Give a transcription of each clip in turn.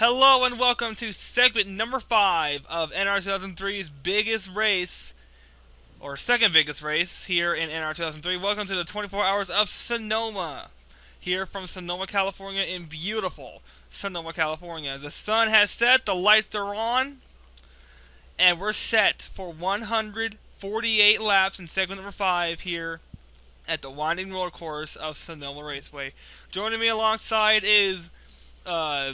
Hello and welcome to segment number 5 of NR 2003's biggest race, or second biggest race here in NR 2003. Welcome to the 24 hours of Sonoma, here from Sonoma, California, in beautiful Sonoma, California. The sun has set, the lights are on, and we're set for 148 laps in segment number 5 here at the winding roller course of Sonoma Raceway. Joining me alongside is uh,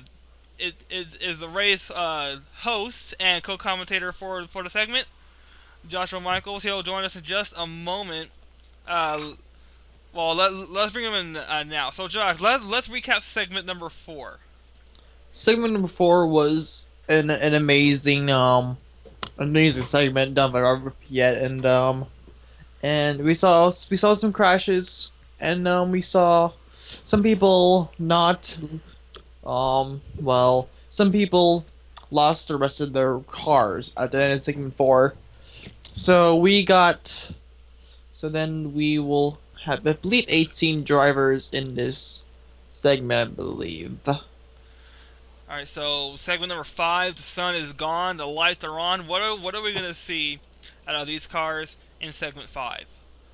is the race host and co-commentator for the segment, Joshua Michaels. He'll join us in just a moment. Uh, let's bring him in now. So, Josh, let's recap segment number 4. Segment number 4 was an amazing segment done by Robert Piet, and we saw some crashes, and we saw some people not some people lost the rest of their cars at the end of segment 4. So then we will have, I believe, 18 drivers in this segment, I believe. Alright, so segment number 5, the sun is gone, the lights are on. What are we gonna see out of these cars in segment 5?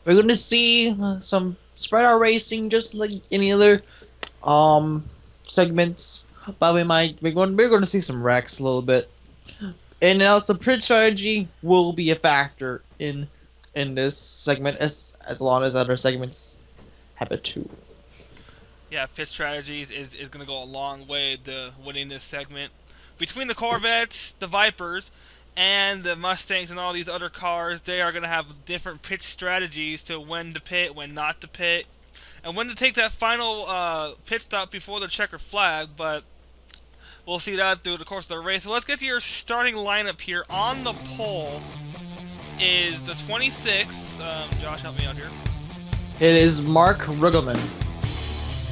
We're going to see some spread out racing, just like any other segments, but we're going to see some wrecks a little bit, and also pit strategy will be a factor in this segment as long as other segments have it too. Yeah, pit strategies is going to go a long way to winning this segment. Between the Corvettes, the Vipers, and the Mustangs and all these other cars, they are going to have different pit strategies to when to pit, when not to pit, and when to take that final pit stop before the checkered flag, but we'll see that through the course of the race. So let's get to your starting lineup here. On the pole is the 26. Josh, help me out here. It is Mark Rugelman.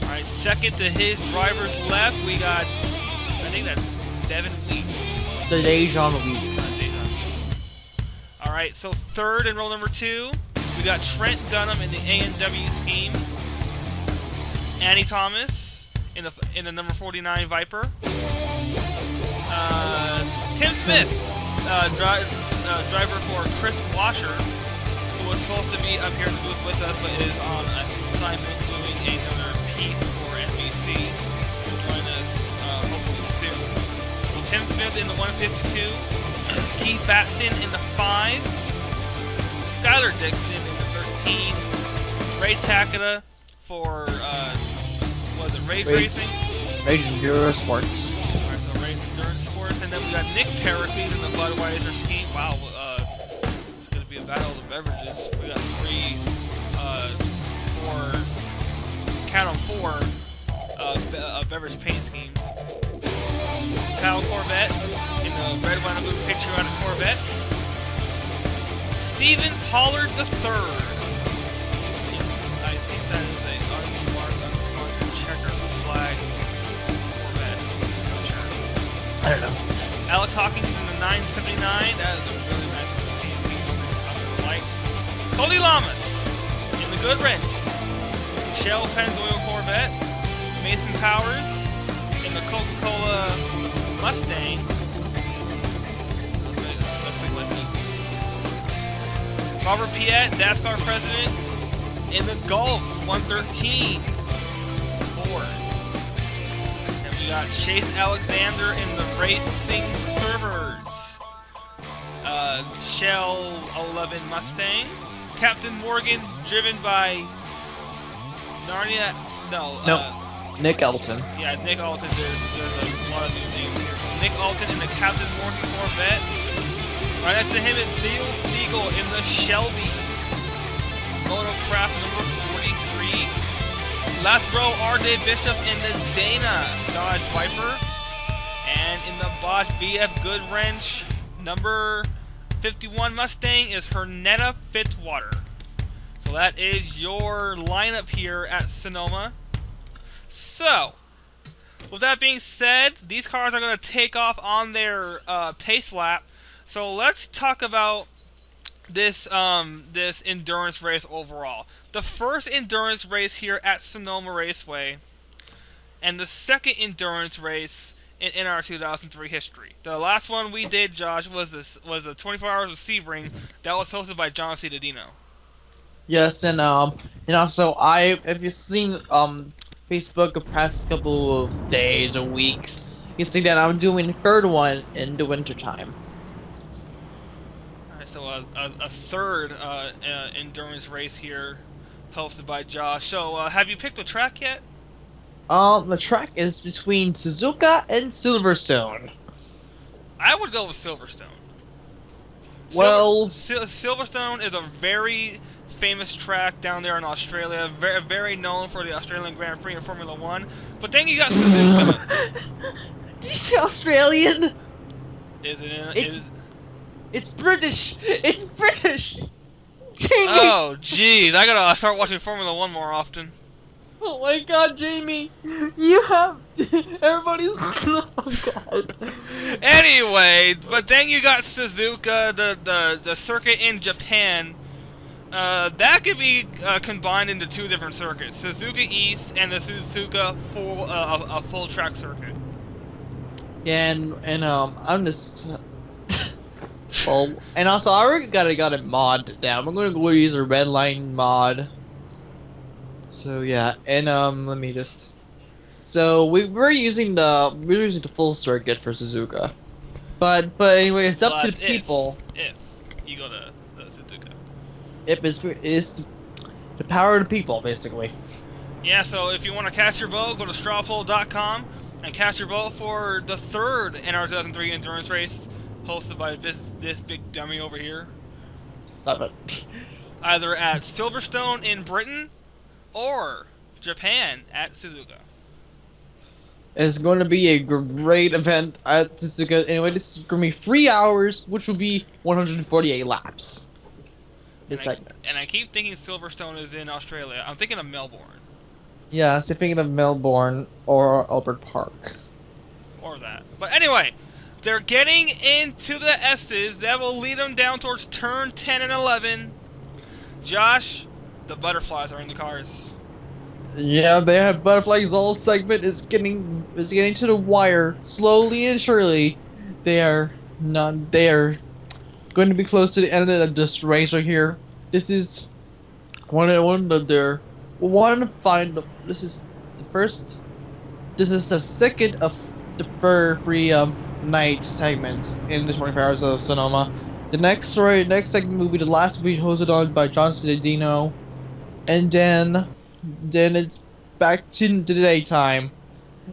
Alright, second to his driver's left, we got, I think that's Devin Weeks. The Dejan Weeks. Alright, so third in row number 2, we got Trent Dunham in the AMD scheme. Annie Thomas in the number 49 Viper. Tim Smith, driver for Chris Washer, who was supposed to be up here in the booth with us, but is on assignment doing another piece for NBC. He'll join us hopefully soon. Tim Smith in the 152, Keith Batson in the 5, Skylar Dixon in the 13, Ray Takeda for was it Rage Racing? Rage Enduro Sports. Alright, so Rage Endurance Sports, and then we got Nick Pericles in the Budweiser scheme. Wow, it's gonna be a battle of the beverages. We got four beverage paint schemes. Kyle Corvette in the red, white, and blue patriotic Corvette. Stephen Pollard III. I think that is a RC mark unsponsored checker flag Corvette. Not sure. I don't know. Alex Hawkins in the 979. That is a really nice paint scheme under the lights. Cody Lamas in the Goodwrench. Shell Pennzoil Corvette. Mason Powers in the Coca-Cola Mustang. Robert Piet, NASCAR president, in the Golf 113 Ford. And we got Chase Alexander in the Racing Servers Shell 11 Mustang. Captain Morgan, driven by Narnia. Nick Elton. Yeah, Nick Alton. There's a lot of new names here. Nick Alton in the Captain Morgan Corvette. Right next to him is Bill Siegel in the Shelby Motocraft number 43. Last row, R.J. Bishop in the Dana Dodge Viper. And in the Bosch BF Goodwrench number 51 Mustang is Hernetta Fitzwater. So that is your lineup here at Sonoma. So, with that being said, these cars are going to take off on their pace lap. So let's talk about this endurance race overall. The first endurance race here at Sonoma Raceway, and the second endurance race in NR 2003 history. The last one we did, Josh, was the 24 Hours of Sebring that was hosted by John Citadino. Yes, and also if you've seen Facebook the past couple of days or weeks, you can see that I'm doing the third one in the wintertime. Alright, so a third endurance race here, hosted by Josh. So have you picked a track yet? The track is between Suzuka and Silverstone. I would go with Silverstone. Well, Silverstone is a very famous track down there in Australia, very known for the Australian Grand Prix and Formula One. But then you got Suzuka. Did you say Australian? Is it? It's British. It's British. Jamie. Oh, jeez, I gotta start watching Formula One more often. Oh my God, Jamie, you have everybody's. Oh God. Anyway, but then you got Suzuka, the circuit in Japan. That could be combined into two different circuits: Suzuka East and the Suzuka full track circuit. Yeah, and I'm just. Well, and also I already got it mod down. I'm gonna go use a red line mod. So yeah, and let me just. So we're using the full circuit for Suzuka, but anyway, it's up to the people. If you go to Suzuka. If it's the power of the people, basically. Yeah, so if you want to cast your vote, go to strawpoll.com and cast your vote for the third NR 2003 endurance race, hosted by this big dummy over here. Stop it. Either at Silverstone in Britain or Japan at Suzuka. It's going to be a great event at Suzuka. Anyway, this is going to be 3 hours, which will be 148 laps. And I keep thinking Silverstone is in Australia. I'm thinking of Melbourne. Yeah, so thinking of Melbourne or Albert Park. Or that. But anyway, they're getting into the S's. That will lead them down towards turn 10 and 11. Josh, the butterflies are in the cars. Yeah, they have butterflies. All segment is getting to the wire slowly and surely. They are going to be close to the end of this race right here. This is This is the second of the three night segments in the 24 Hours of Sonoma. The next segment will be the last will be hosted on by John Citadino, and then it's back to the daytime.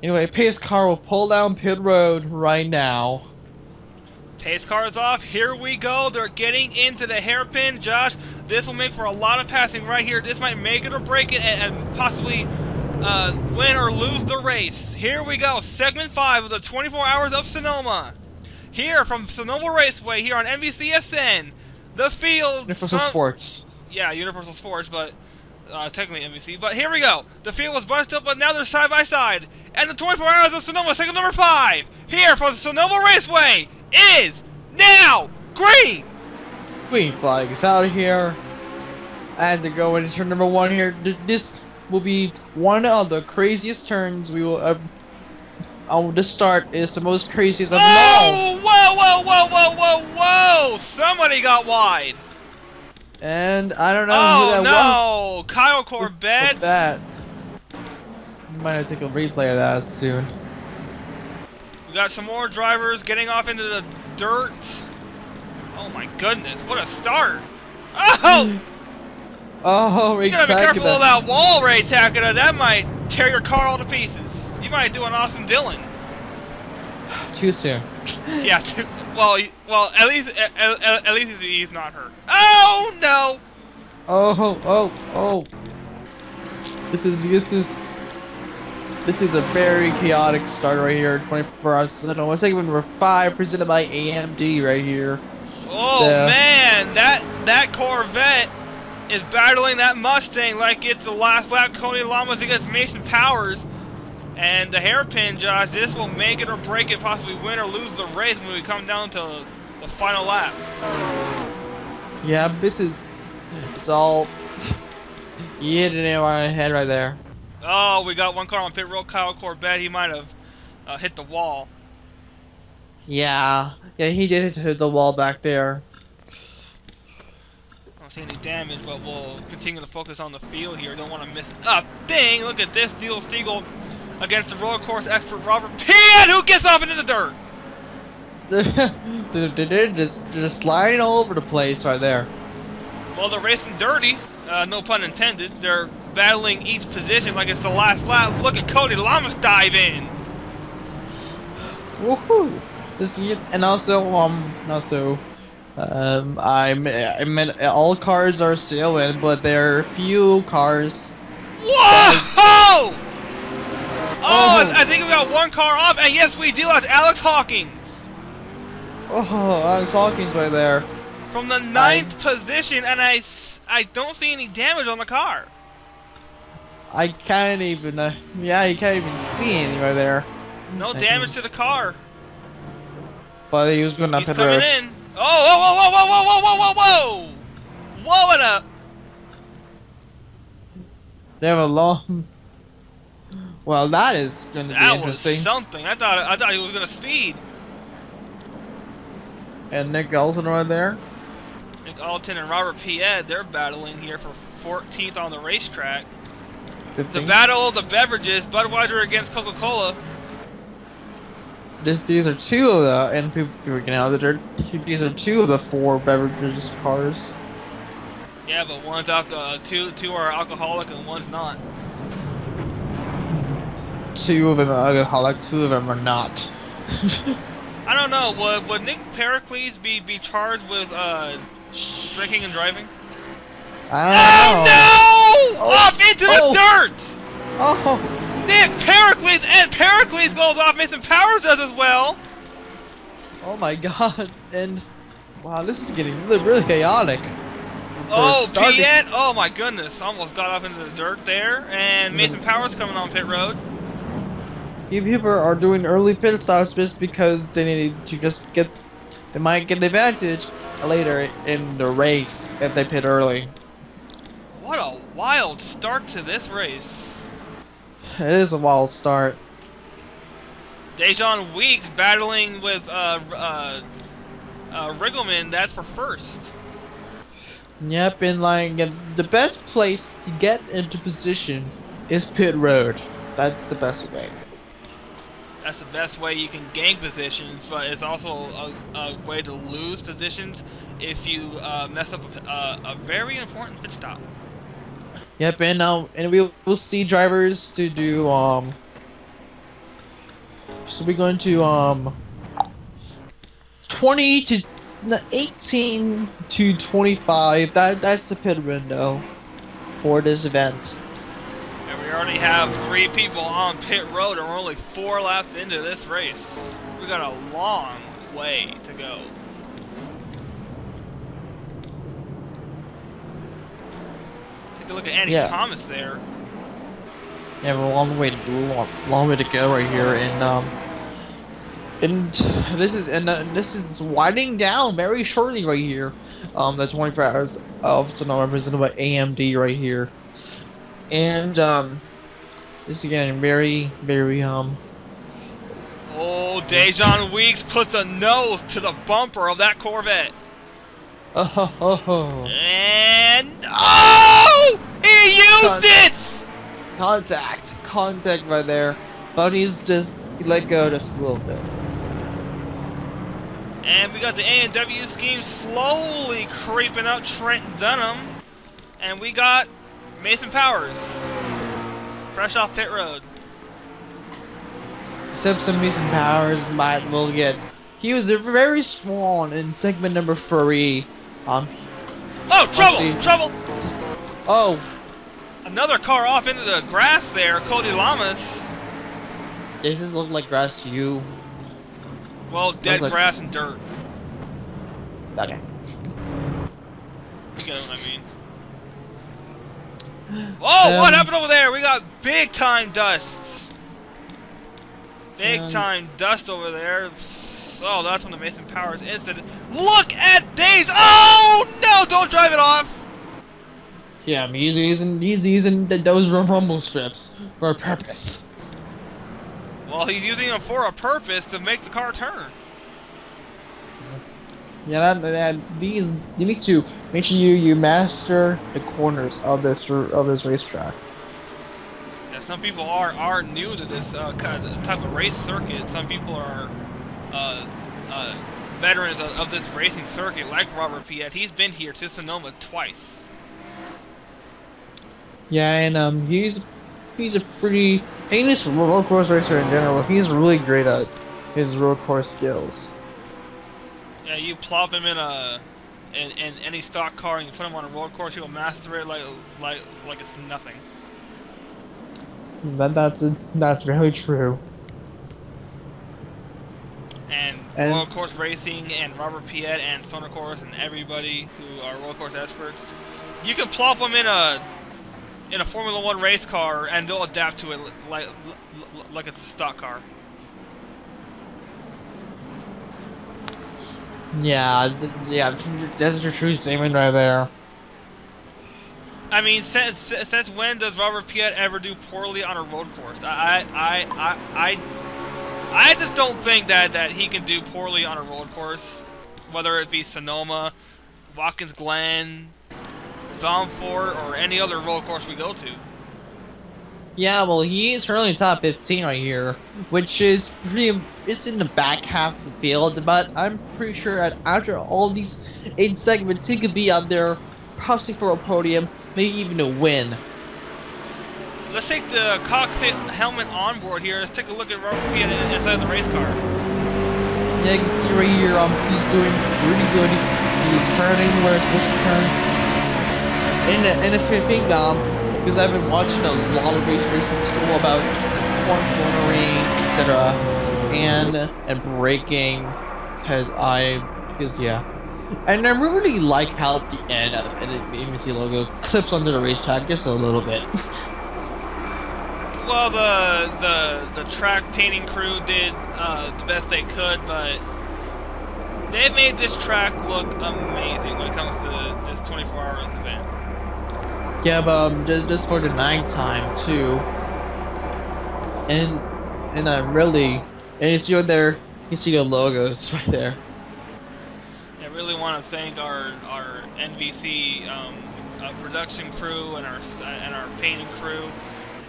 Anyway, pace car will pull down pit road right now. Pace car is off. Here we go. They're getting into the hairpin. Josh, this will make for a lot of passing right here. This might make it or break it and possibly win or lose the race. Here we go. Segment 5 of the 24 Hours of Sonoma. Here from Sonoma Raceway, here on NBCSN. The field... Universal Sports. Yeah, Universal Sports, but technically NBC. But here we go. The field was bunched up, but now they're side by side. And the 24 Hours of Sonoma, segment number 5, here from Sonoma Raceway, is now green! Green flag is out of here. And to go into turn number 1 here, this will be one of the craziest turns we will ever... this start is the most craziest of them all. Whoa! Somebody got wide! And I don't know who that was. Kyle Corbett! That. Might have to take a replay of that soon. We got some more drivers getting off into the dirt. Oh my goodness, what a start! Oh! Oh, you gotta be careful of that wall, Ray Takeda. That might tear your car all to pieces. You might do an Austin Dillon. Too soon. Yeah. Well. At least he's not hurt. Oh no! Oh! This is a very chaotic start right here. 24 Hours. I don't know. Segment number 5 presented by AMD right here. Oh man, that Corvette is battling that Mustang like it's the last lap Coney Lamas against Mason Powers. And the hairpin, Josh, this will make it or break it, possibly win or lose the race when we come down to the final lap. Yeah, it's all... You hit it on the head right there. Oh, we got one car on pit road, Kyle Corbett. He might have hit the wall. Yeah, yeah, he did hit the wall back there. I don't see any damage, but we'll continue to focus on the field here. Don't want to miss a thing. Look at this deal, Stiegel against the roller course expert Robert Piet, who gets off into the dirt. They're just sliding all over the place right there. Well, they're racing dirty, no pun intended. They're battling each position like it's the last lap. Look at Cody Lamas dive in. Woohoo! And I meant all cars are still in, but there are few cars. Whoa! Oh. I think we got one car off, and yes, we do. That's Alex Hawkins. Oh, Alex Hawkins right there. From the 9th position, and I don't see any damage on the car. I can't even, yeah, you can't even see anything right there. No damage to the car. But he was going up He's coming in. Oh, whoa! Blow it up. They have a long... Well, that is going to be interesting. That was something. I thought he was going to speed. And Nick Elton right there. Nick Alton and Robert Piet, they're battling here for 14th on the racetrack. 15th. The battle of the beverages, Budweiser against Coca-Cola. These are two of the, and people are getting out of the dirt. These are two of the 4 beverages cars. Yeah, but one's two are alcoholic and one's not. 2 of them are alcoholic, 2 of them are not. I don't know. Would Nick Pericles be charged with drinking and driving? I don't know. No! Off into the dirt! Oh! Nick Pericles, and Pericles goes off. Mason Powers does as well. Oh my God! And wow, this is getting really chaotic. Oh, Piet! Oh my goodness! Almost got off into the dirt there. And Mason Powers coming on pit road. People are doing early pit stops just because they need to just get. They might get an advantage later in the race if they pit early. What a wild start to this race. It is a wild start. Dejan Weeks battling with Riggleman. That's for first. Yep, and like the best place to get into position is pit road. That's the best way. That's the best way you can gain positions, but it's also a way to lose positions if you mess up a very important pit stop. Yep, and we'll see drivers to do So we're going to 20 to 18 to 25. That's the pit window for this event. And we already have 3 people on pit road, and we're only 4 laps into this race. We got a long way to go. Take a look at Andy Thomas there. Yeah, we're a long way to go right here, and this is winding down very shortly right here. The 24 hours of Sonoma represented by AMD right here, and this is getting very Oh, Dejan Weeks puts the nose to the bumper of that Corvette. Oh. And oh, he used it. Contact right there, but he let go just a little bit. And we got the A&W scheme slowly creeping up Trent Dunham, and we got Mason Powers, fresh off pit road. Except some Mason Powers will get. He was very strong in segment number 3. Oh, trouble! Oh. Another car off into the grass there, Cody Lamas. Does this look like grass to you? Well, dead grass and dirt. Okay. You get what I mean. Oh, what happened over there? We got big time dust. Big time dust over there. Oh, that's from the Mason Powers incident. Look at these! Oh no! Don't drive it off. Yeah, I'm using those rumble strips for a purpose. Well, he's using them for a purpose to make the car turn. Yeah, these you need to make sure you master the corners of this racetrack. Yeah, some people are new to this type of race circuit. Some people are uh, uh, veterans of this racing circuit, like Robert Piet. He's been here to Sonoma twice. Yeah, and he's a pretty he's a road course racer in general. He's really great at his road course skills. Yeah, you plop him in any stock car and you put him on a road course, he will master it like it's nothing. That's very true. And And road course racing and Robert Piet and Sonoma course and everybody who are road course experts, you can plop them in a Formula One race car and they'll adapt to it like it's a stock car. yeah, that's a true statement right there. I mean, since when does Robert Piet ever do poorly on a road course? I just don't think that he can do poorly on a road course, whether it be Sonoma, Watkins Glen, Zomfort, or any other road course we go to. Yeah, well, he is currently top 15 right here, which is pretty. It's in the back half of the field, but I'm pretty sure that after all these 8 segments, he could be up there, possibly for a podium, maybe even a win. Let's take the cockpit helmet on board here. Let's take a look at Robert Piet inside of the race car. Yeah, you can see right here, he's doing really good. He's turning where it's supposed to turn. And if you think, because I've been watching a lot of race racing school about cornering, etc., and braking, because yeah, and I really like how at the end of the AMC logo clips onto the racetrack just a little bit. Well, the track painting crew did the best they could, but they made this track look amazing when it comes to this 24 hours event. Yeah, but just for the nighttime too, and I'm really, and you see right there, you see the logos right there. I really want to thank our NBC production crew and our painting crew,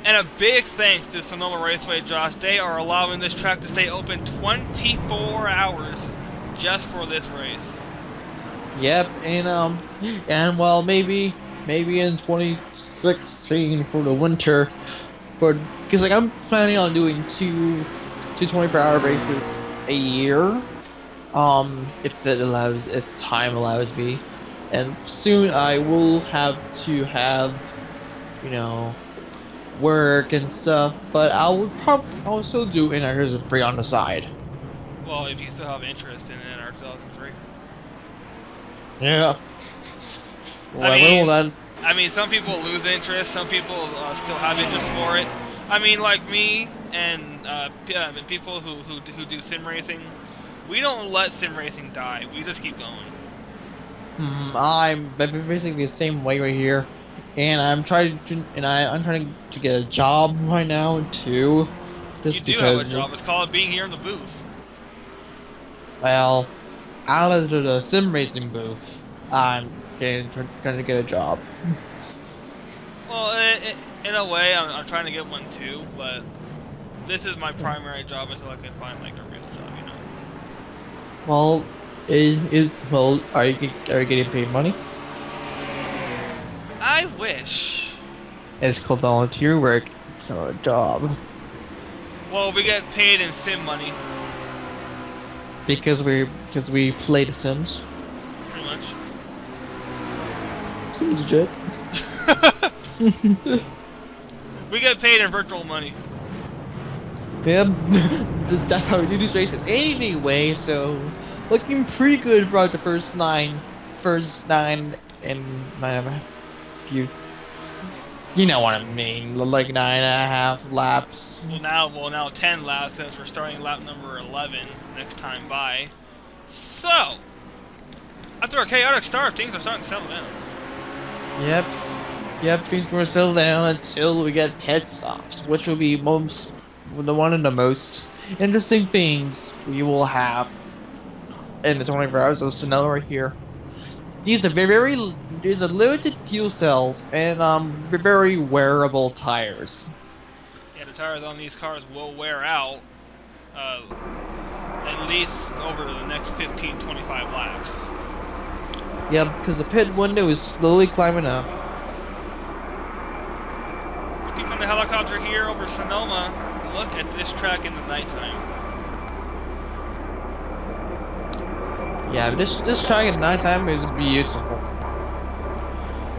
and a big thanks to Sonoma Raceway, Josh. They are allowing this track to stay open 24 hours just for this race. Yep, and well, maybe in 2016 for the winter, but because like I'm planning on doing two 24-hour races a year, if time allows me, and soon I will have to have, you know, work and stuff, but I'll still do NR free on the side. Well, if you still have interest in NR 2003. Yeah. Well, I mean, some people lose interest. Some people still have interest for it. I mean, like me and people who do sim racing, we don't let sim racing die. We just keep going. I'm basically the same way right here, and I'm trying to get a job right now too. Just You do have a job. It's called being here in the booth. Well, out of the sim racing booth, I'm trying to get a job. Well, in a way, I'm trying to get one too, but this is my primary job until I can find like a real job, you know. Well, are you getting paid money? I wish. It's called volunteer work. It's not a job. Well, we get paid in sim money, Because we play The Sims. pretty much. Seems legit. We get paid in virtual money. Yep, that's how we do these races anyway. So, looking pretty good for the first nine and 9.5 few. You know what I mean? Like 9.5 laps. Well now 10 laps since we're starting lap number 11 next time by. So, after a chaotic start, things are starting to settle down. Yep, things will settle down until we get pit stops, which will be one of the most interesting things we will have in the 24 hours of Sonoma right here. These are these are limited fuel cells and very wearable tires. Yeah, the tires on these cars will wear out uh, at least over the next 15, 25 laps. Yeah, because the pit window is slowly climbing up. Looking from the helicopter here over Sonoma, look at this track in the nighttime. Yeah, this track at nighttime is beautiful.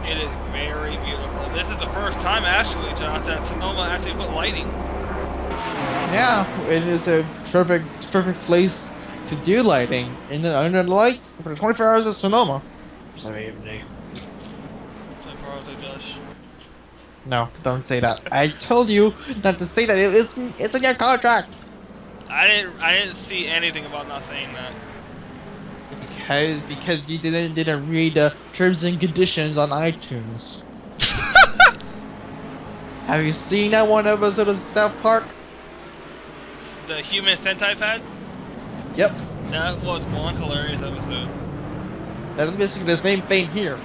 It is very beautiful. This is the first time, actually, Josh, that Sonoma actually put lighting. Yeah, it is a perfect place to do lighting under the lights for the 24 hours of Sonoma. Sorry, AMD. 24 hours, Josh. No, don't say that. I told you not to say that. It's in your contract. I didn't see anything about not saying that. Because you didn't read the terms and conditions on iTunes. Have you seen that one episode of South Park? The human Sentai pad? Yep. That was one hilarious episode. That's basically the same thing here.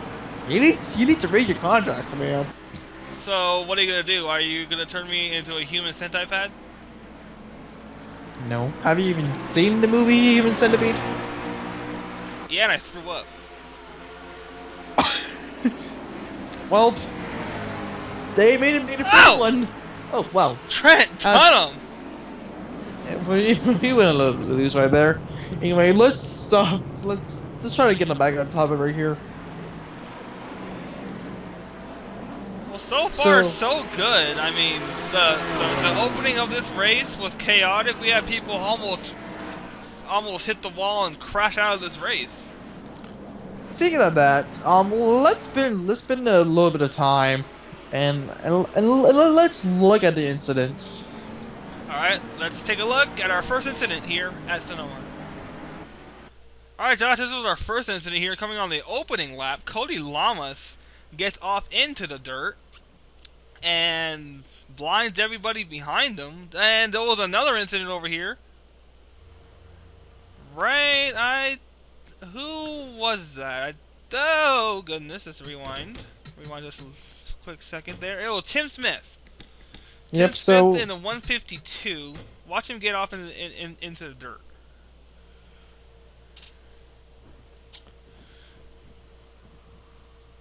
You need to read your contract, man. So, what are you gonna do? Are you gonna turn me into a human Sentai pad? No. Have you even seen the movie Human Centipede? Yeah, and I threw up. Well, they made a first one. Oh well. Trent, ton him! We went a little loose right there. Anyway, let's stop. Let's try to get them back on topic right here. Well, so far, so good. I mean, the opening of this race was chaotic. We had people almost hit the wall and crash out of this race. Speaking of that, let's spend a little bit of time, and let's look at the incidents. All right, let's take a look at our first incident here at Sonoma. All right, Josh, this was our first incident here. Coming on the opening lap, Cody Lamas gets off into the dirt and blinds everybody behind him. And there was another incident over here. Right, who was that? Oh, goodness, let's rewind. Rewind just a quick second there. It was Tim Smith. Tim Smith in the 152. Watch him get off into the dirt.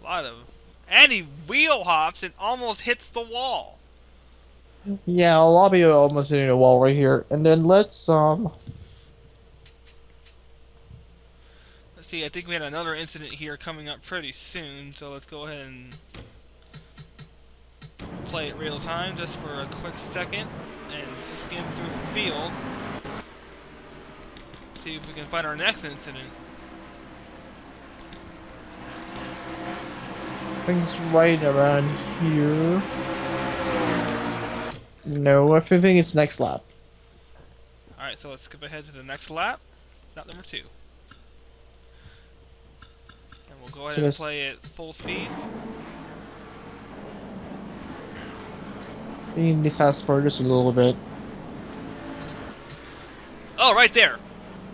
A lot of... And he wheel hops and almost hits the wall. Yeah, a lot of you almost hitting the wall right here. And then let's see, I think we had another incident here coming up pretty soon, so let's go ahead and play it real time just for a quick second and skim through the field. See if we can find our next incident. Things right around here. No, I think it's next lap. Alright, so let's skip ahead to the next lap. Lap number 2. And we'll go ahead and play it full speed. Being this fast forward just a little bit. Oh, right there.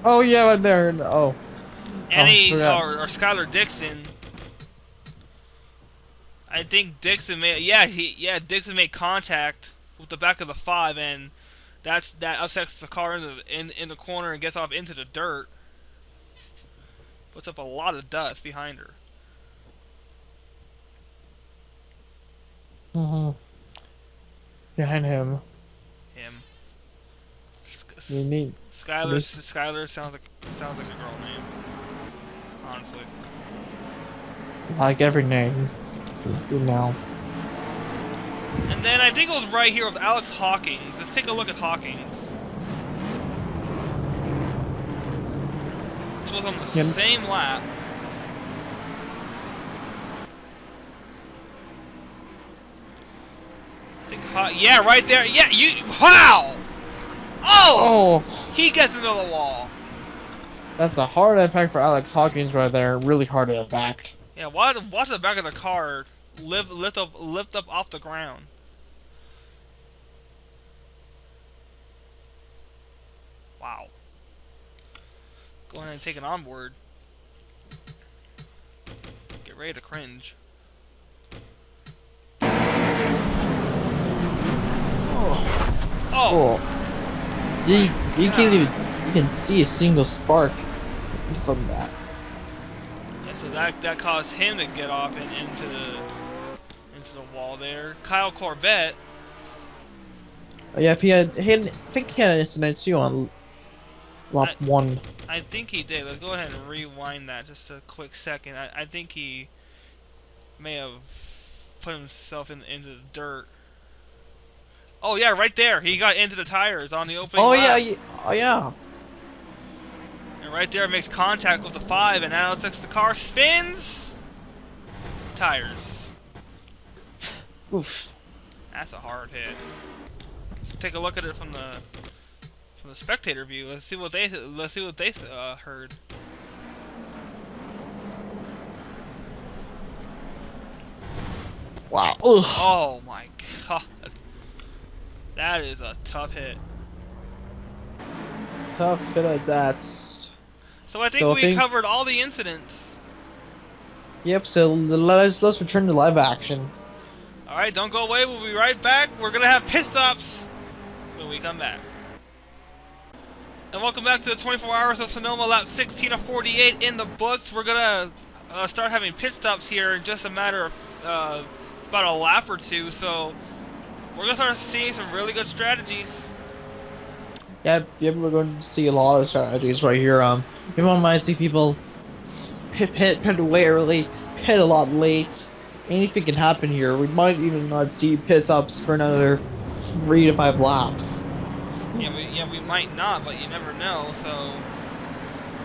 Oh yeah, right there. Oh. Annie or Skylar Dixon. I think Dixon made Dixon made contact with the back of the 5, and that upsets the car in the corner and gets off into the dirt. Puts up a lot of dust behind her. Behind him. You need Skylar sounds like a girl name. Honestly. Like every name. You know. And then I think it was right here with Alex Hawkins. Let's take a look at Hawkins. Which was on the same lap. Yeah, right there. Yeah, wow! Oh! He gets into the wall. That's a hard impact for Alex Hawkins right there. Really hard impact. Yeah, watch the back of the car lift up off the ground. Wow. Go ahead and take it on board. Get ready to cringe. Oh. Oh! You can't even you can see a single spark from that. Yeah, so that caused him to get off and into the wall there. Kyle Corbett. Oh, yeah, if I think he had an incident too on lap 1. I think he did. Let's go ahead and rewind that just a quick second. I think he may have put himself into the dirt. Oh yeah, right there. He got into the tires on the opening lap. Oh yeah. And right there makes contact with the 5, and now looks like the car spins. Tires. Oof. That's a hard hit. Let's take a look at it from the spectator view. Let's see what they heard. Wow. Ugh. Oh my god. That is a tough hit. Tough hit at that. So I think we covered all the incidents. Yep, so let's return to live action. Alright, don't go away. We'll be right back. We're going to have pit stops when we come back. And welcome back to the 24 Hours of Sonoma, lap 16 of 48 in the books. We're going to start having pit stops here in just a matter of about a lap or two. So we're going to start seeing some really good strategies. Yeah, we're going to see a lot of strategies right here. You might see people pit way early, pit a lot late. Anything can happen here. We might even not see pit stops for another 3 to 5 laps. Yeah, we might not, but you never know. So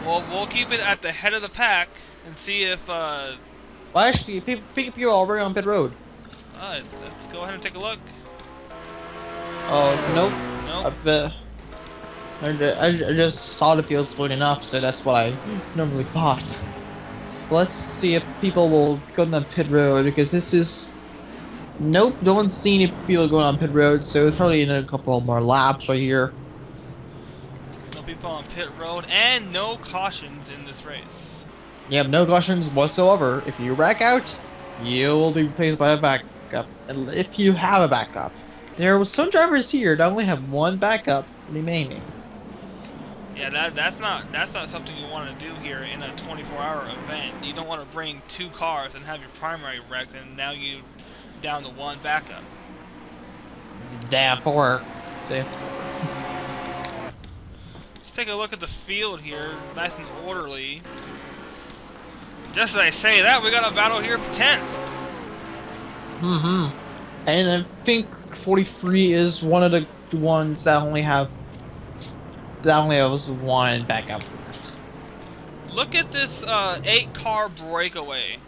we'll keep it at the head of the pack and see if. Well, actually, people are already on pit road. Let's go ahead and take a look. Oh nope. Nope. I just saw the field splitting up, so that's what I normally thought. Let's see if people will go on pit road, because this is... Nope, no one's seen any people going on pit road, so it's probably in a couple more laps right here. No people on pit road, and no cautions in this race. Yep, no cautions whatsoever. If you rack out, you will be replaced by a backup. And if you have a backup. There were some drivers here that only have one backup remaining. Yeah, that's not something you want to do here in a 24-hour event. You don't want to bring 2 cars and have your primary wrecked, and now you down to 1 backup. Therefore, let's take a look at the field here, nice and orderly. Just as I say that, we got a battle here for 10th. And I think 43 is one of the ones that only has 1 backup left. Look at this 8-car breakaway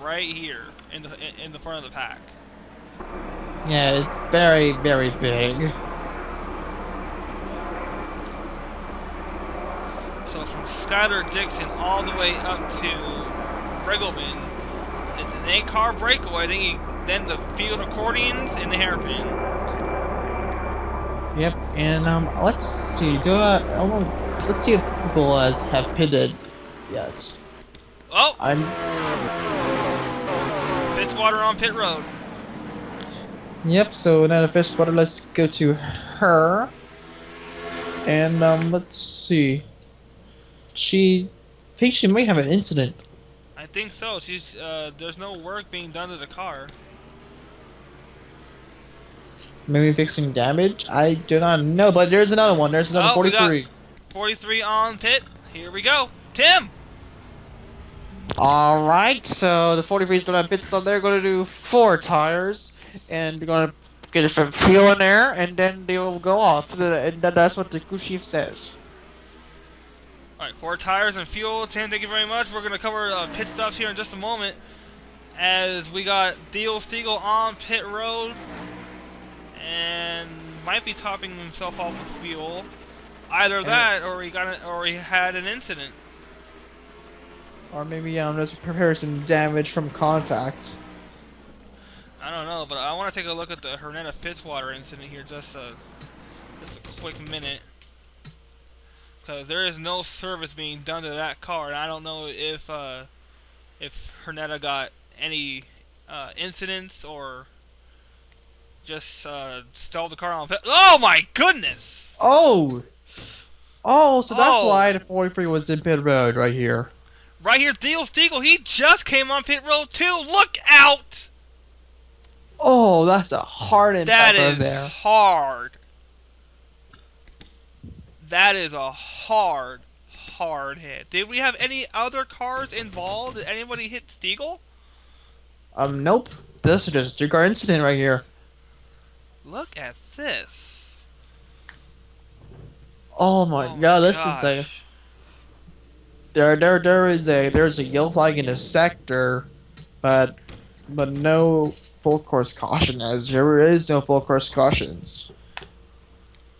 right here in the front of the pack. Yeah, it's very, very big. So from Skylar Dixon all the way up to Riggleman, it's an 8-car breakaway. Then the field accordions and the hairpin. Yep, and let's see. Let's see if people have pitted yet. Oh! Fitzwater on pit road. Yep. So now the Fitzwater. Let's go to her. And let's see. I think she might have an incident. I think so. She's there's no work being done to the car. Maybe fixing damage? I do not know, but there's another one. There's another 43. We got 43 on pit. Here we go. Tim! Alright, so the 43 is going to pit stop. They're going to do 4 tires. And they're going to get some fuel in there, and then they will go off. And that's what the crew chief says. Alright, 4 tires and fuel. Tim, thank you very much. We're going to cover pit stops here in just a moment. As we got Theo Stiegel on pit road. And might be topping himself off with fuel. Either that, or he had an incident. Or maybe just prepare some damage from contact. I don't know, but I want to take a look at the Hernetta Fitzwater incident here just a quick minute. because there is no service being done to that car, and I don't know if Hernetta got any incidents or just stalled the car on pit. Oh my goodness! Oh! Oh, so that's Oh, why the 43 was in pit road right here. right here, Theo Stiegel, he just came on pit road too. Look out! Oh, that's a hard That impact right is there. hard. That is a hard, hard hit. Did we have any other cars involved? Did anybody hit Stiegel? Nope. This is just a two-car incident right here. Look at this. Oh my Oh god, my this is a gosh. there's a yellow flag in the sector, but no full course caution, as there is no full course cautions.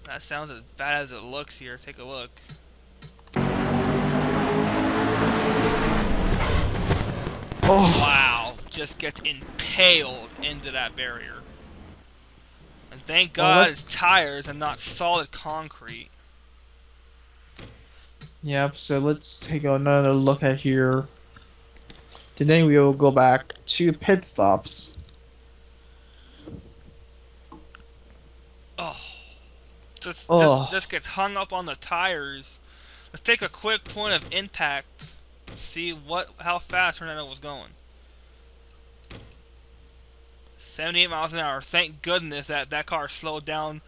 That sounds as bad as it looks here. Take a look. Oh, Wow. Just gets impaled into that barrier. And thank well, God it's tires and not solid concrete. yep. So let's take another look at here. Today we will go back to pit stops. Oh. Oh. Just gets hung up on the tires. Let's take a quick point of impact. See how fast Hernando was going. 78 miles an hour. Thank goodness that car slowed down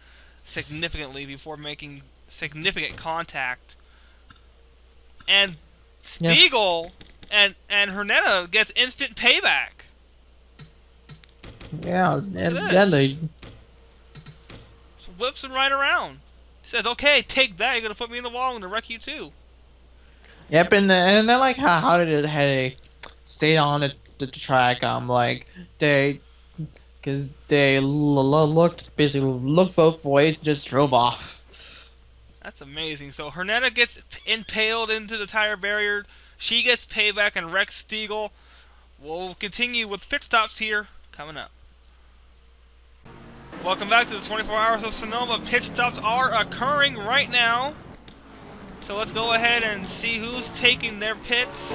significantly before making significant contact. And Stiegel and Hernetta gets instant payback. Yeah, and at then this. they. So whips him right around. Says, "Okay, take that. You're gonna put me in the wall. I'm gonna wreck you too." Yep, and I like how they stayed on the track. Like because they basically looked both ways, and just drove off. That's amazing. So Hernetta gets impaled into the tire barrier. She gets payback and wrecks Stiegel. We'll continue with pit stops here coming up. Welcome back to the 24 Hours of Sonoma. Pit stops are occurring right now. So let's go ahead and see who's taking their pits.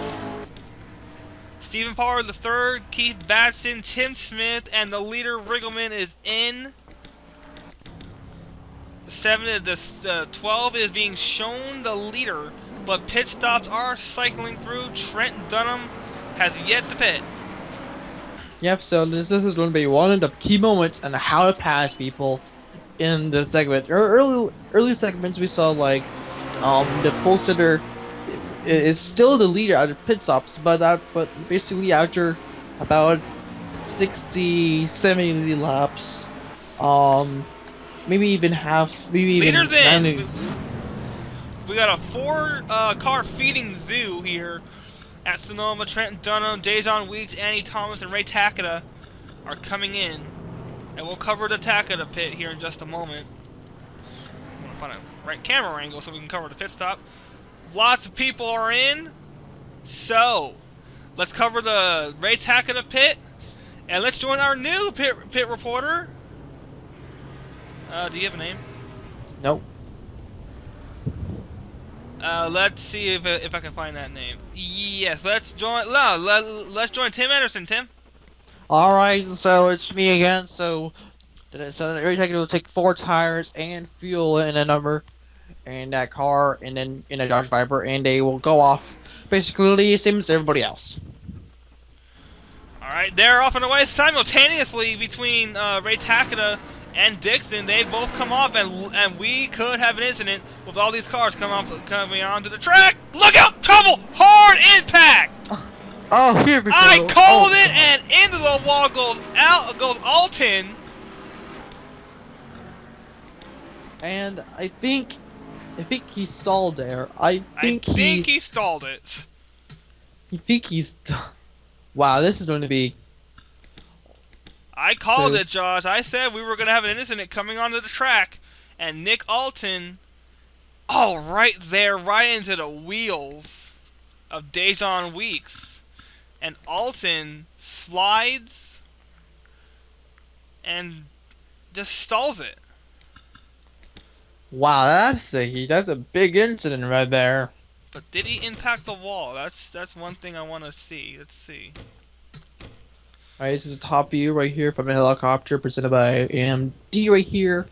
Stephen Pollard III, Keith Batson, Tim Smith, and the leader Riggleman is in. The 12 is being shown the leader, but pit stops are cycling through. Trent Dunham has yet to pit. Yep. So this is going to be one of the key moments on how to pass people in the segment. Early segments we saw like the pole sitter is still the leader out of pit stops, but basically after about 60, 70 laps, maybe even half, maybe even Leaders in. 90. We got a four-car feeding zoo here at Sonoma. Trent Dunham, Dejon Weeks, Annie Thomas, and Ray Takeda are coming in, and we'll cover the Takeda pit here in just a moment. I'm gonna find a right camera angle so we can cover the pit stop. Lots of people are in, so let's cover the Ray Takeda pit, and let's join our new pit reporter. Do you have a name? Nope. Let's see if I can find that name. Yes, let's join Tim Anderson. Tim. All right, so it's me again. So every second will take 4 tires and fuel in a number in that car, and then in a Dodge Viper, and they will go off basically the same as everybody else. All right, they're off and away simultaneously between Ray Takeda and Dixon. They both come off, and we could have an incident with all these cars coming onto the track. Look out! Trouble! Hard impact! Oh, here we go. I called it, and into the wall goes Alton. And I think he stalled there. I think he stalled it. I think he's. Wow, this is going to be. I called it, Josh. I said we were going to have an incident coming onto the track, and Nick Alton, right there, right into the wheels of Dejon Weeks, and Alton slides and just stalls it. Wow, that's a big incident right there. But did he impact the wall? That's one thing I want to see. Let's see. Alright, this is a top view right here from a helicopter presented by AMD right here.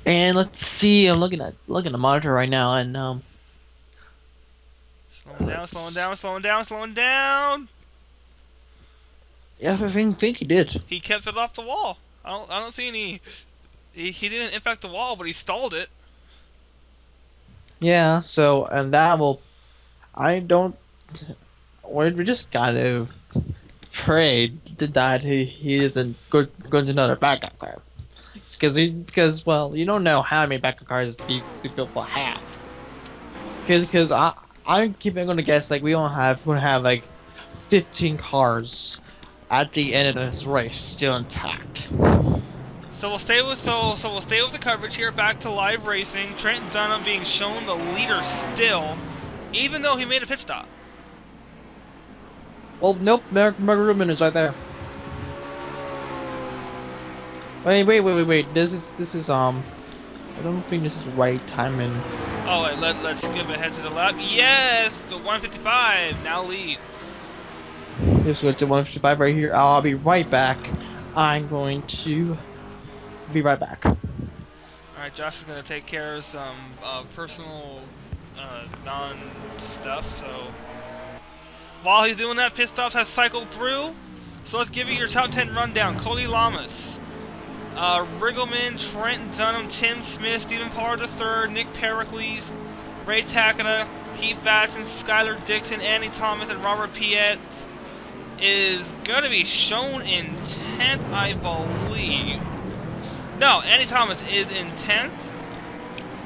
And let's see, I'm looking at the monitor right now, and Slowing down, slowing let's down, slowing down, slowing down. yeah, I think he did. He kept it off the wall. I don't see any. He didn't impact the wall, but he stalled it. Yeah, so and that will I don't we just gotta pray that he isn't going to another backup car. Because well, you don't know how many backup cars these people have. Because I'm keeping gonna guess like we're gonna have like 15 cars at the end of this race still intact. So we'll stay with we'll stay with the coverage here. Back to live racing. Trent Dunham being shown the leader still, even though he made a pit stop. Well, nope, Mark Rubin is right there. Wait. This is I don't think this is right timing. Oh, wait, let's skip ahead to the lap. Yes, the 155 now leads. This goes to 155 right here. I'll be right back. I'm going to be right back. Alright, Josh is going to take care of some personal non-stuff, so... While he's doing that, pit stops has cycled through. So let's give you your top 10 rundown. Cody Lamas, Riggleman, Trent Dunham, Tim Smith, Stephen Pollard III, Nick Pericles, Ray Takada, Keith Batson, Skylar Dixon, Andy Thomas, and Robert Piet is going to be shown in 10th, I believe. No, Andy Thomas is in 10th.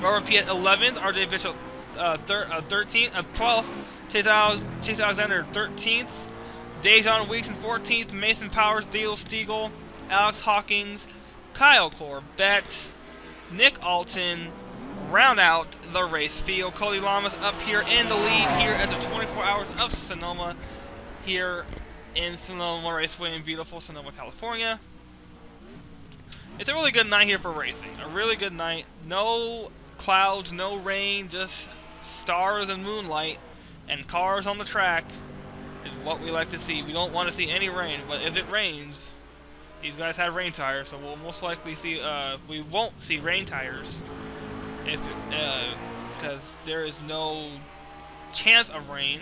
Robert Piet 11th. RJ Bishop 13th. 12th. Chase Alexander 13th. Dejon Weeks in 14th. Mason Powers, Dale Stiegel, Alex Hawkins, Kyle Corbett, Nick Alton round out the race field. Cody Lamas up here in the lead here at the 24 Hours of Sonoma here in Sonoma Raceway in beautiful Sonoma, California. It's a really good night here for racing. A really good night. No clouds, no rain, just stars and moonlight and cars on the track is what we like to see. We don't want to see any rain, but if it rains, these guys have rain tires, so we'll most likely see, we won't see rain tires if because there is no chance of rain,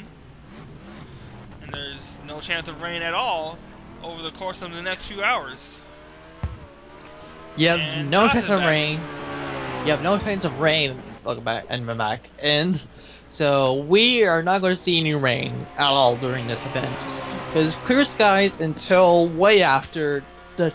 and there's no chance of rain at all over the course of the next few hours. You have And no Josh chance is of back. rain. You have no chance of rain. Welcome back and we're back. And so we are not going to see any rain at all during this event. Because clear skies until way after the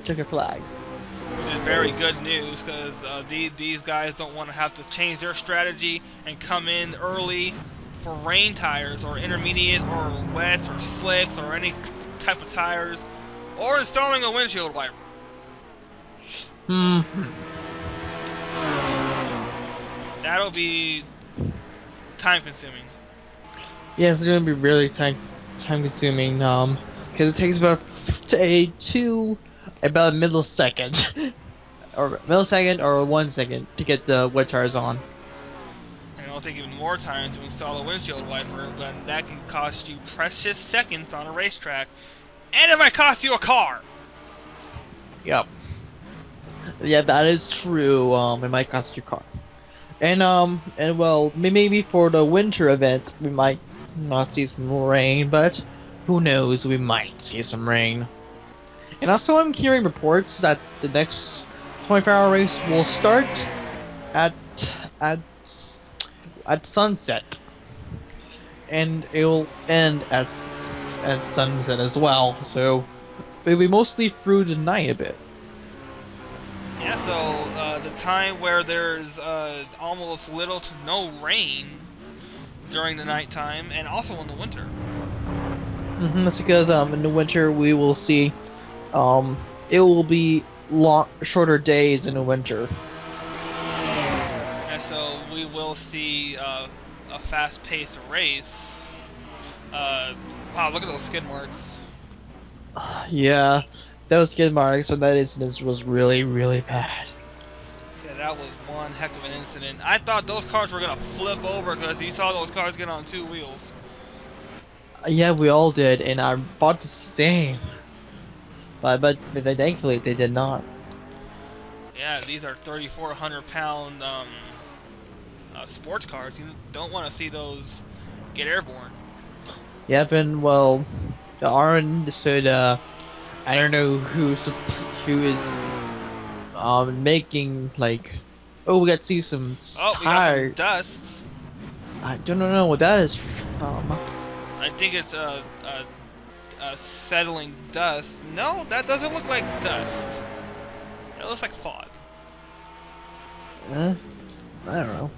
checker flag. Which is very good news, because these guys don't want to have to change their strategy and come in early for rain tires or intermediate or wets or slicks or any type of tires, or installing a windshield wiper. That'll be time consuming. Yeah, it's going to be really time consuming. Because it takes about about a millisecond, or 1 second to get the wet tires on. And it'll take even more time to install a windshield wiper, but that can cost you precious seconds on a racetrack, and it might cost you a car. Yep. Yeah, that is true. It might cost you a car. And well, maybe for the winter event, we might not see some rain, but who knows, we might see some rain. And also, I'm hearing reports that the next 24-hour race will start at sunset, and it will end at sunset as well. So it'll be mostly through the night a bit. Yeah, so the time where there's almost little to no rain during the nighttime, and also in the winter. That's because in the winter we will see it will be shorter days in the winter. And so we will see a fast-paced race. Wow, look at those skid marks. Yeah, those skid marks from that incident was really, really bad. Yeah, that was one heck of an incident. I thought those cars were gonna flip over because you saw those cars get on two wheels. Yeah, we all did, and I thought the same. But thankfully they did not. Yeah, these are 3,400-pound sports cars. You don't want to see those get airborne. Yep, and well, the RN said, I don't know who is making like, oh, we got to see some Oh, we got some tire. dust. I don't know what that is from. I think it's a settling dust. No, that doesn't look like dust. It looks like fog. I don't know.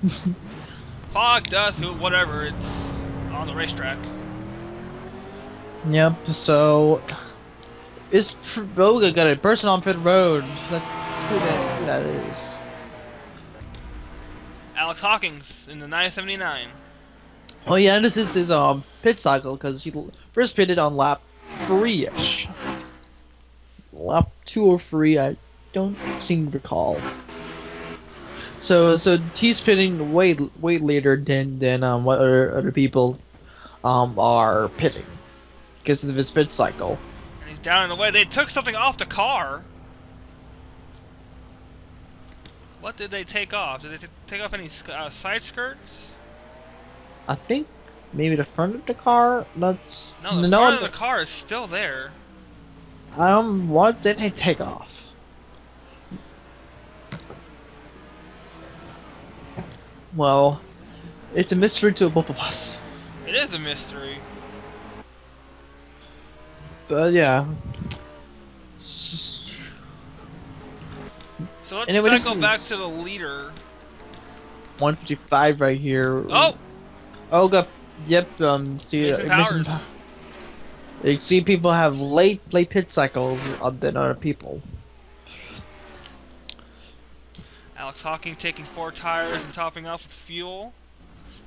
Fog, dust, whatever. It's on the racetrack. Yep. So, Boga got a person on pit road. Let's see who that is. Alex Hawkins in the 979. Oh yeah, this is his pit cycle because he first pitted on lap 3-ish. Lap 203, I don't seem to recall. So he's pitting way later than what other people are pitting because of his pit cycle. And he's down in the way. They took something off the car. What did they take off? Did they take off any side skirts? I think maybe the front of the car. That's No, the front of the car is still there. What did they take off? Well, it's a mystery to both of us. It is a mystery. But yeah. So let's Anyway, cycle back to the leader. 155 right here. Oh! Oh, yep. See, Mason Powers. You see, people have late pit cycles than other people. Alex Hawking taking 4 tires and topping off with fuel.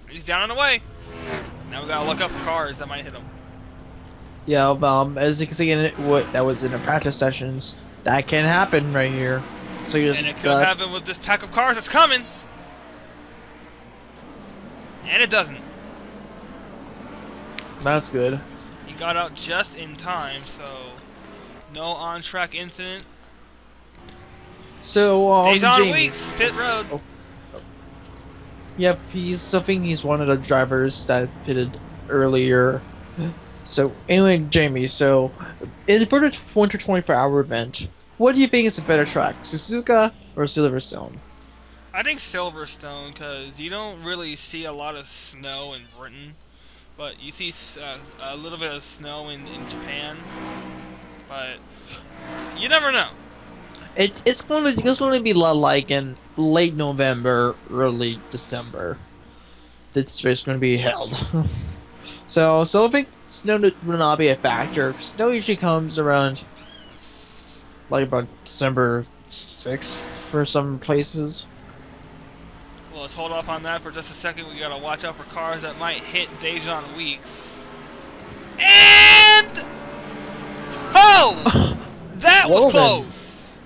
He's down and away. Now we gotta look up for cars that might hit him. Yeah. As you can see, that was in the practice sessions. That can happen right here. So you just. And it could happen with this pack of cars that's coming. And it doesn't. That's good. He got out just in time, so no on-track incident. So, Dejon Weeks, pit road. Oh. Yep, I think he's one of the drivers that pitted earlier. So, anyway, Jamie, so, for the Winter 24-hour event, what do you think is a better track, Suzuka or Silverstone? I think Silverstone, because you don't really see a lot of snow in Britain, but you see a little bit of snow in Japan, but you never know. It's going to be like in late November, early December. This race is going to be held. so I think snow will not be a factor. Snow usually comes around like about December 6th for some places. Well, let's hold off on that for just a second. We gotta watch out for cars that might hit Dejon Weeks. And oh, that was close.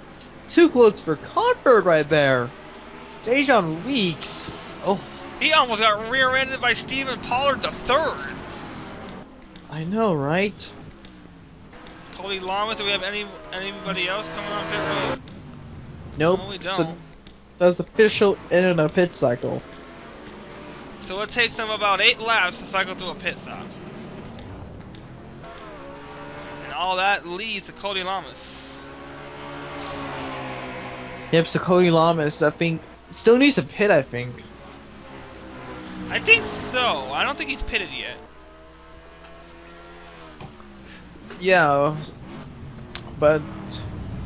Too close for comfort right there. Dejon Weeks. Oh, he almost got rear-ended by Stephen Pollard III. I know, right? Cody Lamas, do we have anybody else coming on pit road? Nope. No, we don't. So that's official in a pit cycle. So it takes them about 8 laps to cycle through a pit stop. And all that leads to Cody Lamas. Yep, so Cody Lamas, I think, still needs a pit, I think. I think so. I don't think he's pitted yet. Yeah, but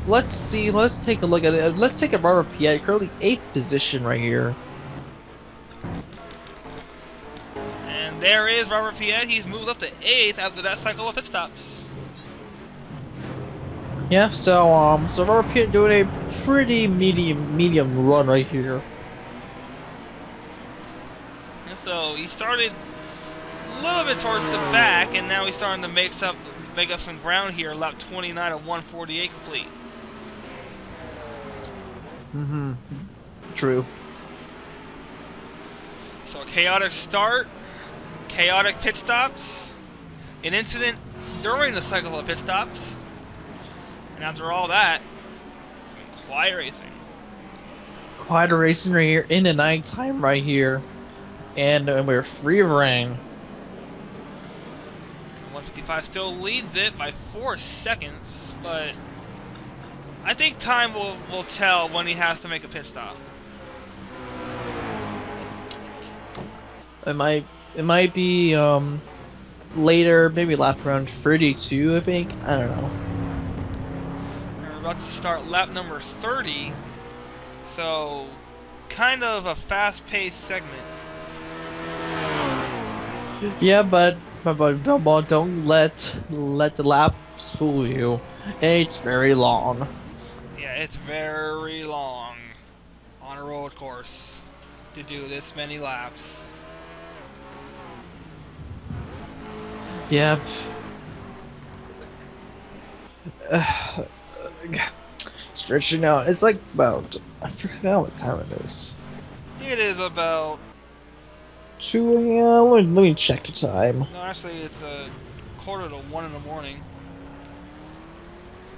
let's see. Let's take a look at it. Let's take a Robert Piet, currently 8th position right here. And there is Robert Piet. He's moved up to 8th after that cycle of pit stops. Yeah, so Robert Piet doing a pretty medium run right here. And so he started a little bit towards the back, and now he's starting to make up some ground here. Lap 29 of 148 complete. True. So a chaotic start, chaotic pit stops, an incident during the cycle of pit stops, and after all that, some quiet racing. Quite a racing right here in the nighttime right here, and we're free of rain. 155 still leads it by 4 seconds, but I think time will tell when he has to make a pit stop. It might be later, maybe lap around 32, I think. I don't know. We're about to start lap number 30, so kind of a fast-paced segment. Yeah, but don't let the laps fool you. It's very long. Yeah, it's very long on a road course to do this many laps. Yep. Stretching out. It's like about, I forgot what time it is. It is about 2 a.m. Let me check the time. no, actually it's a quarter to 1 in the morning.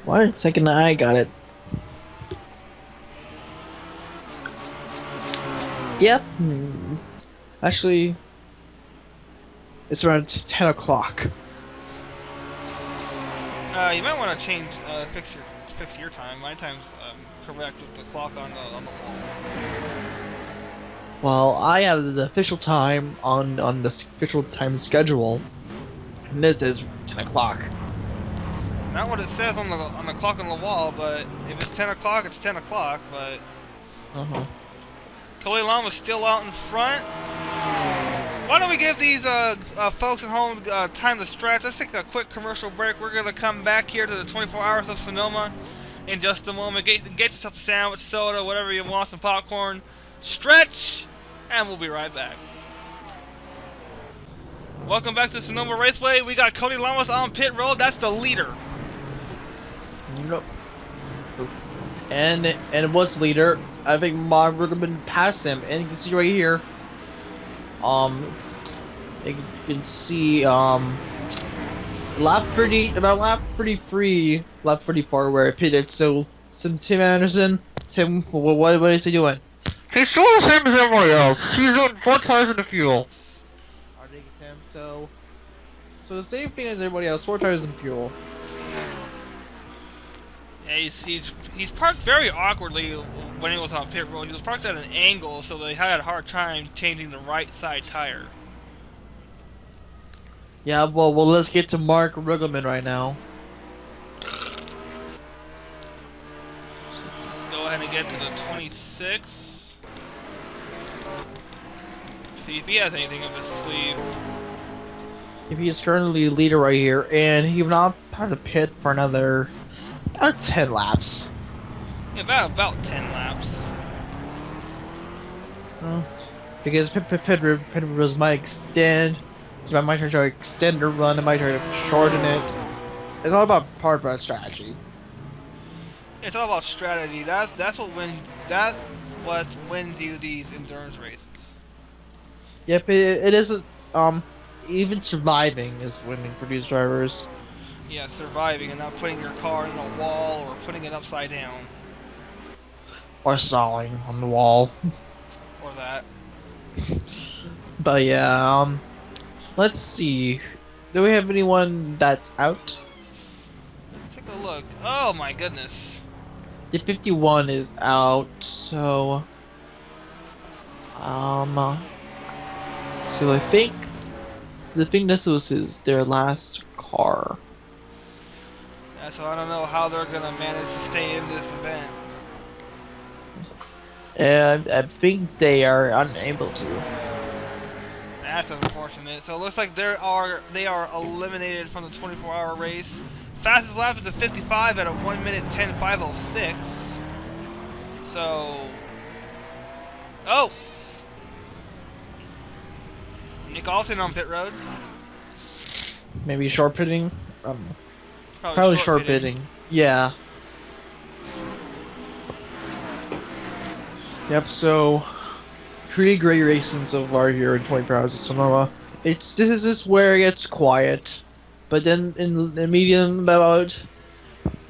One second, I got it. Yep. Actually, it's around 10 o'clock. You might want to change, fix your time. My time's correct with the clock on the wall. Well, I have the official time on the official time schedule, and this is 10 o'clock. Not what it says on the clock on the wall, but if it's 10 o'clock, it's 10 o'clock. But Cody Lama's still out in front. Why don't we give these folks at home time to stretch? Let's take a quick commercial break. We're gonna come back here to the 24 hours of Sonoma in just a moment. Get yourself a sandwich, soda, whatever you want, some popcorn, stretch, and we'll be right back. Welcome back to Sonoma Raceway. We got Cody Lamas on pit road. That's the leader. Nope. And it was leader. I think Mark would have been past him, and you can see right here. You can see lap pretty far where it pitted. So Tim Anderson, what is he doing? He's doing the same as everybody else. He's doing 4 tires in the fuel. I think it's him. So the same thing as everybody else. 4 tires and fuel. Yeah, he's parked very awkwardly when he was on pit road. He was parked at an angle, so they had a hard time changing the right side tire. Yeah, well, let's get to Mark Rugelman right now. Let's go ahead and get to the 26. See if he has anything up his sleeve. If he is currently leader right here, and he will not have to pit for another about 10 laps. Yeah, about 10 laps. Because pit rows might extend. So I might try to extend the run, I might try to shorten it. It's all about part run strategy. It's all about strategy. That's what wins you these endurance races. Yep, it isn't. Even surviving is winning for these drivers. Yeah, surviving and not putting your car in a wall or putting it upside down. Or stalling on the wall. Or that. But yeah, let's see. Do we have anyone that's out? Let's take a look. Oh my goodness. The 51 is out, so so I think this was their last car. Yeah, so I don't know how they're gonna manage to stay in this event. And I think they are unable to. That's unfortunate. So it looks like they are eliminated from the 24-hour race. Fastest lap is a 55 at a 1 minute 10.506. So, oh, Nick Alton on pit road. Maybe short pitting. Probably Short pitting. Yeah. Yep. So pretty great racing so far here in 24 hours of Sonoma. This is where it gets quiet, but then in the medium about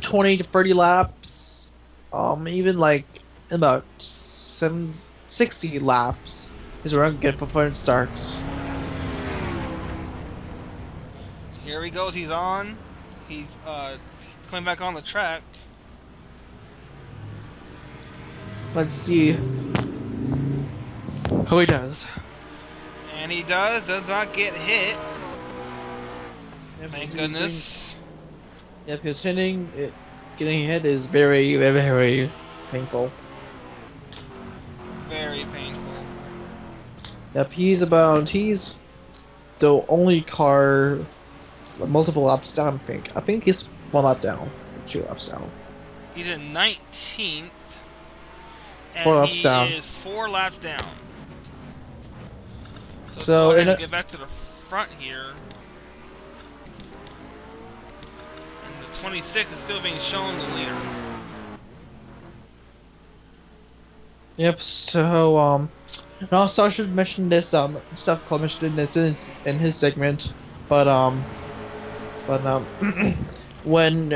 20 to 30 laps, even like about 60 laps is where I can get before it starts. Here he goes. He's on. He's coming back on the track. Let's see how he does. And he does not get hit. Yep, Thank he's goodness. Yep, his hitting, getting hit is very, very, very painful. Very painful. Yep, he's the only car multiple laps down, I think. I think he's 1 lap down, 2 laps down. He's in 19th. And 4 laps he down. is 4 laps down. So, So, go ahead in and a- get back to the front here. And the 26 is still being shown the leader. Yep, so, and also I should mention this, stuff Cole mentioned in this in his segment, but, when,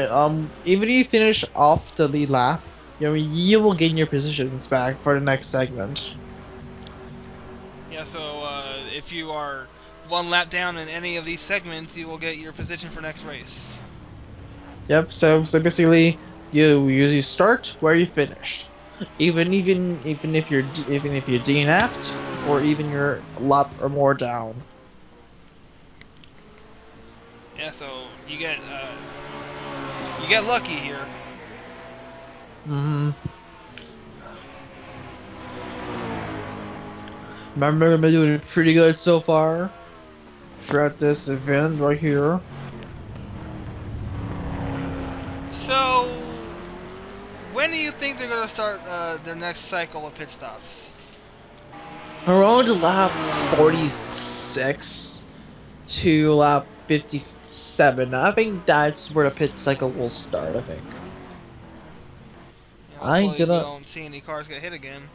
even if you finish off the lead lap, you will gain your positions back for the next segment. Yeah, so if you are 1 lap down in any of these segments, you will get your position for next race. Yep, so basically, you usually start where you finished. Even if you're DNF'd, or even you're a lap or more down. Yeah, so you get lucky here. Mm-hmm. Remember, I've been doing pretty good so far throughout this event right here. So, when do you think they're gonna start their next cycle of pit stops? Around lap 46 to lap 57. I think that's where the pit cycle will start, I think. You know, I hopefully did we not- don't see any cars get hit again.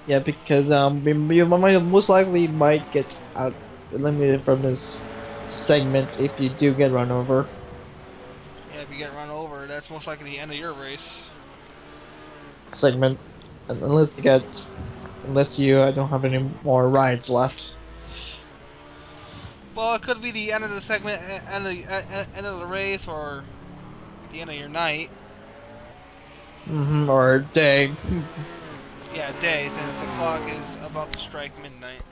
Yeah, because you most likely might get out eliminated from this segment if you do get run over. Yeah, if you get run over, that's most likely the end of your race. Segment, unless you don't have any more rides left. Well, it could be the end of the segment, end of the race, or the end of your night. Or day. Yeah, day, since the clock is about to strike midnight.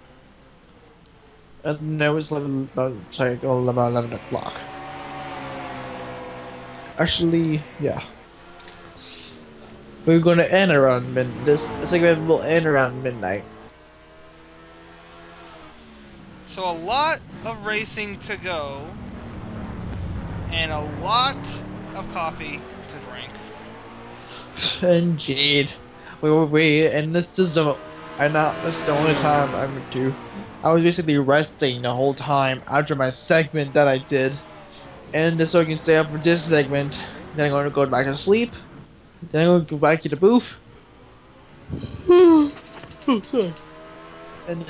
No, it's 11, about 11 o'clock. Actually, yeah. We're gonna end around this segment will end around midnight. So a lot of racing to go, and a lot of coffee to drink. Indeed. And this is the only time I'm to. I was basically resting the whole time after my segment that I did, and so I can stay up for this segment. Then I'm going to go back to sleep. Then I'm going to go back to the booth. And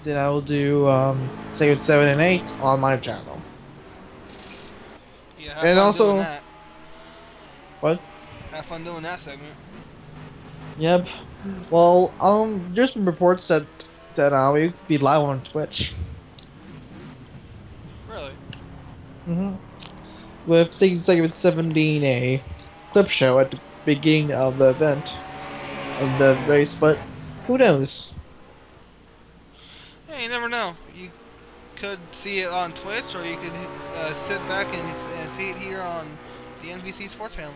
then I will do segment 7 and 8 on my channel. Yeah, have And fun also- doing that. What? Have fun doing that segment. Yep. Well, there's been reports that we could be live on Twitch. Really? With segment 7 being a clip show at the beginning of the event, of the race, but who knows? Yeah, you never know. You could see it on Twitch, or you could sit back and see it here on the NBC Sports Family.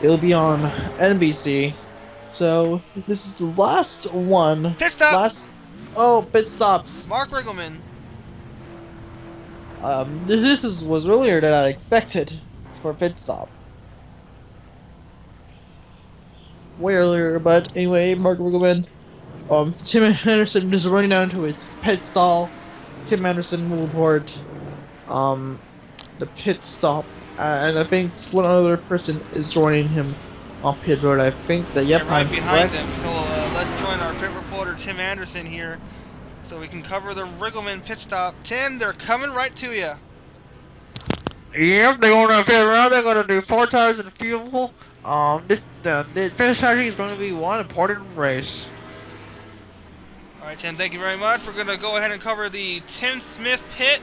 It'll be on NBC. So this is the last one. Pit stop! Pit stops. Mark Riggleman. Was earlier than I expected for a pit stop. Way earlier, but anyway, Mark Riggleman. Tim Anderson is running down to his pit stall. Tim Anderson will report the pit stop, and I think one other person is joining him on pit road. I think that, yep, Yeah, right I'm behind correct. them. So let's join our pit reporter Tim Anderson here, so we can cover the Riggleman pit stop. Tim, they're coming right to you. Yep, they're gonna pit around. They're gonna do 4 tires and fuel. The finish strategy is going to be one important race. All right, Tim, thank you very much. We're gonna go ahead and cover the Tim Smith pit.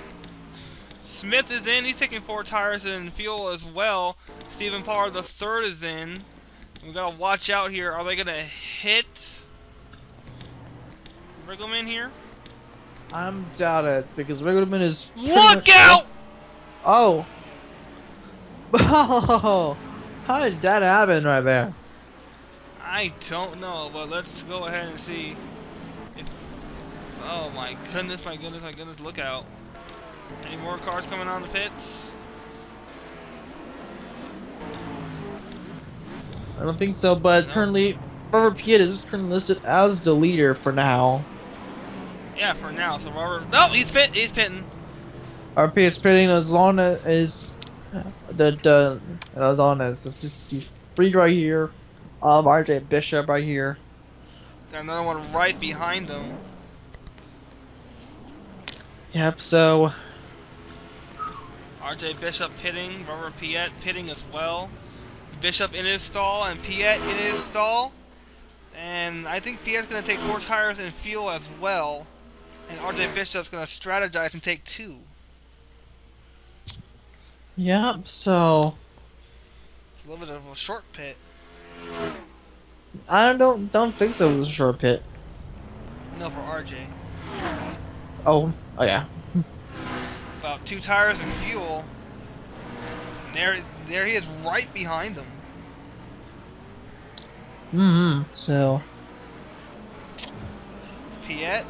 Smith is in. He's taking 4 tires and fuel as well. Stephen Pollard the third is in. We gotta watch out here. Are they gonna hit Riggleman here? I'm doubt it because Riggleman is. Look out! Oh. Oh. How did that happen right there? I don't know, but let's go ahead and see. If, oh my goodness, my goodness, my goodness! Look out! Any more cars coming on the pits? I don't think so, but No. currently, Robert Piet is currently listed as the leader for now. Yeah, for now. So Robert. No, he's pitting. Robert Piet is pitting as long as as long as it's just the free right here. RJ Bishop right here. Got another one right behind him. Yep. So RJ Bishop pitting, Robert Piet pitting as well. Bishop in his stall and Piet in his stall. And I think Piet's going to take 4 tires and fuel as well. And RJ Bishop's going to strategize and take 2. yep. So It's a little bit of a short pit. I don't think so. It was a short pit. No, for RJ. Oh yeah. About 2 tires and fuel. And there he is right behind him. So Piet.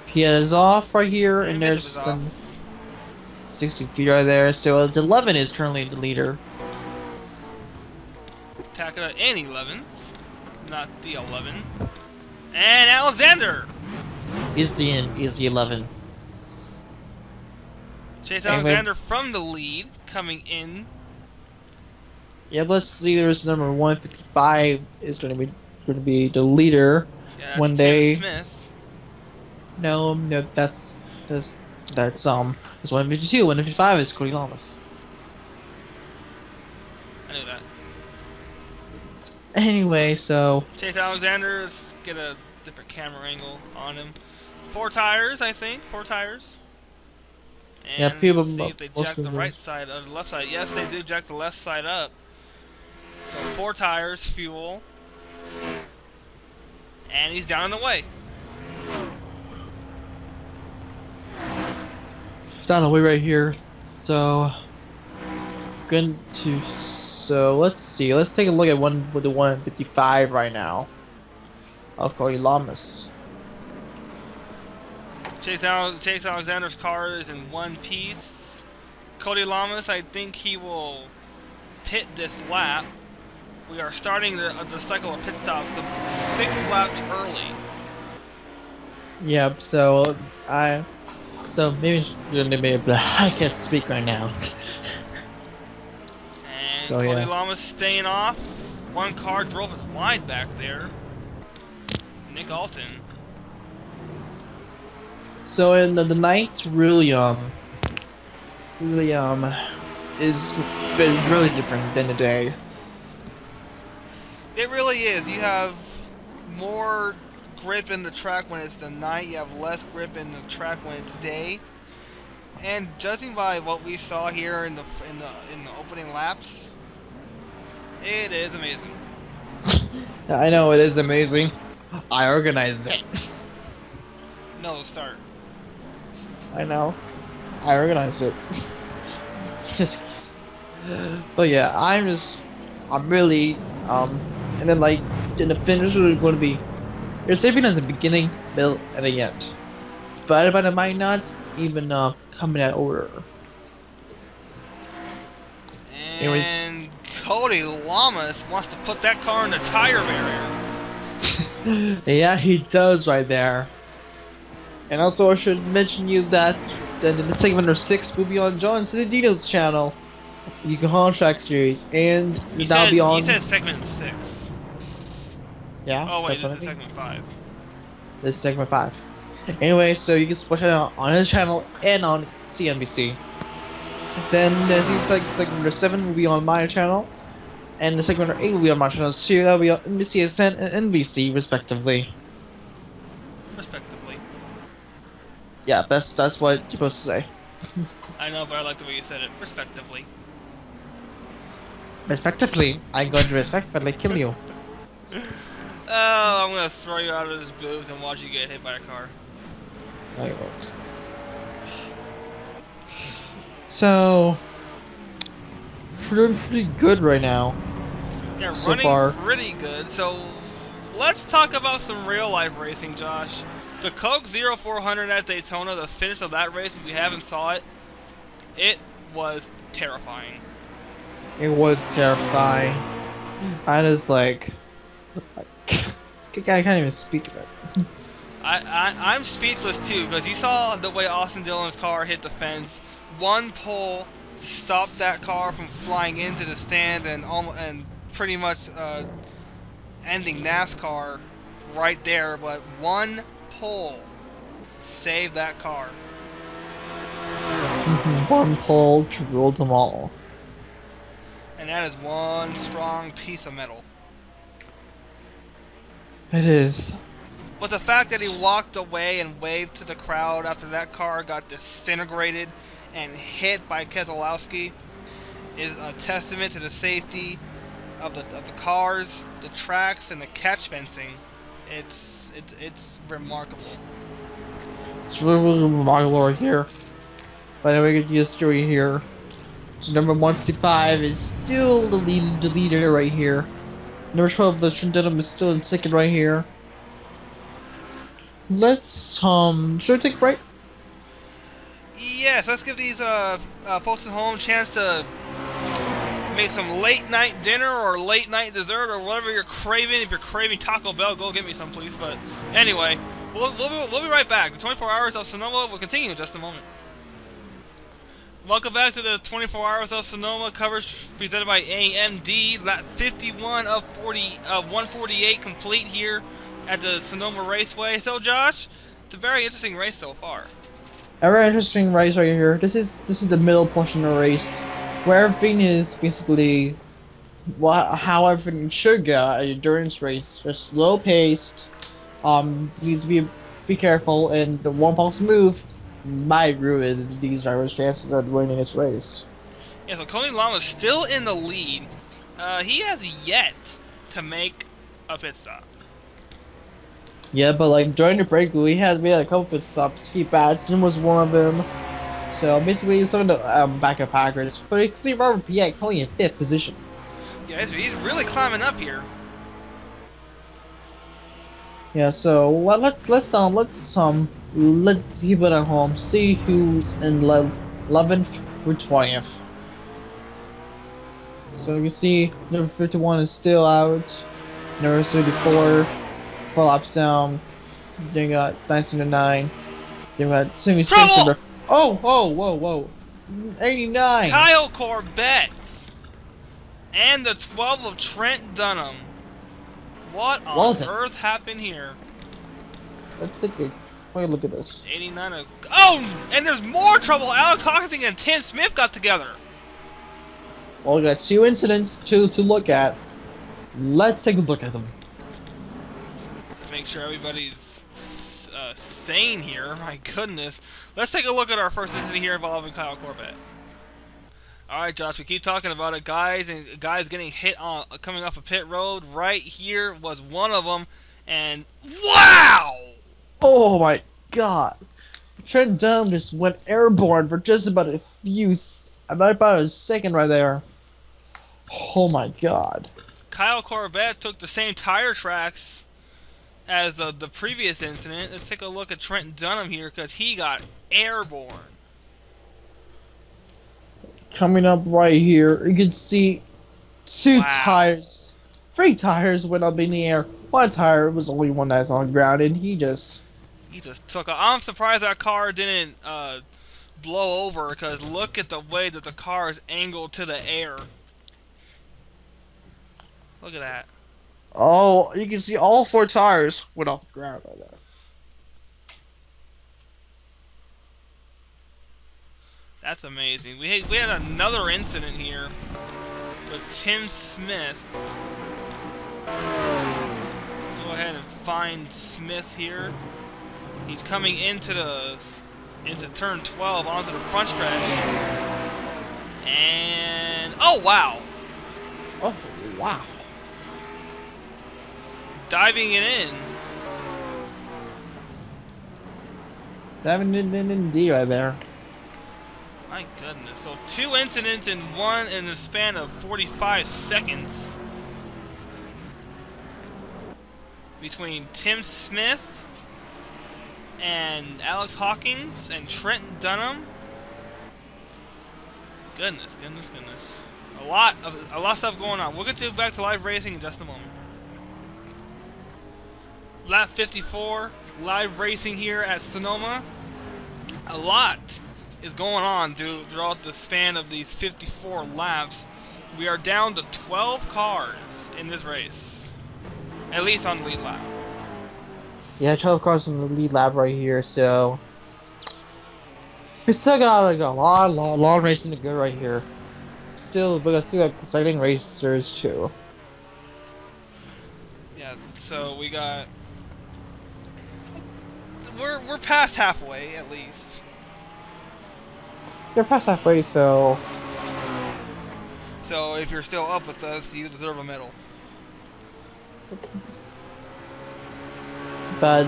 Piet is off right here, and Bishop there's is some off. 60 feet right there. So 11 is currently the leader. Takada and 11. Not the 11. And Alexander! Is the 11. Chase Anyway. Alexander from the lead, coming in. Yeah, let's see. There's number 155 is going to be the leader. Yeah, that's One Tim day. Smith. No, that's it's 152. 155 is Cody Lamas. I knew that. Anyway, so Chase Alexander, let's get a different camera angle on him. 4 tires, I think. 4 tires. And Yeah, people- see if they most jack of the them- right side or the left side. Yes, they do jack the left side up. So 4 tires, fuel. And he's down in the way. down the way right here. So going to let's see. Let's take a look at one with the 155 right now. Of Cody Lamas. Chase Alexander's car is in one piece. Cody Lamas, I think he will pit this lap. We are starting the cycle of pit stops 6 laps early. Yep. So maybe I can't speak right now. And So, Cody yeah. Lamas staying off. One car drove it wide back there. Nick Alton. So in the night really is been really different than the day. It really is. You have more grip in the track when it's the night. You have less grip in the track when it's day. And judging by what we saw here in the opening laps, it is amazing. I know it is amazing. I organized it. No start. I know. I organized it. Just, but yeah, I'm really and then like in the finish is going to be you're saving at the beginning, middle, and the end. But it might not even come in that order. Anyways. And Cody Lamas wants to put that car in the tire barrier. Yeah, he does right there. And also, I should mention you that the segment number 6 will be on John Cinedino's channel. You can hold track series, and You that'll said be on. you said segment 6. Yeah, Oh wait, that's this what I is mean. segment 5. This is segment 5. Anyway, so you can watch it on his channel and on CNBC. Then the segment 7 will be on my channel, and the segment 8 will be on my channel too. That'll be on NBCSN and NBC respectively. Respectively. Yeah, that's what you're supposed to say. I know, but I like the way you said it. Respectively. Respectively, I'm going to respectfully kill you. Oh, I'm gonna throw you out of this booth and watch you get hit by a car. No, you won't. So, pretty good right now Yeah, so running far. pretty good. So let's talk about some real life racing, Josh. The Coke 0400 at Daytona, the finish of that race, if you haven't saw it, it was terrifying. It was terrifying. I was like, I can't even speak of it. I'm speechless too, because you saw the way Austin Dillon's car hit the fence. One pull stopped that car from flying into the stand and pretty much ending NASCAR right there. But one pull saved that car. One pull ruled them all. And that is one strong piece of metal. It is. But the fact that he walked away and waved to the crowd after that car got disintegrated and hit by Keselowski is a testament to the safety of the cars, the tracks, and the catch fencing. It's remarkable. It's really remarkable right here. But anyway, get history here. So number 155 is still the leader right here. Number 12, the Trendenum is still in second right here. Let's should we take a break? Yes, let's give these folks at home a chance to make some late night dinner or late night dessert or whatever you're craving. If you're craving Taco Bell, go get me some, please. But anyway, we'll be right back. The 24 hours of Sonoma will continue in just a moment. Welcome back to the 24 Hours of Sonoma coverage presented by AMD. Lap 51 of 148 complete here at the Sonoma Raceway. So, Josh, it's a very interesting race so far. A very interesting race right here. This is the middle portion of the race, where everything is basically how everything should go at an endurance race. Just slow paced. Needs to be careful, and the one false move might ruin these drivers' chances of winning this race. Yeah, so Coney Lama's still in the lead. He has yet to make a pit stop. Yeah, but like during the break, we had a couple pit stops. Keith Batson was one of them. So basically, some of the backup packers. But you can see Robert Piet only in 5th position. Yeah, he's really climbing up here. Yeah, so let people at home see who's in 11th through 20th. So you can see number 51 is still out. Number 34, 4 laps down. Then you got 1909. Then you got 76. Trouble! Whoa. 89. Kyle Corbett and the 12 of Trent Dunham. What on earth happened here? Let's take a quick look at this. 89 of... Oh! And there's more trouble! Alex Hawkins and Tim Smith got together. Well, we got 2 incidents to look at. Let's take a look at them. Make sure everybody's sane here. My goodness. Let's take a look at our first incident here involving Kyle Corbett. Alright, Josh, we keep talking about it. Guys getting hit on coming off a pit road. Right here was one of them. And wow! Oh my god. Trent Dunham just went airborne for just about about a second right there. Oh my god. Kyle Corbett took the same tire tracks as the previous incident. Let's take a look at Trent Dunham here because he got airborne. Coming up right here, you can see 2 tires. 3 tires went up in the air. 1 tire was the only one that's on the ground, and he just took off. I'm surprised that car didn't blow over because look at the way that the car is angled to the air. Look at that. Oh, you can see all 4 tires went off the ground right there. That's amazing. We had another incident here with Tim Smith. Go ahead and find Smith here. He's coming into turn 12 onto the front stretch. And oh wow. Oh, wow. Diving it in. Diving in D right there. My goodness. So 2 incidents in the span of 45 seconds. Between Tim Smith and Alex Hawkins and Trent Dunham. Goodness. A lot of stuff going on. We'll get back to live racing in just a moment. Lap 54, live racing here at Sonoma. A lot is going on throughout the span of these 54 laps. We are down to 12 cars in this race, at least on the lead lap. Yeah, 12 cars in the lead lap right here, so we still got like a long racing to go right here. We got exciting racers too. Yeah, so we got we're past halfway at least. They're past halfway, so if you're still up with us, you deserve a medal. but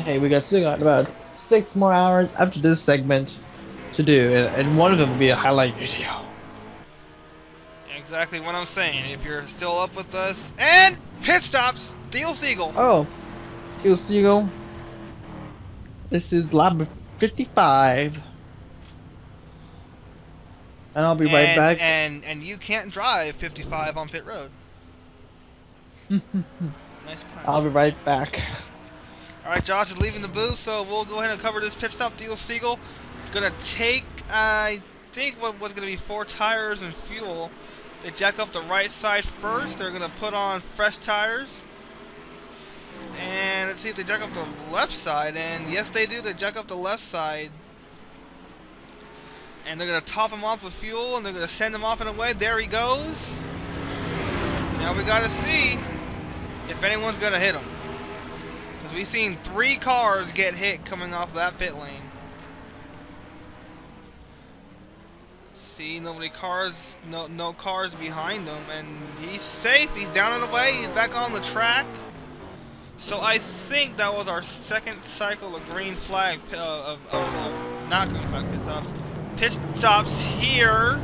hey, we still got about 6 more hours after this segment to do, and one of them will be a highlight video. Exactly what I'm saying. If you're still up with us, and pit stops, Steel Siegel. Oh, you'll see you. This is lap 55. And I'll be right back. And you can't drive 55 on pit road. Nice pun. I'll be right back. Alright, Josh is leaving the booth, so we'll go ahead and cover this pit stop. Steel Siegel gonna take, I think, what was gonna be 4 tires and fuel. They jack up the right side first. They're gonna put on fresh tires. And let's see if they jack up the left side. And yes, they do. They jack up the left side. And they're going to top him off with fuel. And they're going to send him off and away. There he goes. Now we got to see if anyone's going to hit him. Because we've seen 3 cars get hit coming off that pit lane. See, no cars behind him. And he's safe. He's down and away. He's back on the track. So I think that was our second cycle of green flag, not green flag pit stops. Pit stops here.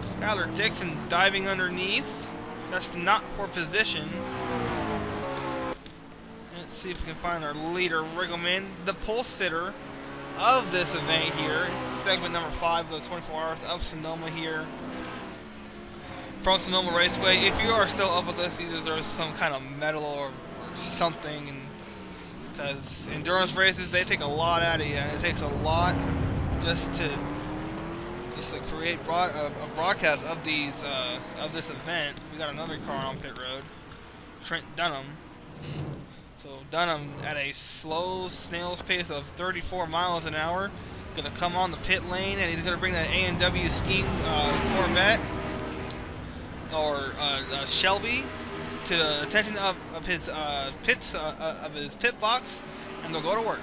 Skylar Dixon diving underneath. That's not for position. Let's see if we can find our leader, Riggleman, the pole sitter of this event here. Segment number 5 of the 24 Hours of Sonoma here. From Sonoma Raceway. If you are still up with us, you deserve some kind of medal or something, and because endurance races, they take a lot out of you, and it takes a lot just to create a broadcast of these of this event. We got another car on pit road, Trent Dunham. So Dunham at a slow snail's pace of 34 miles an hour, gonna come on the pit lane, and he's gonna bring that AMD scheme Corvette or Shelby to the attention of his his pit box, and they'll go to work.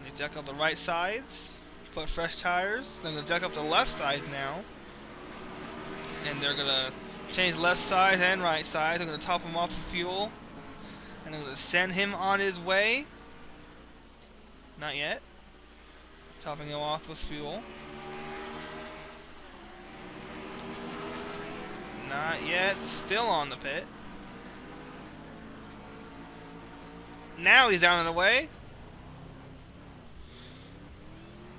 They jack up the right sides, put fresh tires. Then they'll jack up the left sides now, and they're gonna change left sides and right sides. They're gonna top him off with fuel, and they're gonna send him on his way. Not yet. Topping him off with fuel. Not yet. Still on the pit. Now he's down and away.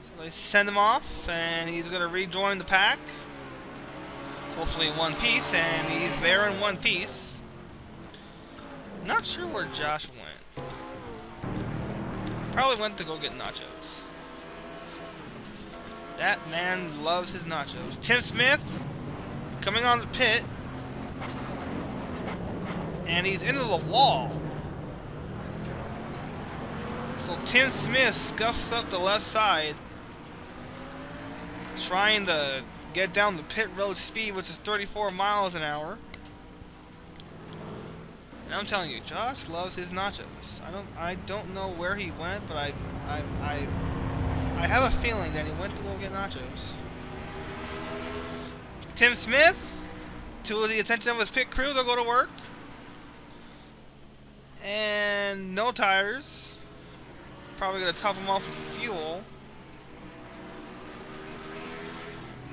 So they send him off, and he's going to rejoin the pack. Hopefully in one piece, and he's there in one piece. Not sure where Josh went. Probably went to go get nachos. That man loves his nachos. Tim Smith coming on the pit. And he's into the wall. So Tim Smith scuffs up the left side, trying to get down the pit road speed, which is 34 miles an hour. And I'm telling you, Josh loves his nachos. I don't know where he went, but I have a feeling that he went to go get nachos. Tim Smith, to the attention of his pit crew, they'll go to work. And no tires. Probably gonna top him off with fuel.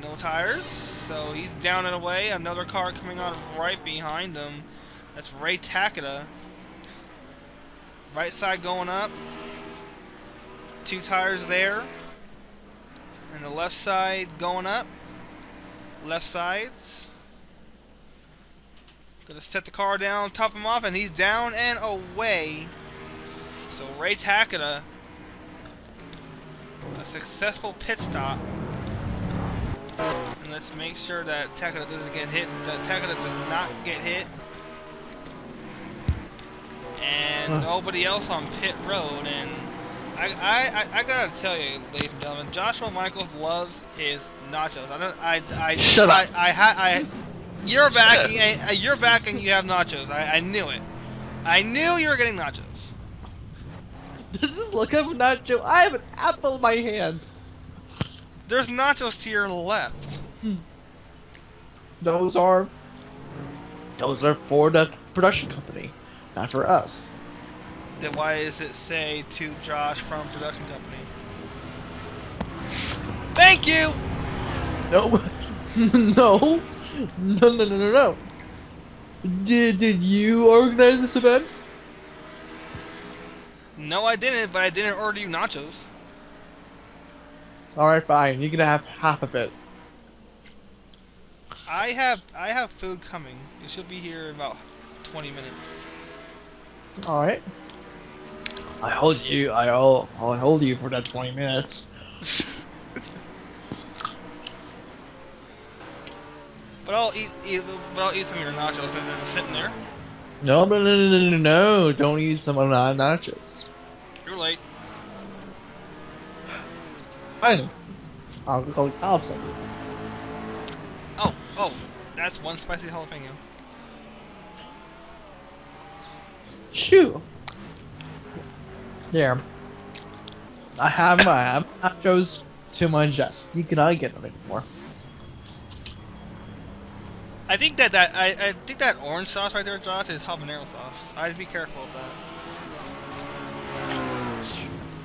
No tires, so he's down and away. Another car coming on right behind him. That's Ray Takeda. Right side going up. 2 tires there. And the left side going up. Left sides. Gonna set the car down, top him off, and he's down and away. So Ray Takeda, a successful pit stop. And let's make sure that Takeda doesn't get hit. That Takeda does not get hit. And nobody else on pit road. And I gotta tell you, ladies and gentlemen, Joshua Michaels loves his nachos. Shut up. You're back. You're back, and you have nachos. I knew it. I knew you were getting nachos. Does this look like a nacho? I have an apple in my hand. There's nachos to your left. Those are for the production company, not for us. Then why does it say to Josh from production company? Thank you. No, no. Did you organize this event? No, I didn't, but I didn't order you nachos. All right, fine. You can have half of it. I have food coming. It should be here in about 20 minutes. All right. I'll hold you for that 20 minutes. But I'll eat some of your nachos since they're just sitting there. No. Don't eat some of my nachos. You're late. Fine. I'll go have some. Oh, that's one spicy jalapeno. Shoo. There. I have nachos to my chest. You cannot get them anymore. I think that orange sauce right there, Josh, is habanero sauce. I'd be careful of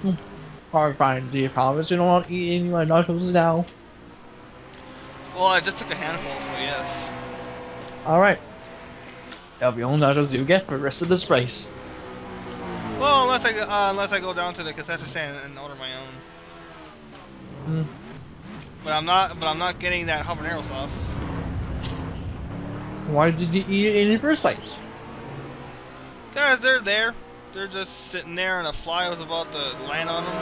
that. Alright, fine. Do you promise you don't want to eat any of my nachos now? Well, I just took a handful, so yes. Alright. That'll be all nachos you get for the rest of this race. Well, unless I go down to the concession stand and order my own. But I'm not getting that habanero sauce. Why did you eat it in the first place? Guys, they're there. They're just sitting there, and a fly was about to land on them.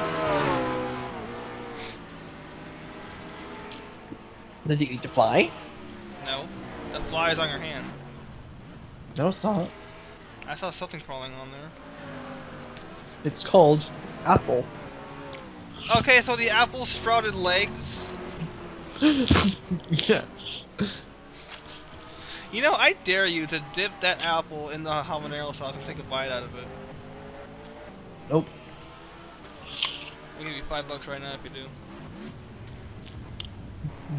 Did you eat the fly? No, the fly is on your hand. No, it's not. I saw something crawling on there. It's called apple. Okay, so the apple sprouted legs. Yeah. You know, I dare you to dip that apple in the habanero sauce and take a bite out of it. Nope. I'll give you $5 right now if you do.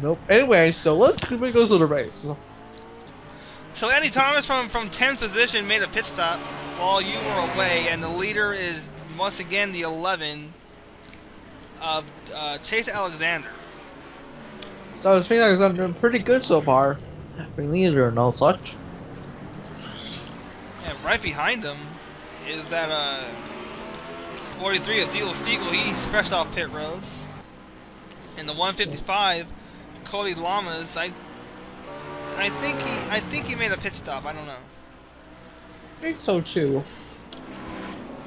Nope. Anyway, so let's go to the race. So Andy Thomas from 10th position made a pit stop while you were away, and the leader is once again the 11 of Chase Alexander. So I think I'm doing pretty good so far. Being leader and all such. And right behind him is that 43 of Deal Stiegel. He's fresh off pit road. And the 155, Cody Lamas. I think he made a pit stop. I don't know. I think so too.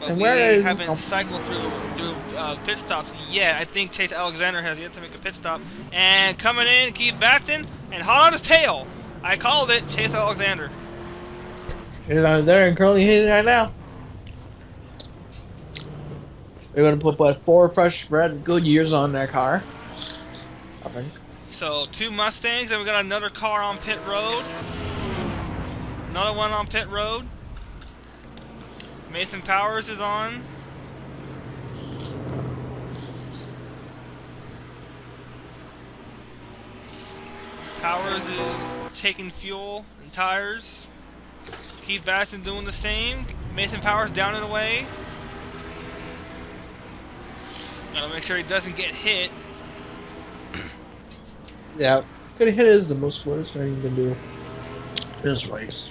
But And we where is haven't cycled through pit stops yet. I think Chase Alexander has yet to make a pit stop. And coming in, Keith Baxton, and hot on his tail. I called it, Chase Alexander. He's out there and currently hitting right now. We're gonna put what 4 fresh red good years on that car. I think. So 2 Mustangs, and we got another car on pit road. Another one on pit road. Mason Powers is on. Powers is taking fuel and tires. Keith Baston doing the same. Mason Powers down and away. Gotta make sure he doesn't get hit. Yeah, gonna hit is the most worst thing you can do. This race.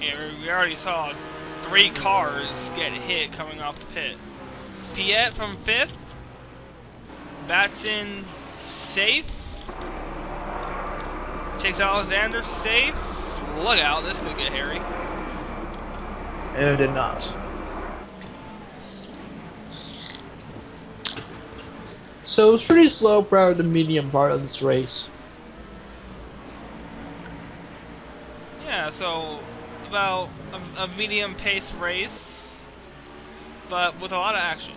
Yeah, we already saw 3 cars get hit coming off the pit. Piet from 5th. Batson safe. Chase Alexander safe. Look out, this could get hairy. And it did not. So it's pretty slow prior to the medium part of this race. Yeah, so about a medium pace race, but with a lot of action.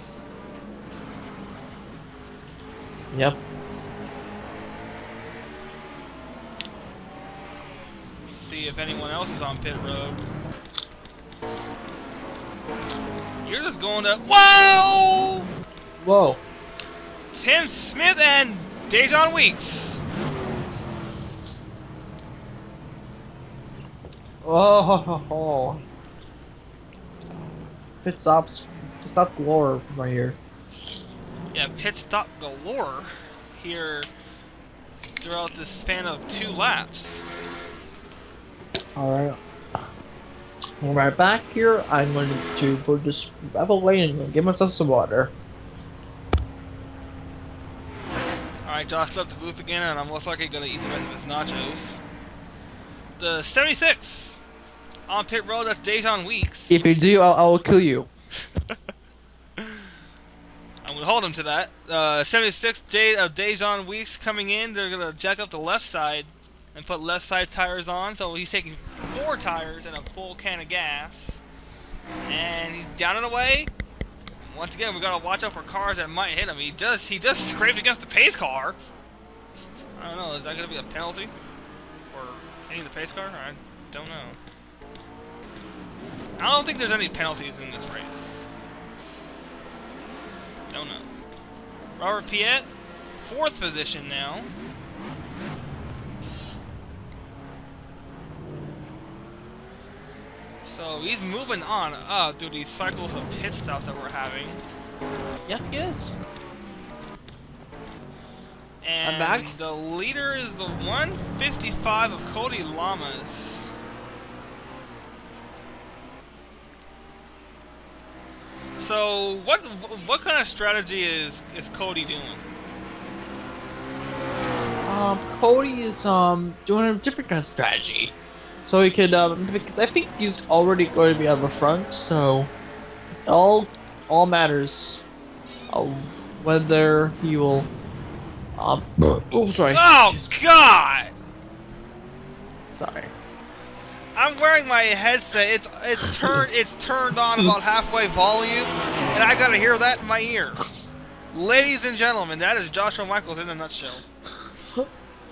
Yep. See if anyone else is on pit road. You're just going to... Whoa! Whoa. Tim Smith and Dejon Weeks. Oh. Pit stop galore right here. Yeah, pit stop galore here throughout this span of 2 laps. Alright. Right back here, I'm going to put this up away and give myself some water. Alright, Josh left the booth again, and I'm most likely going to eat the rest of his nachos. The 76 on pit road, that's Dejon Weeks. If you do, I will kill you. I'm going to hold him to that. 76 Dejon Weeks coming in. They're going to jack up the left side and put left side tires on. So he's taking 4 tires and a full can of gas. And he's down and away. Once again, we got to watch out for cars that might hit him. He just scraped against the pace car. I don't know. Is that going to be a penalty? Or hitting the pace car? I don't know. I don't think there's any penalties in this race. Don't know. Robert Piet, 4th position now. So he's moving on through these cycles of pit stops that we're having. Yeah, he is. And I'm back. the leader is the 155 of Cody Lamas. So what kind of strategy is Cody doing? Cody is doing a different kind of strategy. So he could because I think he's already going to be on the front, so all matters whether he will oh sorry. Oh God! Sorry. I'm wearing my headset. It's turned on about halfway volume, and I gotta hear that in my ear. Ladies and gentlemen, that is Joshua Michaels in a nutshell.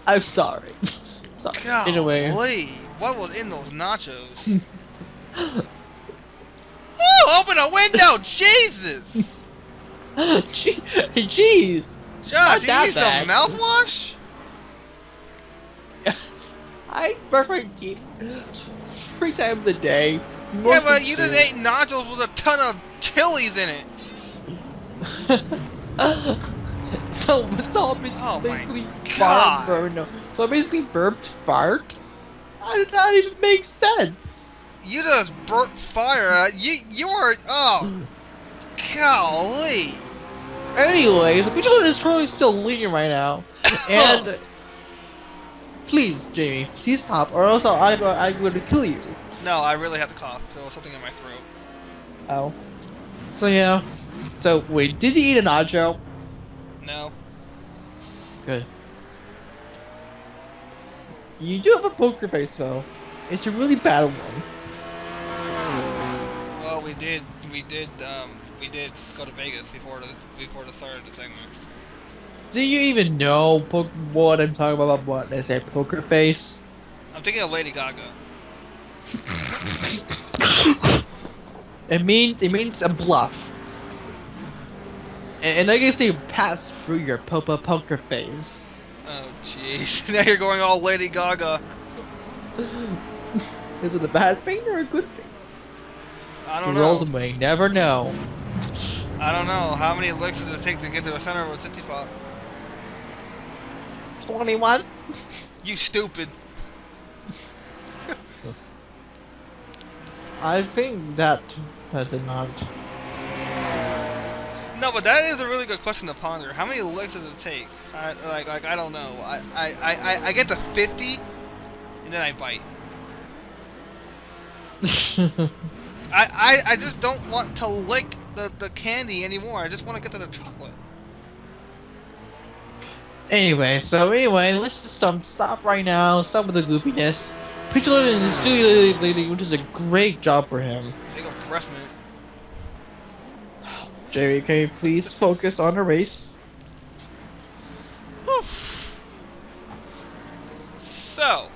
I'm sorry. Sorry. Golly, Anyway. what was in those nachos? Oh, open a window! Jesus! Jeez. Josh, you that need some bad. mouthwash? I brush my teeth 3 times a day. Yeah, but you just ate nachos with a ton of chilies in it. so I Oh my basically God. So I basically burped fart? How did that even make sense? You just burnt fire. You were golly. Anyways, the Beach is totally still leaking right now. And please, Jamie, please stop, or else I'm going to kill you. No, I really have to cough. There was something in my throat. Oh. So yeah. So wait, did you eat a nacho? No. Good. You do have a poker face though. It's a really bad one. Well, we did go to Vegas before the start of the segment. Do you even know what I'm talking about? What they say, poker face? I'm thinking of Lady Gaga. It means a bluff. And I guess you pass through your poker face. Oh, jeez. Now you're going all Lady Gaga. Is it a bad thing or a good thing? I don't You roll know. them, you never know. I don't know. How many licks does it take to get to the center of a Tootsie Pop? 21? You stupid. I think that did not. No, but that is a really good question to ponder. How many licks does it take? I don't know. I get to 50, and then I bite. I just don't want to lick the candy anymore. I just want to get to the chocolate. Anyway, let's just stop right now. Stop with the goofiness. Preacher London is doing which is a great job for him. Take a breath mint. Jerry, can you please focus on the race? Whew. So,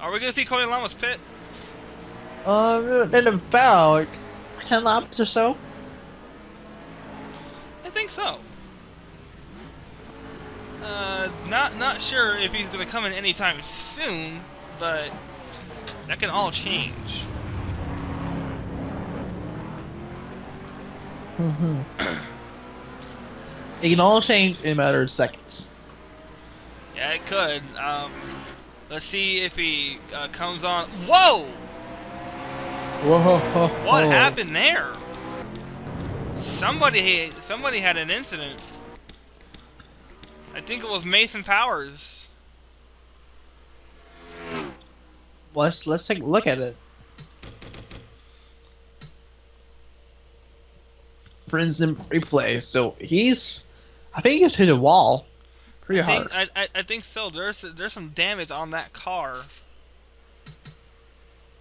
are we gonna see Cody Lama's pit? In about 10 laps or so. I think so. Not sure if he's gonna come in anytime soon, but that can all change. It can all change in a matter of seconds. Yeah, it could. Let's see if he comes on. Whoa! Whoa! What happened there? Somebody had an incident. I think it was Mason Powers. Let's take a look at it. For instance, replay. So I think he hit a wall pretty hard. I think so. There's some damage on that car.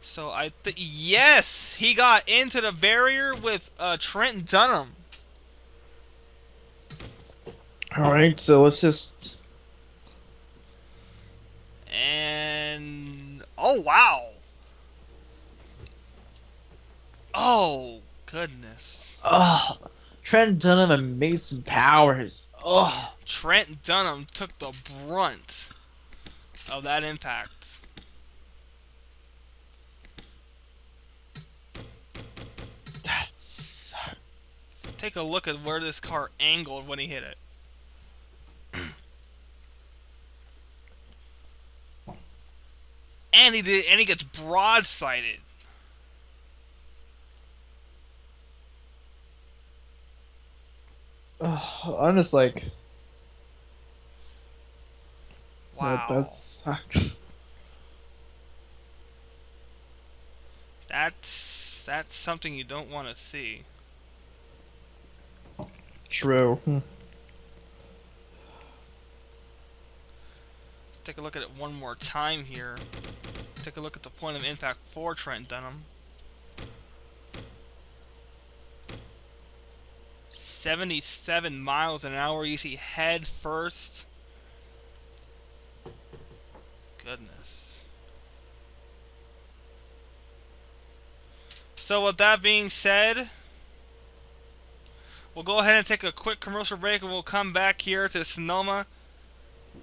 So yes, he got into the barrier with Trent Dunham. All right, so let's just. And oh wow. Oh goodness. Oh, Trent Dunham and Mason Powers. Oh, Trent Dunham took the brunt of that impact. that sucks. Take a look at where this car angled when he hit it. And he gets broadsided. I'm just like, Wow. that sucks. That's something you don't want to see. True. Take a look at it one more time here. Take a look at the point of impact for Trent Dunham. 77 miles an hour. You see head first. Goodness. So with that being said, we'll go ahead and take a quick commercial break and we'll come back here to Sonoma.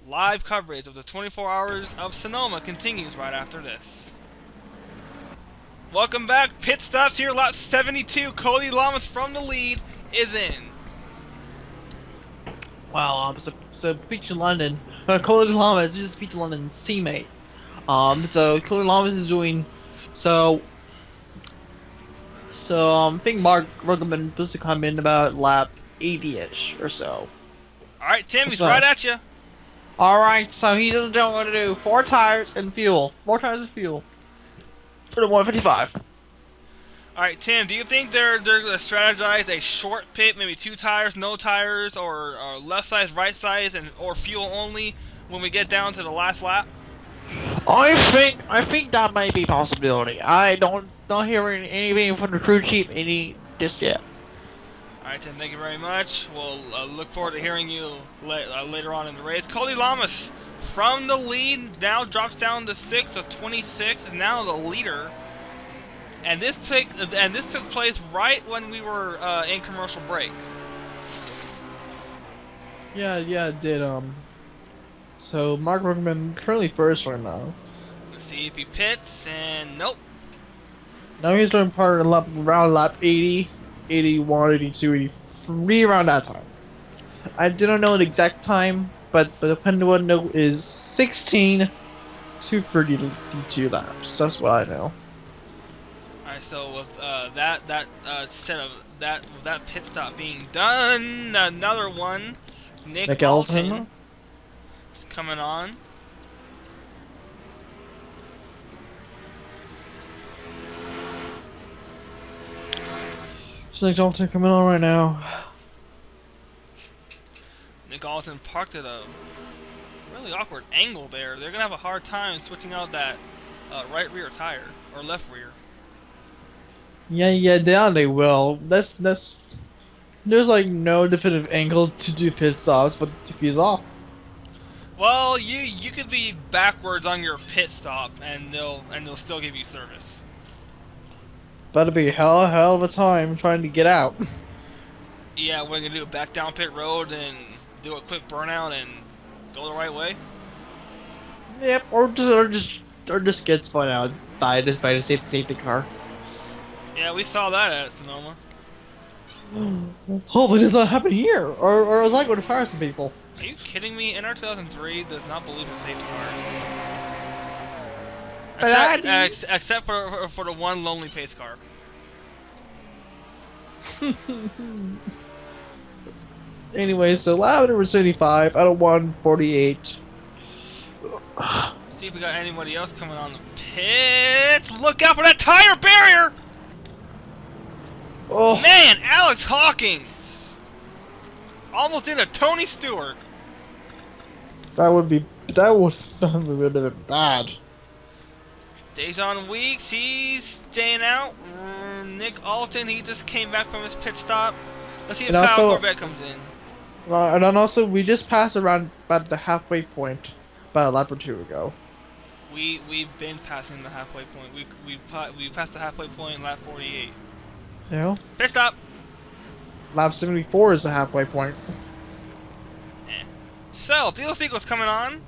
Live coverage of the 24 hours of Sonoma continues right after this. Welcome back. Pit stops here. Lap 72. Cody Lamas from the lead is in. Wow. So Peter London, Cody Lamas is just Peter London's teammate. So Cody Lamas is doing so. I think Mark Ruggelman supposed to come in about lap 80-ish or so. All right, Tim, he's So- right at you. Alright, so he doesn't know what to do. 4 tires and fuel. 4 tires and fuel. For the 155. All right, Tim. Do you think they're gonna strategize a short pit, maybe 2 tires, no tires, or left side, right side, and or fuel only when we get down to the last lap? I think that might be a possibility. I don't not hearing anything from the crew chief any just yet. All right, Tim. Thank you very much. We'll look forward to hearing you later on in the race. Cody Lamas from the lead now drops down to 6, so 26 is now the leader. And this took place right when we were in commercial break. Yeah, it did. So Mark Ruckman currently first right now. Let's see if he pits, and nope. Now he's doing part of around lap 80, 81, 82, 83 around that time. I didn't know the exact time, but the pendulum note is 16 to 32 laps. That's what I know. Alright, so with that pit stop being done, another one. Nick Alton is coming on. So Nick Alton coming on right now. Nick Alton parked at a really awkward angle there. They're gonna have a hard time switching out that right rear tire or left rear. Yeah, they will. That's there's like no definitive angle to do pit stops, but to fuse off. Well, you could be backwards on your pit stop, and they'll still give you service. That'll be a hell of a time trying to get out. Yeah, we're gonna do a back down pit road and do a quick burnout and go the right way. Yep, or just get spun out by the safety car. Yeah, we saw that at Sonoma. Hopefully it does not happen here, or is I going to fire some people? Are you kidding me? NR 2003 does not believe in safety cars. Except for the one lonely pace car. Anyway, so lap number 75 out of 148. See if we got anybody else coming on the pits. Look out for that tire barrier! Oh Man, Alex Hawkins! Almost into Tony Stewart. that would have been bad. Dejon Weeks, he's staying out. Nick Alton, he just came back from his pit stop. Let's see if And Kyle also- Corbett comes in. And then also, we just passed around about the halfway point about a lap or two ago. We've been passing the halfway point. We passed the halfway point in lap 48. You know? Pit stop. Lap 74 is the halfway point. So, Theo Siegel's coming on.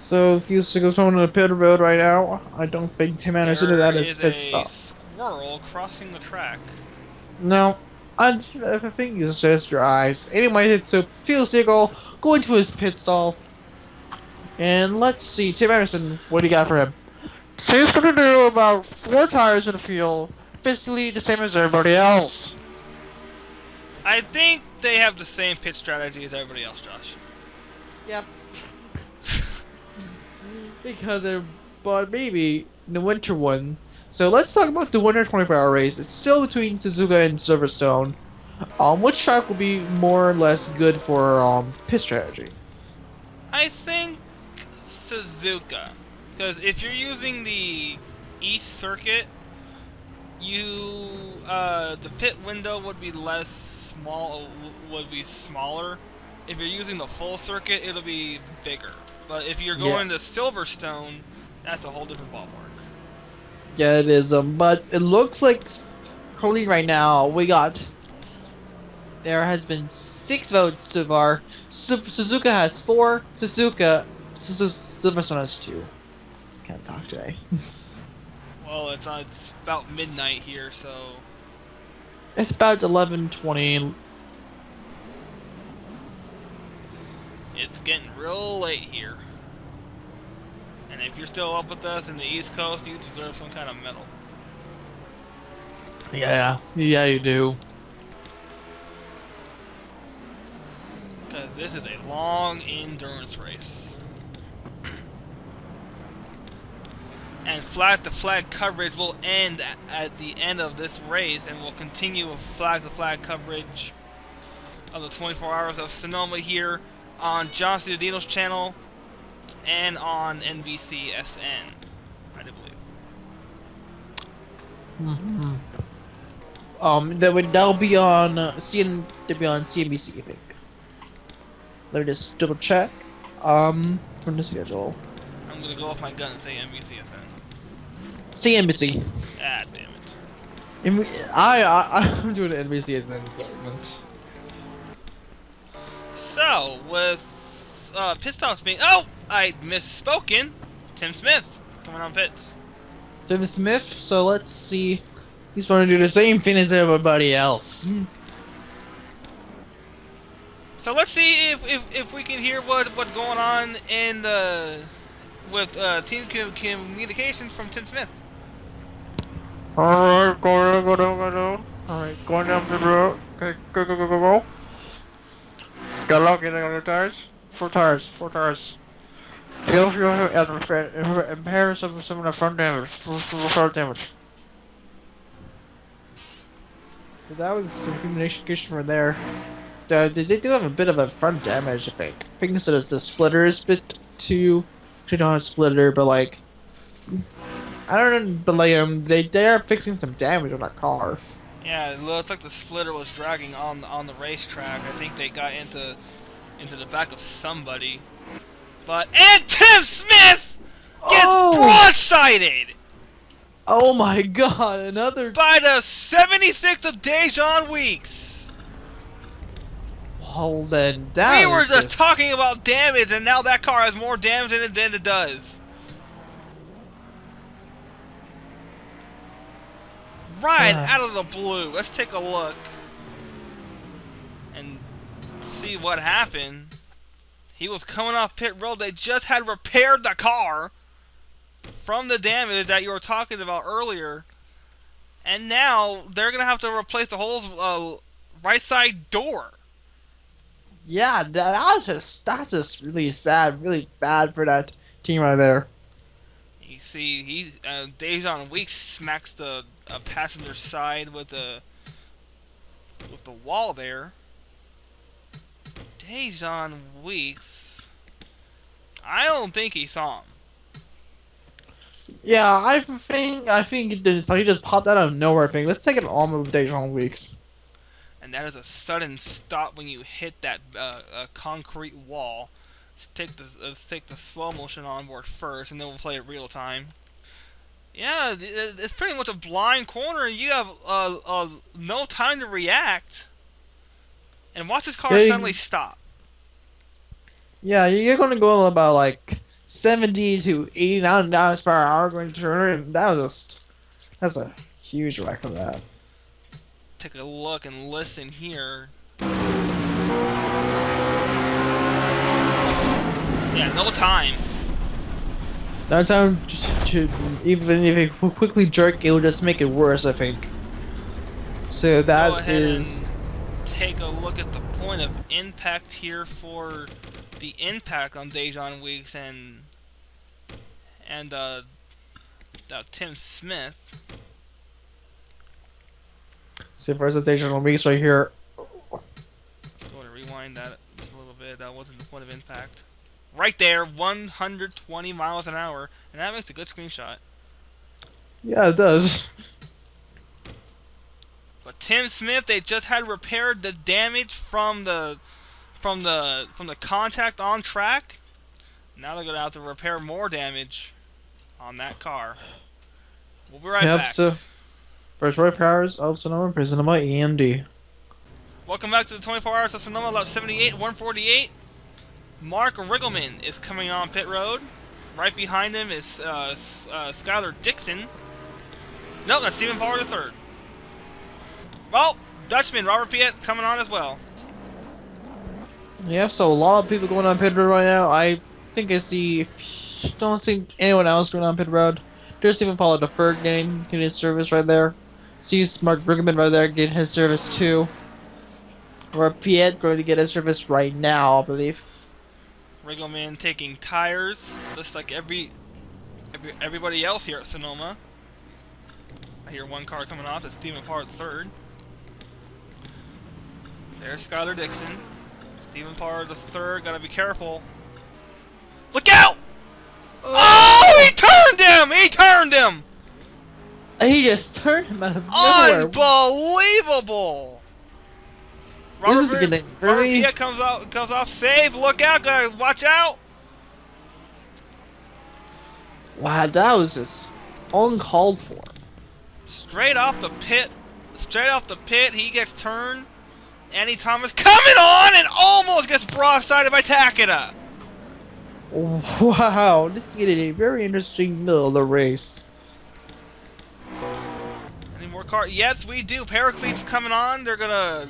So, if you goes on the pit road right now, I don't think Tim Anderson did that as pit There is stop. a squirrel crossing the track. No, I think it's just your eyes. Anyway, so Phil Siegel going to his pit stall. And let's see, Tim Anderson, what do you got for him? So he's gonna do about 4 tires in the field, basically the same as everybody else. I think they have the same pit strategy as everybody else, Josh. Yep. Because but maybe the winter one. So let's talk about the winter 24-hour race. It's still between Suzuka and Silverstone. Which track will be more or less good for pit strategy? I think Suzuka, because if you're using the East Circuit, the pit window would be smaller. If you're using the full circuit, it'll be bigger. But if you're going to Silverstone, that's a whole different ballpark. Yeah, it is. But it looks like currently right now there has been 6 votes so far. Suzuka has 4. Silverstone has 2. Can't talk today. Well, it's about midnight here, so It's about 11:20. it's getting real late here. And if you're still up with us in the East Coast, you deserve some kind of medal. Yeah, you do. Because this is a long endurance race. And flag-to-flag coverage will end at the end of this race, and we'll continue with flag-to-flag coverage of the 24 Hours of Sonoma here on John Ciudadino's channel and on NBCSN, I do believe. That'll be on they'll be on CNBC, I think. Let me just double check. From the schedule. I'm gonna go off my gun and say NBCSN. CNBC. Ah, damn it. I'm doing an NBCSN segment. So, with pit stops being... Oh! I misspoken. Tim Smith coming on pits. Tim Smith, so let's see. He's going to do the same thing as everybody else. So let's see if we can hear what's going on in the with team communications from Tim Smith. Alright, go down. Alright, going down the road. Okay, go. Got luck in the tires. Four tires. Fuel and repair some of the front damage. Front damage. So that was some communication from there. They do have a bit of a front damage, I think. I think instead of the splitter is a bit too... They don't have a splitter, but like... I don't know, but like, they are fixing some damage on that car. Yeah, it looks like the splitter was dragging on the racetrack. I think they got into the back of somebody. And Tim Smith gets broadsided Oh my god, another... by the 76th of Dejan Weeks. Well then, that We were was just talking about damage, and now that car has more damage in it than it does. Right out of the blue. Let's take a look and see what happened. He was coming off pit road. They just had repaired the car from the damage that you were talking about earlier, and now they're gonna have to replace the whole right side door. Yeah, that's just really sad, really bad for that team right there. You see, Dejan Weeks smacks the passenger side with the wall there. Dejan Weeks, I don't think he saw him. Yeah, I think he did. So he just popped out of nowhere. I think let's take an all move Dejan Weeks. And that is a sudden stop when you hit that concrete wall. Let's take the slow motion onboard first, and then we'll play it real time. Yeah, it's pretty much a blind corner. You have no time to react, and watch this car suddenly stop. Yeah, you're gonna go about like 70 to 80 miles per hour going to turn, and that's a huge wreck of that. Take a look and listen here. Yeah, no time. No time to even if it quickly jerk, it will just make it worse, I think. So that Go ahead is. and take a look at the point of impact here for the impact on Dejan Weeks and Tim Smith. See, presentation on Weeks right here. Go to rewind that just a little bit. That wasn't the point of impact. Right there, 120 miles an hour, and that makes a good screenshot. Yeah, it does. But Tim Smith, they just had repaired the damage from the contact on track. Now they're gonna have to repair more damage on that car. We'll be right back. So first right powers of Sonoma, Sonoma AMD. Welcome back to the 24 Hours of Sonoma, lap 78, 148. Mark Riggleman is coming on pit road. Right behind him is Skylar Dixon. No, that's Stephen Pollard III. Well, Dutchman Robert Piet coming on as well. Yeah, so a lot of people going on pit road right now. I think I see. Don't see anyone else going on pit road. There's Stephen Pollard III getting his service right there. Sees Mark Riggleman right there getting his service too. Robert Piet going to get his service right now, I believe. Riggleman taking tires, just like every everybody else here at Sonoma. I hear one car coming off. It's Stephen Parr third. There's Skylar Dixon. Stephen Parr the third. Gotta be careful. Look out! Oh, he turned him! He turned him! He just turned him out of nowhere. Unbelievable! This is getting Robert very... Villa comes off safe. Look out, guys! Watch out! Wow, that was just uncalled for. Straight off the pit. Straight off the pit, he gets turned. Andy Thomas coming on and almost gets broadsided by Takeda. Wow, this is getting a very interesting middle of the race. Any more cars? Yes, we do. Pericles coming on. They're gonna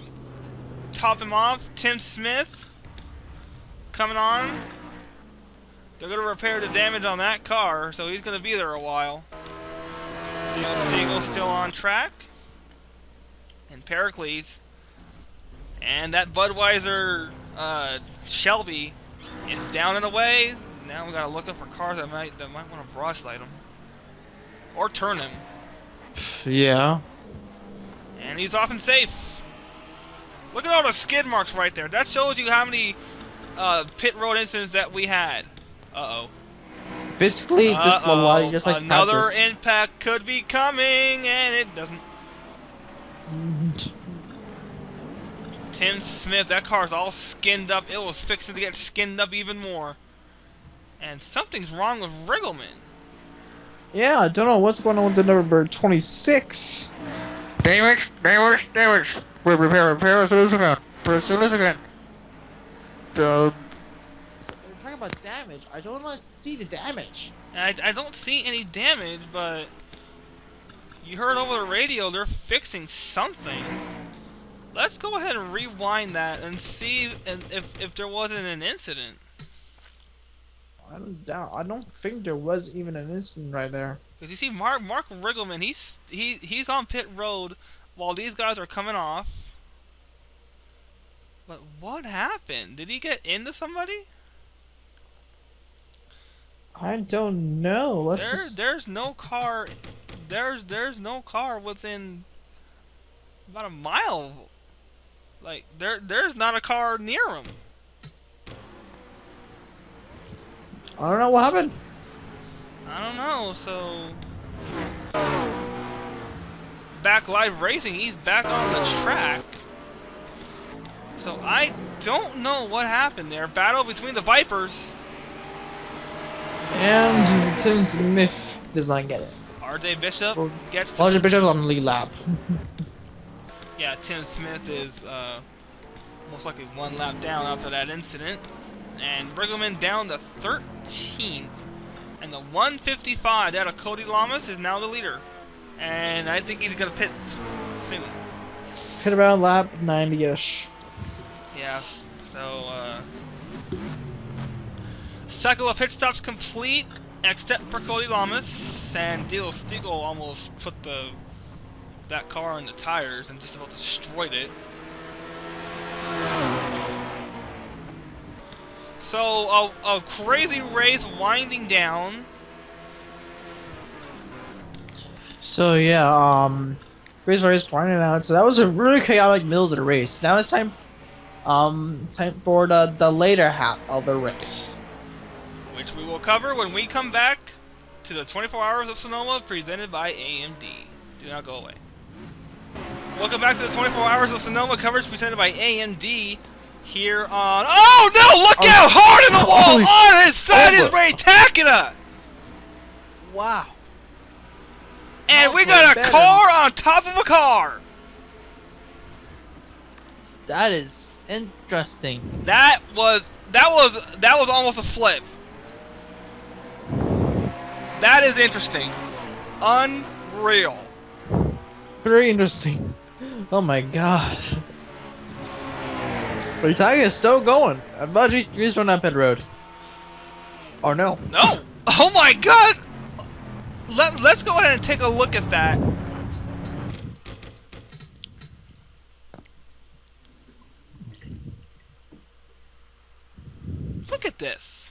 top him off. Tim Smith coming on. They're gonna repair the damage on that car, so he's gonna be there a while. Stiegel's still on track. And Pericles. And that Budweiser Shelby is down and away. Now we gotta look up for cars that might want to broadslide him. Or turn him. Yeah. And he's off and safe. Look at all the skid marks right there. That shows you how many pit road incidents that we had. Uh-oh. Basically, just a lot, just like another practice. impact could be coming, and it doesn't. Tim Smith, that car's all skinned up. It was fixing to get skinned up even more. And something's wrong with Riggleman. Yeah, I don't know what's going on with the number 26. Damage. Repair as soon as again. As soon as again. We're talking about damage. I don't want to see the damage. And I don't see any damage, but you heard over the radio they're fixing something. Let's go ahead and rewind that and see if there wasn't an incident. I don't think there was even an incident right there. Because you see, Mark Riggleman, he's on pit road while these guys are coming off. But what happened? Did he get into somebody? I don't know. There's no car. There's no car within about a mile. Like there's not a car near him. I don't know what happened. I don't know. So back live racing. He's back on the track. So I don't know what happened there. Battle between the Vipers. And Tim Smith does not get it. RJ Bishop gets to RJ Bishop's on the lead lap. Yeah, Tim Smith is most likely one lap down after that incident. And Riggleman down to 13th. And the 155 out of Cody Lamas is now the leader. And I think he's going to pit soon. Pit around lap 90-ish. Yeah, so cycle of pit stops complete, except for Cody Lamas. And Dilo Stiegel almost put that car in the tires and just about destroyed it. So a crazy race winding down. So yeah, race winding out. So that was a really chaotic middle of the race. Now it's time for the later half of the race, Which we will cover when we come back to the 24 Hours of Sonoma presented by AMD. Do not go away. Welcome back to the 24 Hours of Sonoma coverage presented by AMD here on... Oh no! Look out! Hard in the wall! On his side is Ray Takeda! Wow. And we got a car on top of a car! That is interesting. That was almost a flip. That is interesting. Unreal. Very interesting. Oh my god. But Italia is still going. I'm about to use on that pit road. Or no. No! Oh my god! Let's go ahead and take a look at that. Look at this.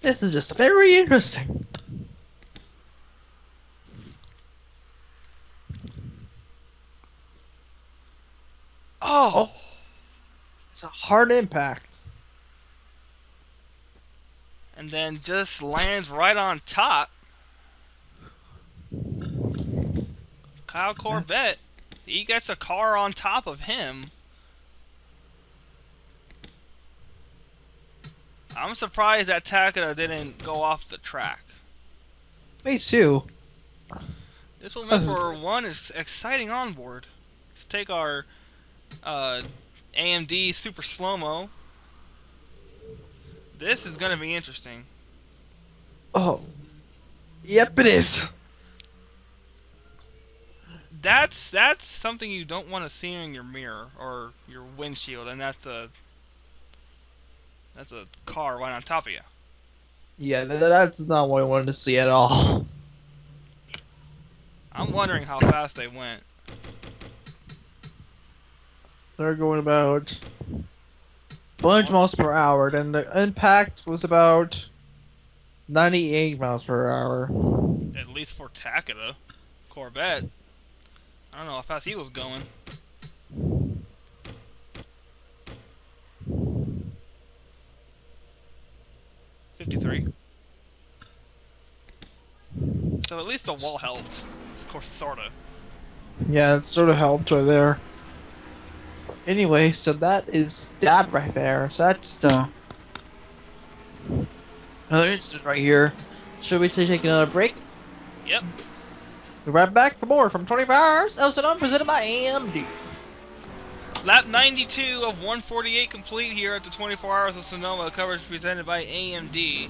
This is just very interesting. Oh! It's a hard impact. And then just lands right on top. Kyle Corbett, he gets a car on top of him. I'm surprised that Takeda didn't go off the track. Me too. This will make for one is exciting onboard. Let's take our AMD Super Slow-Mo. This is gonna be interesting. Oh. Yep, it is. That's something you don't want to see in your mirror or your windshield, and that's a car right on top of you. Yeah, that's not what I wanted to see at all. I'm wondering how fast they went. They're going about 100 miles per hour, then the impact was about 98 miles per hour. At least for Takeda. Corvette, I don't know how fast he was going. $53. So at least the wall helped. Of course, sorta. Yeah, it sort of helped right there. Anyway, so that is that right there. So that's another incident right here. Should we take another break? Yep. We're right back for more from 24 Hours of Sonoma presented by AMD. Lap 92 of 148 complete here at the 24 Hours of Sonoma. Coverage presented by AMD.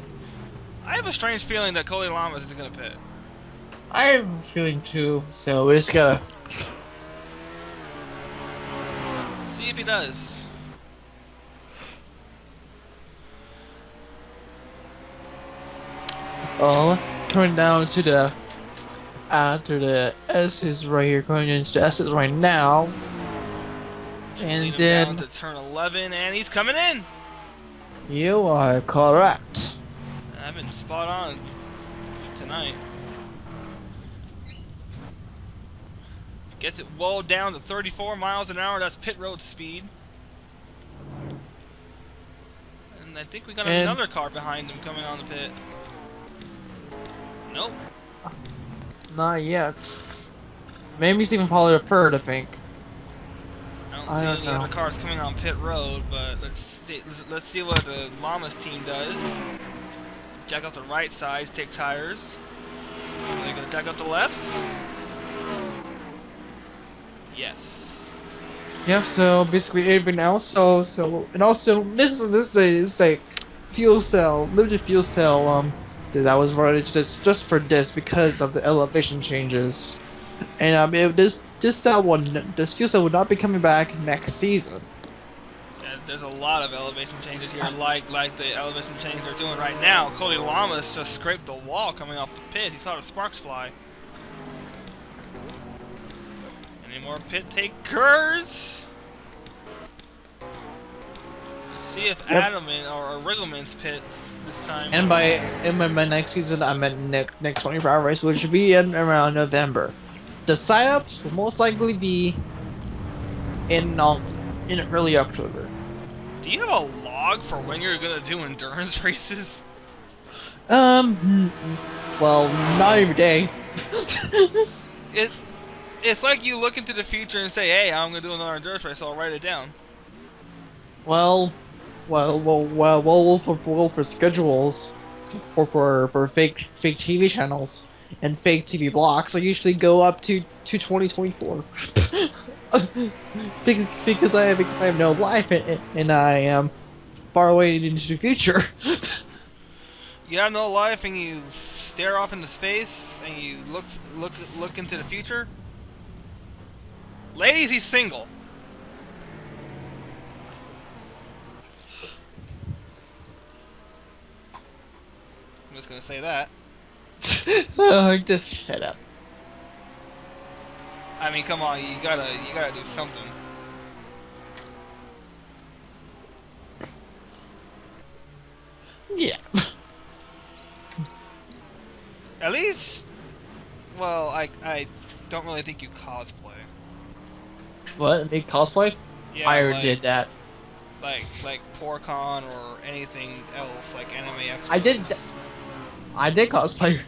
I have a strange feeling that Cody Lamas is going to pit. I have a feeling too, so we just gotta... See if he does. Oh, it's coming down to the... After the S's right here, going into the S's right now. And Lead him then... down to turn 11, and he's coming in. You are correct. I've been spot on tonight. Gets it well down to 34 miles an hour. That's pit road speed. And I think we got another car behind him coming on the pit. Nope. Not yet. Maybe it's even probably a third, I think. I don't see any other cars coming on pit road, but let's see what the Llamas team does. Jack out the right sides, take tires. Are they gonna jack out the lefts? Yes. Yep. So basically everything else. And also this is a fuel cell, limited fuel cell. That was running just for this because of the elevation changes, and this fuel cell will not be coming back next season. There's a lot of elevation changes here, like the elevation change they're doing right now. Cody Lamas just scraped the wall coming off the pit. He saw the sparks fly. Any more pit takers? Let's see if Adam or Riggleman's pits this time. And by next season, I meant next 24-hour race, which should be in around November. The signups will most likely be in early October. Do you have a log for when you're gonna do endurance races? Well, not every day. It's like you look into the future and say, "Hey, I'm gonna do another endurance race. So I'll write it down." Well, for schedules, for fake TV channels and fake TV blocks, I usually go up to 2024. because I have no life and I am far away into the future. You have no life and you stare off into space and you look into the future. Ladies, he's single. I'm just gonna say that. Oh, just shut up. I mean, come on, you gotta do something. Yeah. At least, well, I don't really think you cosplay. What? Make cosplay? Yeah, I already like, did that. like Porcon or anything else, like Anime Expo. I did cosplay.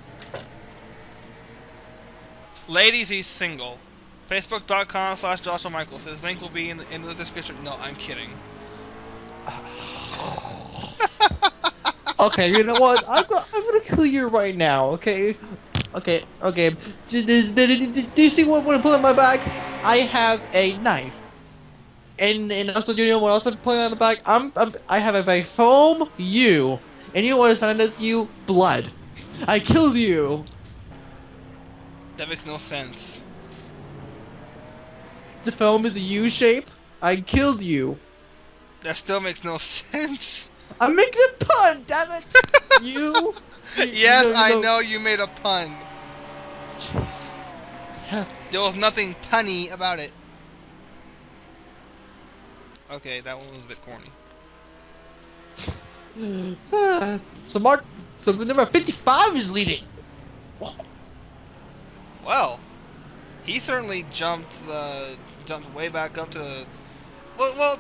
Ladies, he's single. Facebook.com/Joshua Michaels. His link will be in the description. No, I'm kidding. Okay, you know what? I'm gonna kill you right now. Okay. Okay. Do you see what I put in my bag? I have a knife. And also, you know what else I'm putting in the bag? I have a foam you. And you know what I found as you? Blood. I killed you. That makes no sense. The foam is a U shape. I killed you. That still makes no sense. I'm making a pun, damn it! you. Yes, I know. know you made a pun. Jeez. There was nothing punny about it. Okay, that one was a bit corny. So the number 55 is leading. Well, he certainly jumped way back up to. Well,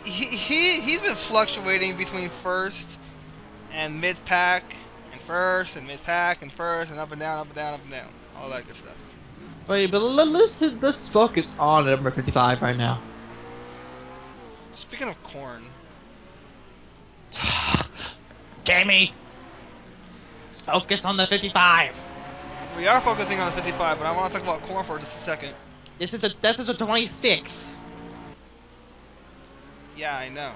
he's been fluctuating between first and mid pack, and first and mid pack and first and up and down, all that good stuff. Wait, but let's focus on number 55 right now. Speaking of corn, Jamie, let's focus on the 55. we are focusing on the 55, but I want to talk about corn for just a second. This is a 26. Yeah, I know.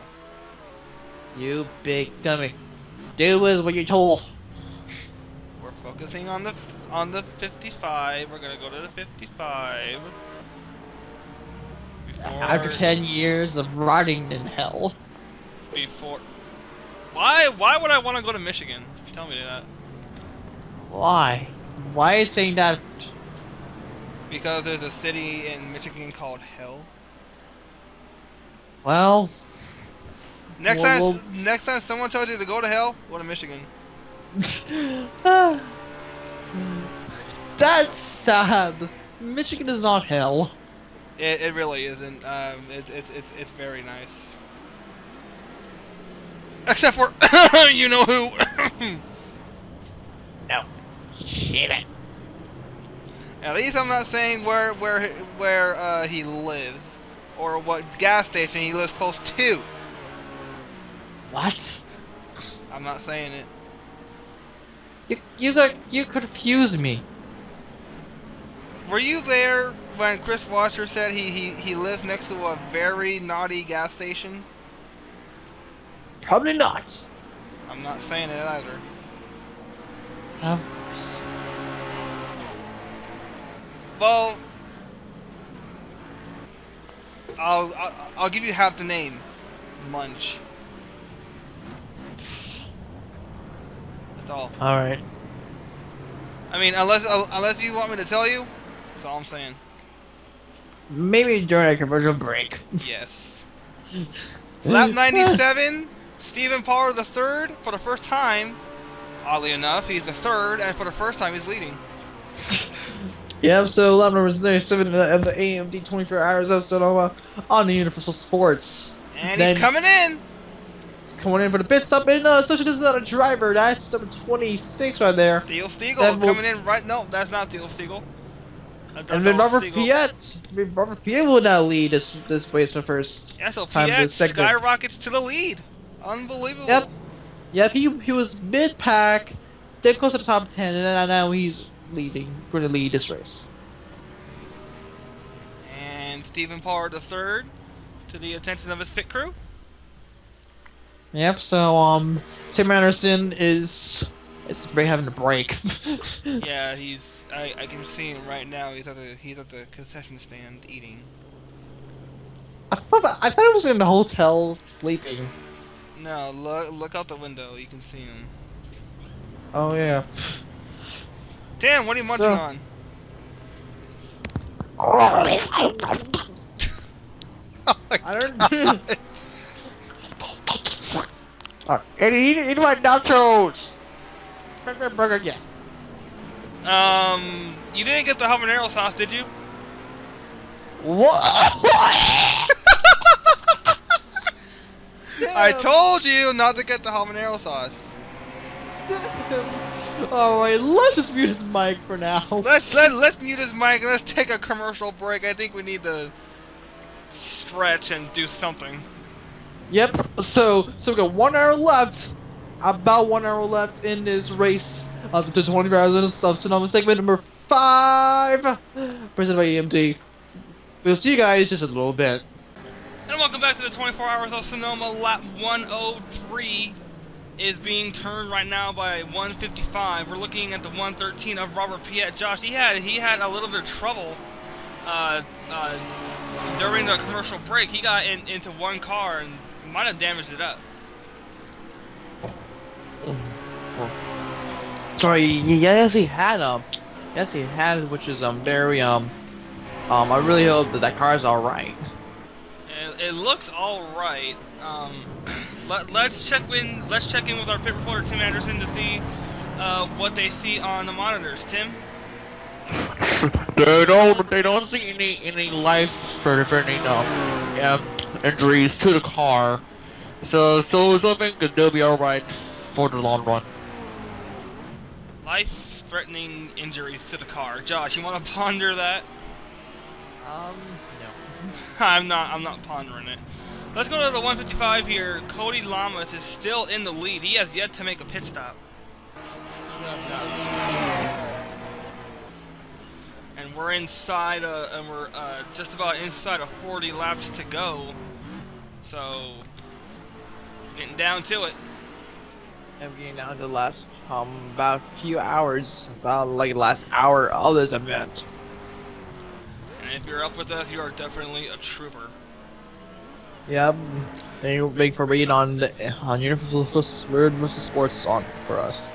You big dummy. Do as what you're told. We're focusing on the 55. We're gonna go to the 55. After 10 years of rotting in hell. Why would I want to go to Michigan? Tell me that. Why? Why are you saying that? Because there's a city in Michigan called Hell. Well, Next time someone tells you to go to hell, go to Michigan. That's sad. Michigan is not hell. It really isn't. It's very nice. Except for you know who. No. Shit it. At least I'm not saying where he lives or what gas station he lives close to. What? I'm not saying it. You confuse me. Were you there when Chris Washer said he lives next to a very naughty gas station? Probably not. I'm not saying it either. Um, Well, I'll give you half the name. Munch. That's all. Alright. I mean, unless you want me to tell you, that's all I'm saying. Maybe during a commercial break. Yes. Lap 97, Stephen Power the third for the first time. Oddly enough, he's the third, and for the first time, he's leading. Yeah, so lap number 97 of the AMD 24 hours of Sonoma on the Universal Sports. And he's coming in! Coming in for the pit stop, and such is not a driver. That's number 26 right there. Theo Stiegel coming in right. No, that's not Theo Stiegel. And then Robert Piet will now lead this race for first. Yeah, so time Piet this segment. skyrockets to the lead. Unbelievable. Yep. He was mid pack, then close to the top 10, and now he's going to lead this race. And Stephen Power the third, to the attention of his pit crew. Yep. So Tim Anderson is having a break. Yeah, I can see him right now. He's at the concession stand eating. I thought it was in the hotel sleeping. No, look out the window. You can see him. Oh yeah. Damn, what are you munching on? I don't. Eat my nachos. Burger, yes. You didn't get the habanero sauce, did you? What? I told you not to get the habanero sauce. Alright, let's just mute his mic for now. Let's mute his mic and let's take a commercial break. I think we need to stretch and do something. Yep, so we got 1 hour left. About 1 hour left in this race of the 24 hours of Sonoma segment number 5. Presented by AMD. We'll see you guys just a little bit. And welcome back to the 24 Hours of Sonoma. Lap 103 is being turned right now by 155. We're looking at the 113 of Robert Piet. Josh, he had a little bit of trouble during the commercial break. He got into one car and might have damaged it up. Sorry, yes he had which is very I really hope that car's alright. It looks all right. Let's check in with our pit reporter Tim Anderson to see what they see on the monitors. Tim. They don't see any life-threatening injuries to the car, so I think that they'll be all right for the long run. Life-threatening injuries to the car. Josh, you want to ponder that? No. I'm not pondering it. Let's go to the 155 here. Cody Lamas is still in the lead. He has yet to make a pit stop. And we're inside, and we're just about inside of 40 laps to go. So, getting down to it. I'm getting down to the last about a few hours, about like the last hour of this event. And if you're up with us, you are definitely a trooper. Yep. Thank you big for being on Universal Sports on for us.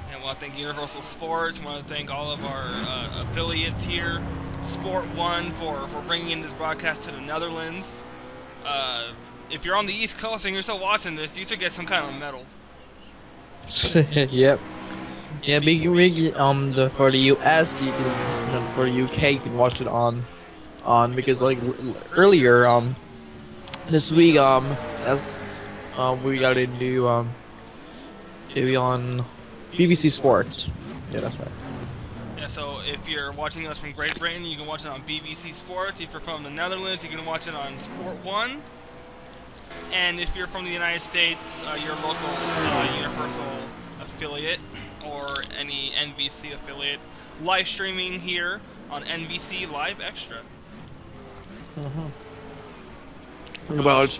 And I want to thank Universal Sports. I want to thank all of our affiliates here. Sport One for bringing in this broadcast to the Netherlands. If you're on the East Coast and you're still watching this, you should get some kind of medal. Yep. Yeah, for the US, for the UK, you can watch it on because like earlier this week we got into it be on BBC Sport. Yeah, that's right. Yeah, so if you're watching us from Great Britain, you can watch it on BBC Sports. If you're from the Netherlands, you can watch it on Sport One. And if you're from the United States, your local Universal affiliate or any NBC affiliate, live streaming here on NBC Live Extra. About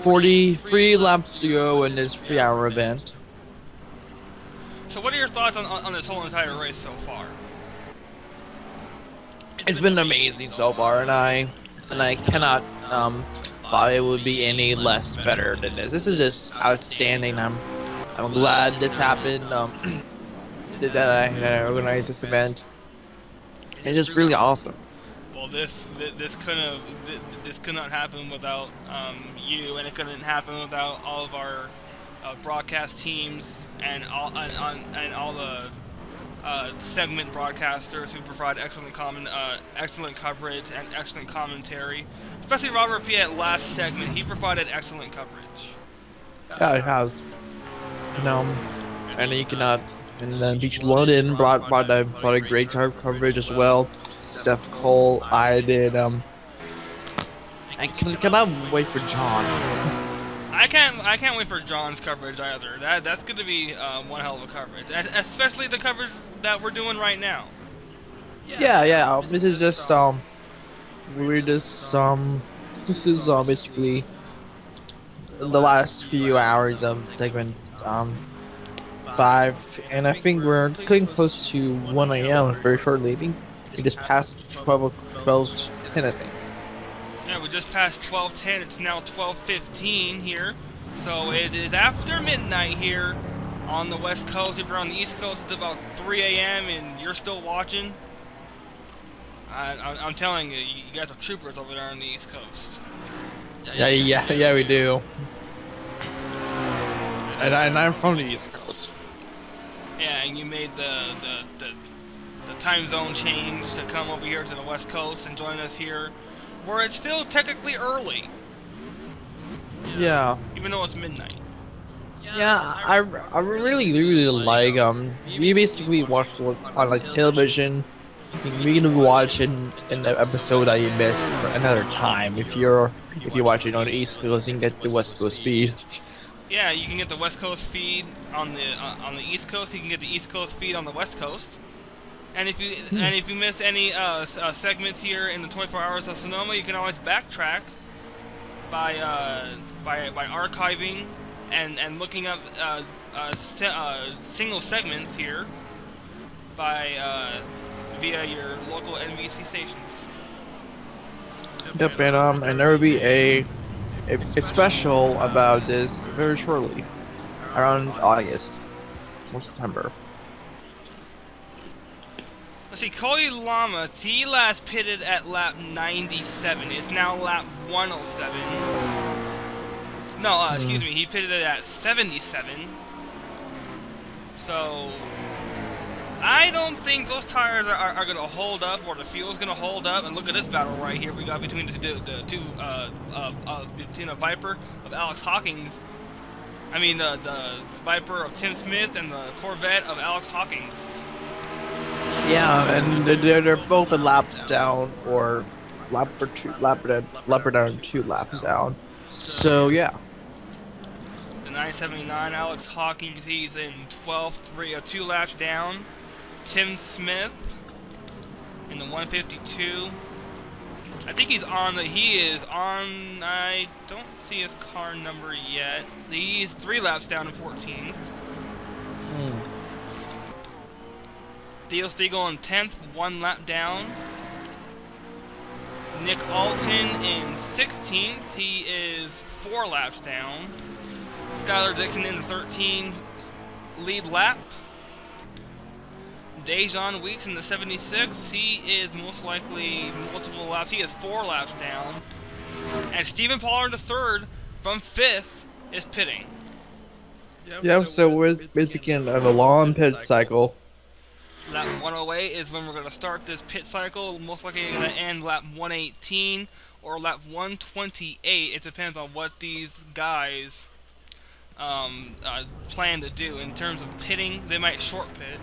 43 laps to go in this 3-hour event. So what are your thoughts on this whole entire race so far? It's been amazing so far, and I cannot thought it would be any less better than this. This is just outstanding. I'm glad this happened. That I organized this event. It's just really awesome. Well, this could not happen without you, and it couldn't happen without all of our broadcast teams and all the segment broadcasters who provide excellent coverage and excellent commentary. Especially Robert Piet last segment, he provided excellent coverage. Yeah, it has. And you cannot. And then Beach London brought a great coverage as well. Seth Cole, I did. I cannot wait for John. I can't wait for John's coverage either. That's gonna be one hell of a coverage, especially the coverage that we're doing right now. Yeah. This is just this is basically the last few hours of segment 5, and I think we're getting close to 1 a.m. very shortly. I think we just passed 12:10, I think. Yeah, we just passed 12:10. It's now 12:15 here, so it is after midnight here on the West Coast. If you're on the East Coast, it's about 3 a.m. and you're still watching. I'm telling you, you guys are troopers over there on the East Coast. Yeah, we do. And I'm from the East Coast. Yeah, and you made the time zone change to come over here to the West Coast and join us here, where it's still technically early. Yeah. even though it's midnight. Yeah, I really like we basically watch on like television. You can watch in the episode that you missed for another time if you watch it on the East Coast, you can get the West Coast feed. Yeah, you can get the West Coast feed on the East Coast. You can get the East Coast feed on the West Coast. And if you miss any segments here in the 24 hours of Sonoma, you can always backtrack by archiving and looking up single segments here by via your local NBC stations. Yep, and there will be a special about this very shortly, around August or September. Let's see, Cody Lamas, he last pitted at lap 97. It's now lap 107. No, excuse me, he pitted it at 77. So, I don't think those tires are going to hold up, or the fuel's going to hold up. And look at this battle right here we got between between the Viper of Alex Hawkins. I mean, the Viper of Tim Smith and the Corvette of Alex Hawkins. Yeah, and they're both a lap down, or lap down, 2 laps down. So yeah. The 979 Alex Hawkins, he's in 12th, 2 laps down. Tim Smith in the 152. I think he is on, I don't see his car number yet. He's 3 laps down in 14th. Theo Stiegel in 10th, 1 lap down. Nick Alton in 16th, he is 4 laps down. Skylar Dixon in the 13th lead lap. Dejan Weeks in the 76, he is most likely multiple laps. He is 4 laps down. And Stephen Pollard III from 5th is pitting. Yeah, so we're beginning of a long pit cycle. Lap 108 is when we're going to start this pit cycle. Most likely going to end lap 118 or lap 128. It depends on what these guys plan to do. In terms of pitting, they might short pit.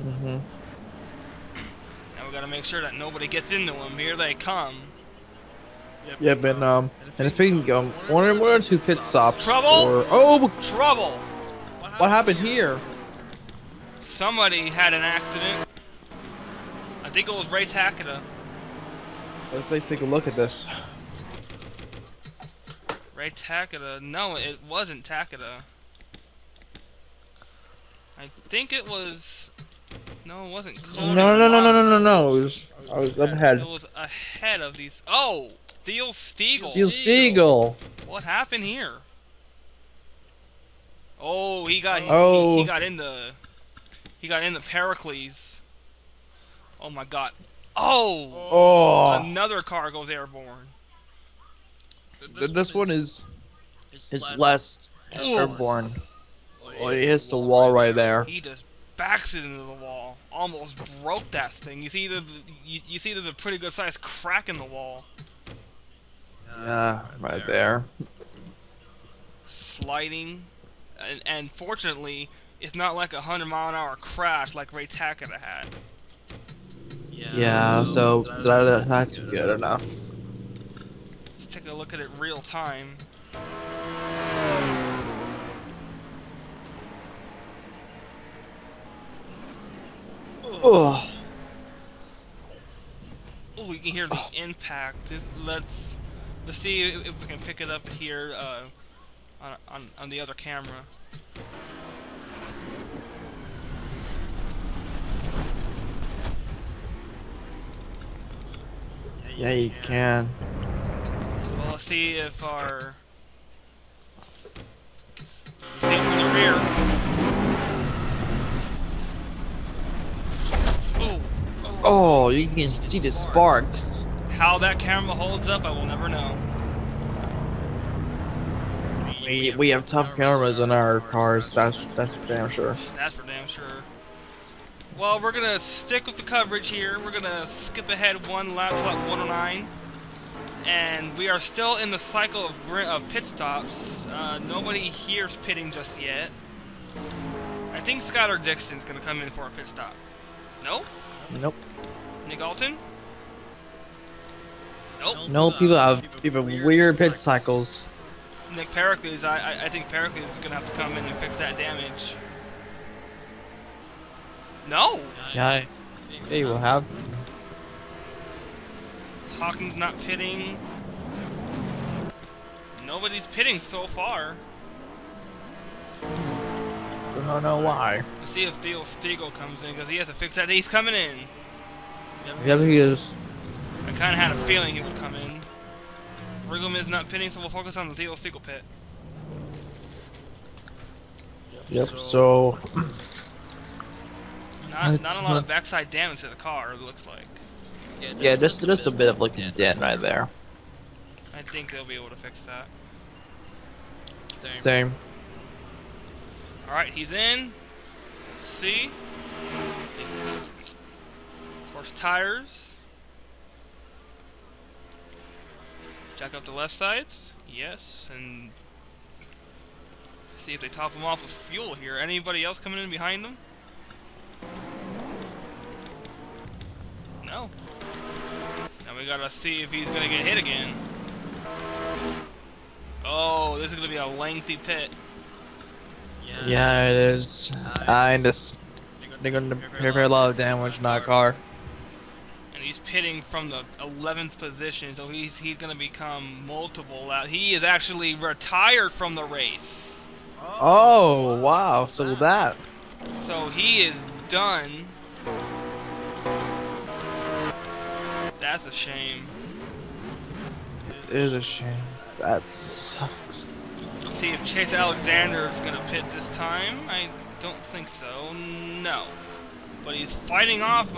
Mhm. Now we got to make sure that nobody gets into them. Here they come. Yep, and if we can go one or 2 pit stops. Trouble! Oh, Trouble! what happened here? Somebody had an accident. I think it was Ray Takeda. Let's take a look at this. Ray Takeda. No, it wasn't Takeda. I think it was... No, it wasn't Cody. No. I was up ahead. It was ahead of these... Oh! Theo Stiegel. Theo Stiegel. What happened here? Oh, he got into Pericles. Oh my god. Oh! Another car goes airborne. This one is less airborne. Oh, it hits the wall right there. He just backs it into the wall. Almost broke that thing. You see there's a pretty good sized crack in the wall. Yeah, right there. Sliding. And fortunately, it's not like a 100-mile-an-hour crash like Ray Takeda had. Yeah, so that's good enough. Let's take a look at it real time. Oh, Oh, you can hear the impact. Let's see if we can pick it up here on the other camera. yeah, you can. Well, let's see if our... See it from the rear. Oh, you can see the sparks. How that camera holds up, I will never know. We have tough cameras on our cars. That's for damn sure. That's for damn sure. Well, we're gonna stick with the coverage here. We're gonna skip ahead 1 lap to lap 109. And we are still in the cycle of pit stops. Nobody here's pitting just yet. I think Skylar Dixon's gonna come in for a pit stop. No? Nope. Nick Alton? Nope. No, people have weird pit cycles. Nick Pericles, I think Pericles is gonna have to come in and fix that damage. No! Yeah, they will have. Hawking's not pitting. Nobody's pitting so far. I don't know why. Let's see if Theo Stiegel comes in, because he has to fix that. He's coming in. Yeah, he is. I kind of had a feeling he would come in. Riggleman is not pitting, so we'll focus on the Theo Stiegel pit. Yep. So. Not a lot of backside damage to the car, it looks like. Yeah, just a bit of like a dent right there. I think they'll be able to fix that. Same. Alright, he's in. Let's see. Of course, tires. Jack up the left sides. Yes, and see if they top them off with fuel here. Anybody else coming in behind them? No. Now we gotta see if he's gonna get hit again. Oh, this is gonna be a lengthy pit. Yeah, it is. And they're going to prepare a lot of damage in that car. And he's pitting from the 11th position, so he's gonna become multiple laps. He is actually retired from the race. Oh, wow. So that. So he is done. That's a shame. It is a shame. That sucks. See if Chase Alexander is gonna pit this time. I don't think so. No. But he's fighting off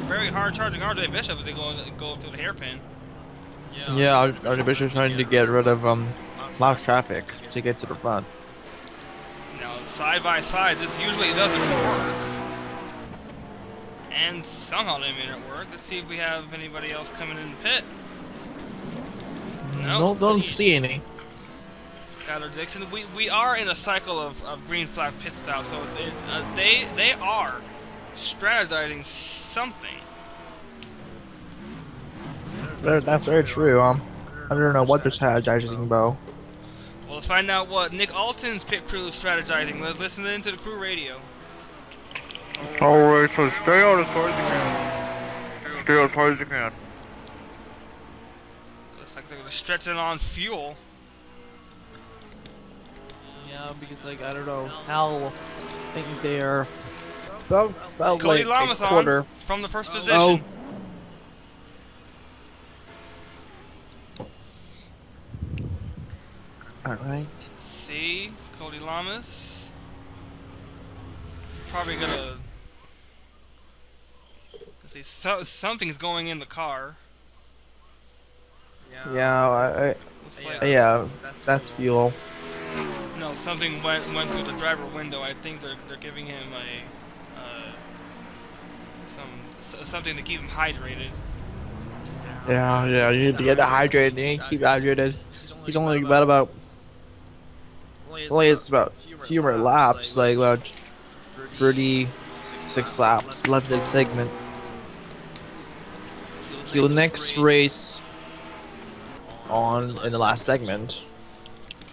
very hard charging RJ Bishop as they go to the hairpin. Yeah, our Bishop's trying to get rid of lot of traffic to get to the front. Now side by side, this usually doesn't work. And somehow they made it work. Let's see if we have anybody else coming in the pit. No. Don't see any. Skylar Dixon. We are in a cycle of green flag pit stops, so they are strategizing something. That's very true. I don't know what they're strategizing about. Well, let's find out what Nick Alton's pit crew is strategizing. Let's listen into the crew radio. Alright, so stay out as far as you can. Stay out as far as you can. Looks like they're stretching on fuel. Yeah, because like I don't know how I think they're about Cody like a Lamazon quarter. from the first position. Alright. See, Cody Lamas. Probably gonna. Let's see, something's going in the car. Yeah, Looks like, yeah, that's fuel. no, something went through the driver window. I think they're giving him a something to keep him hydrated. Yeah, you need to get hydrated. You need to keep hydrated. He's only about it's about few more laps, like about 36 laps left in this segment. The next race on in the last segment.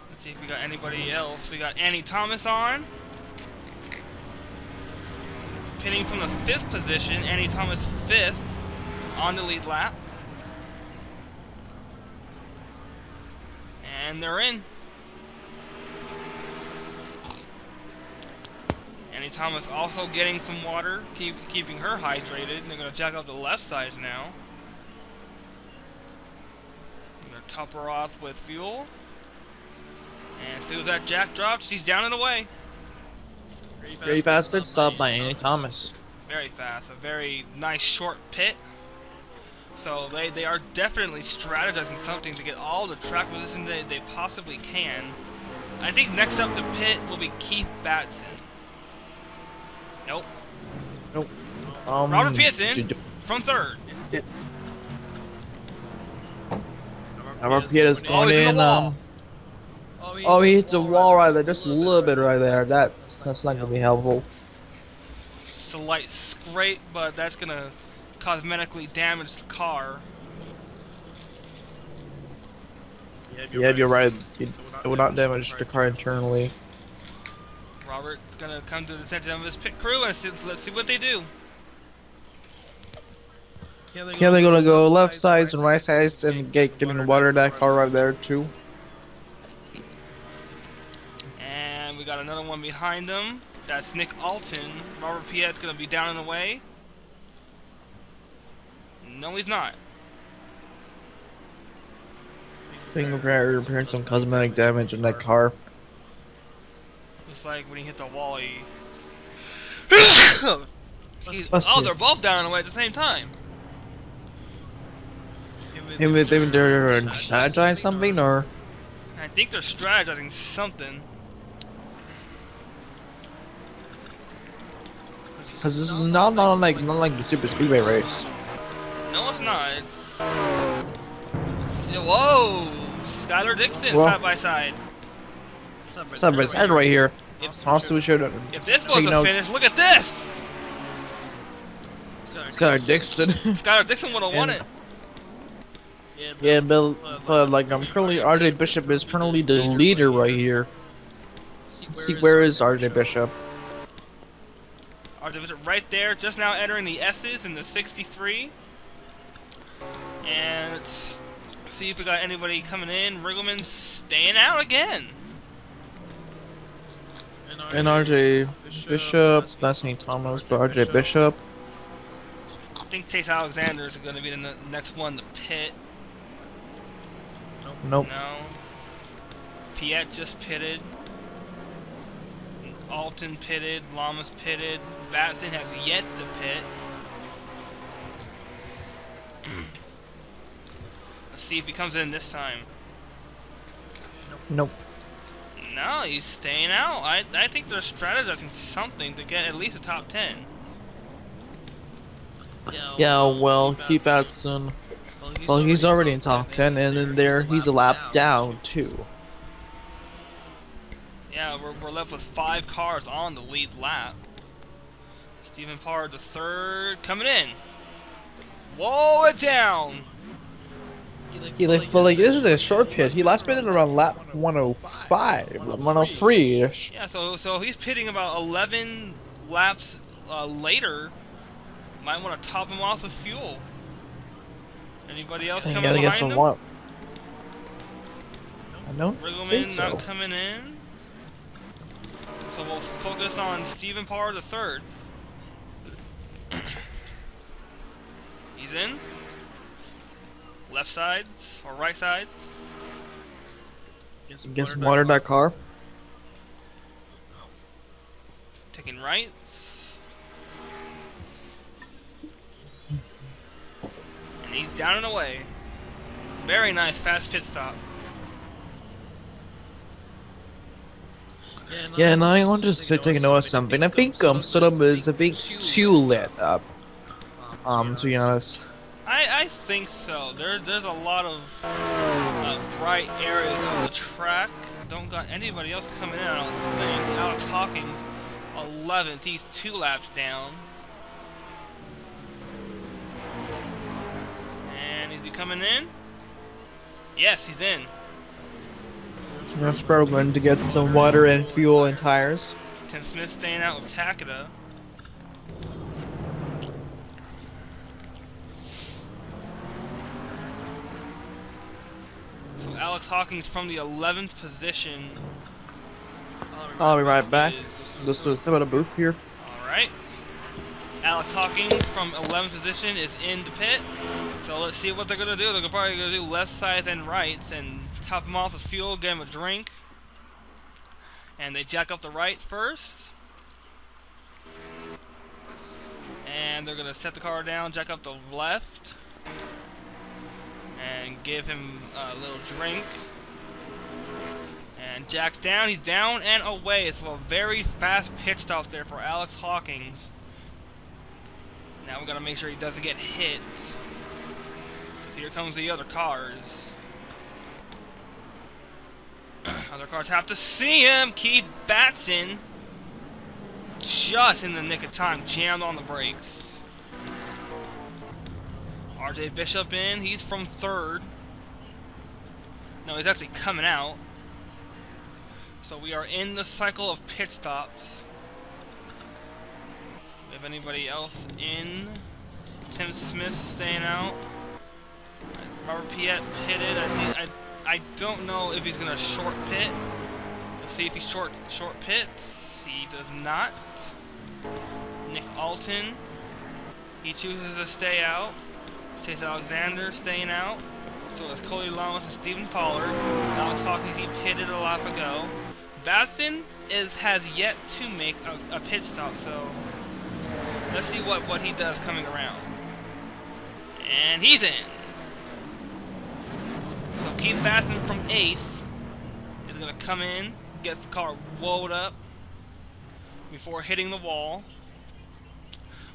Let's see if we got anybody else. We got Annie Thomas on. Pinning from the 5th position, Annie Thomas 5th on the lead lap. And they're in. Annie Thomas also getting some water, keeping her hydrated. They're going to jack up the left sides now. I'm going to top her off with fuel. And as soon as that jack drops, she's down and away. Very fast pit stop by Annie Thomas. Very fast. A very nice short pit. So they are definitely strategizing something to get all the track position they possibly can. I think next up to pit will be Keith Batson. Nope. Nope. Robert Pitt's in from 3rd. Our Pieta's Oh, going he's in the in. wall. Oh, he hits a wall right there, just a little bit right there. That's not gonna be helpful. Just a light scrape, but that's gonna cosmetically damage the car. Yeah, you're right. It will not damage the car internally. Robert's gonna come to the attention of his pit crew and let's see what they do. Yeah, they're gonna go left sides and right sides and getting water that car right there too. And we got another one behind him. That's Nick Alton. Robert Piet's gonna be down and away. No, he's not. I think we're repairing some cosmetic damage in that car. Looks like when he hit the wall, he. Let's Oh, see. they're both down and away at the same time. Maybe they're strategizing something, or I think they're strategizing something. because this is not like the super speedway race. No, it's not. Whoa! Skylar Dixon Well- side by side. Side by side right here. If, Also, we should if this was take a note. finish, look at this! Skylar Dixon. Skylar Dixon would have won it. Yeah, but like currently RJ Bishop is currently the leader right here. See, where is RJ Bishop? Our division right there, just now entering the S's in the 63. And let's see if we got anybody coming in. Riggleman's staying out again. And RJ Bishop, not St. Thomas, but RJ Bishop. I think Chase Alexander is going to be the next one to pit. Nope. No. Piet just pitted. Alton pitted. Lamas pitted. Batson has yet to pit. Let's see if he comes in this time. Nope. No, he's staying out. I think they're strategizing something to get at least a top 10. Yeah, well, keep out soon. Well, he's already in top 10, and then there he's a lap down too. Yeah, we're left with 5 cars on the lead lap. Stephen Parr, the third, coming in. Whoa, it's down. But like this is a short pit. He last pitted around lap 105, 103-ish. Yeah, so he's pitting about 11 laps later. Might want to top him off with fuel. Anybody else I coming gotta get behind some him? what? I don't Riggleman think so. not coming in. So we'll focus on Stephen Parr the third. He's in. Left sides or right sides. Get some water in that car. Taking rights. And he's down and away. Very nice fast pit stop. Yeah, and I want to take a note of something. I think Sonoma is a bit too lit up. To be honest. I think so. There's a lot of bright areas of the track. Don't got anybody else coming in, I don't think. Alex Hawkins, 11th. He's 2 laps down. And is he coming in? Yes, he's in. That's probably going to get some water and fuel and tires. Tim Smith staying out with Takeda. So Alex Hawkins from the 11th position. I'll be right back. is- Let's do a similar booth here. Alright. Alex Hawkins from 11th position is in the pit. So let's see what they're going to do. They're probably going to do left sides and rights and top him off with fuel, get him a drink. And they jack up the right first. And they're going to set the car down, jack up the left. And give him a little drink. And Jack's down. He's down and away. It's a very fast pit stop there for Alex Hawkins. Now we gotta make sure he doesn't get hit. 'Cause here comes the other cars. Other cars have to see him. Keith Batson, just in the nick of time, jammed on the brakes. RJ Bishop in. He's from third. No, he's actually coming out. So we are in the cycle of pit stops. We have anybody else in? Tim Smith staying out. Robert Piet pitted. I don't know if he's gonna short pit. Let's see if he short pits. He does not. Nick Alton. He chooses to stay out. Chase Alexander staying out. So it's Cody Lamas and Stephen Pollard. Now talking, he pitted a lap ago. Batson has yet to make a pit stop, so let's see what he does coming around. And he's in. So Keith Batson from 8th is going to come in, gets the car rolled up before hitting the wall.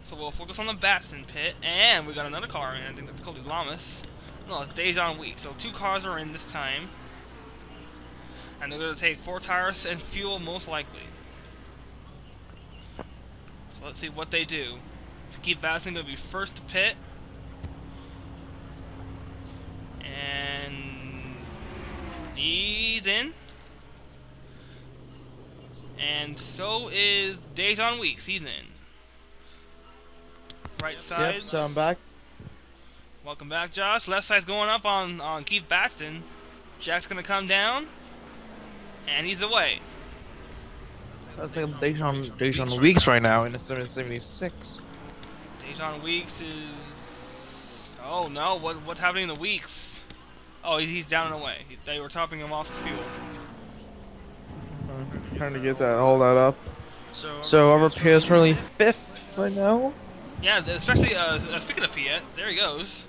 So we'll focus on the Batson pit, and we got another car in. I think that's Cody Lamas. No, it's Dejan Week. So 2 cars are in this time. And they're going to take 4 tires and fuel most likely. So let's see what they do. Keith Batson going to be first to pit. And he's in. And so is Dejan Weeks. He's in. Right side. Yep, so I'm back. Welcome back, Josh. Left side's going up on Keith Batson. Jack's going to come down. And he's away. That's like Dejan Weeks right now in the 776. Dejan Weeks is... Oh no, what's happening to Weeks? Oh, he's down and away. They were topping him off with fuel. Trying to get all that up. So our repair is currently 5th right now. Yeah, especially speaking of Piet, there he goes.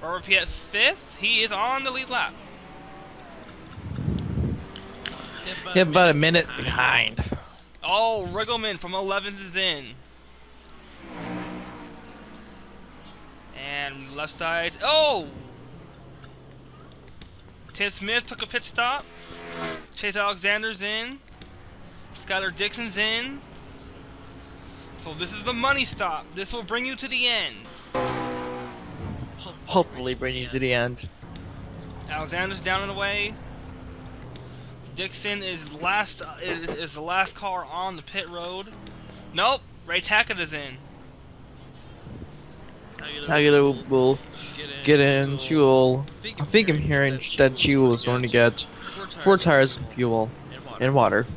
Robert Piet 5th. He is on the lead lap. Yeah, about a minute behind. Oh, Riggleman from 11th is in. And left side. Oh! Tim Smith took a pit stop. Chase Alexander's in. Skylar Dixon's in. So this is the money stop. This will bring you to the end. Hopefully bring you to the end. Alexander's down and away. Dixon is the last car on the pit road. Nope, Ray Tackett is in. Tackett will get in. I think I'm hearing that she was going to get 4 tires of fuel and water.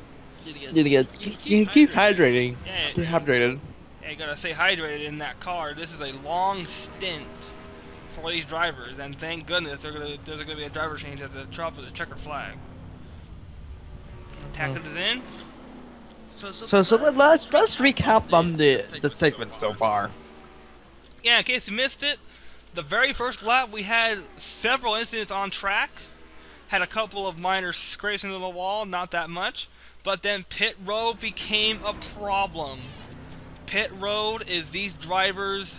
Need to keep hydrating. Yeah, Stay hydrated. Yeah, you gotta stay hydrated in that car. This is a long stint for these drivers, and thank goodness there's gonna be a driver change at the top of the checker flag. Tackett is in. So let's recap on the segment so far. Yeah, in case you missed it, the very first lap we had several incidents on track. Had a couple of minor scrapes into the wall, not that much. But then pit road became a problem. Pit road is these drivers'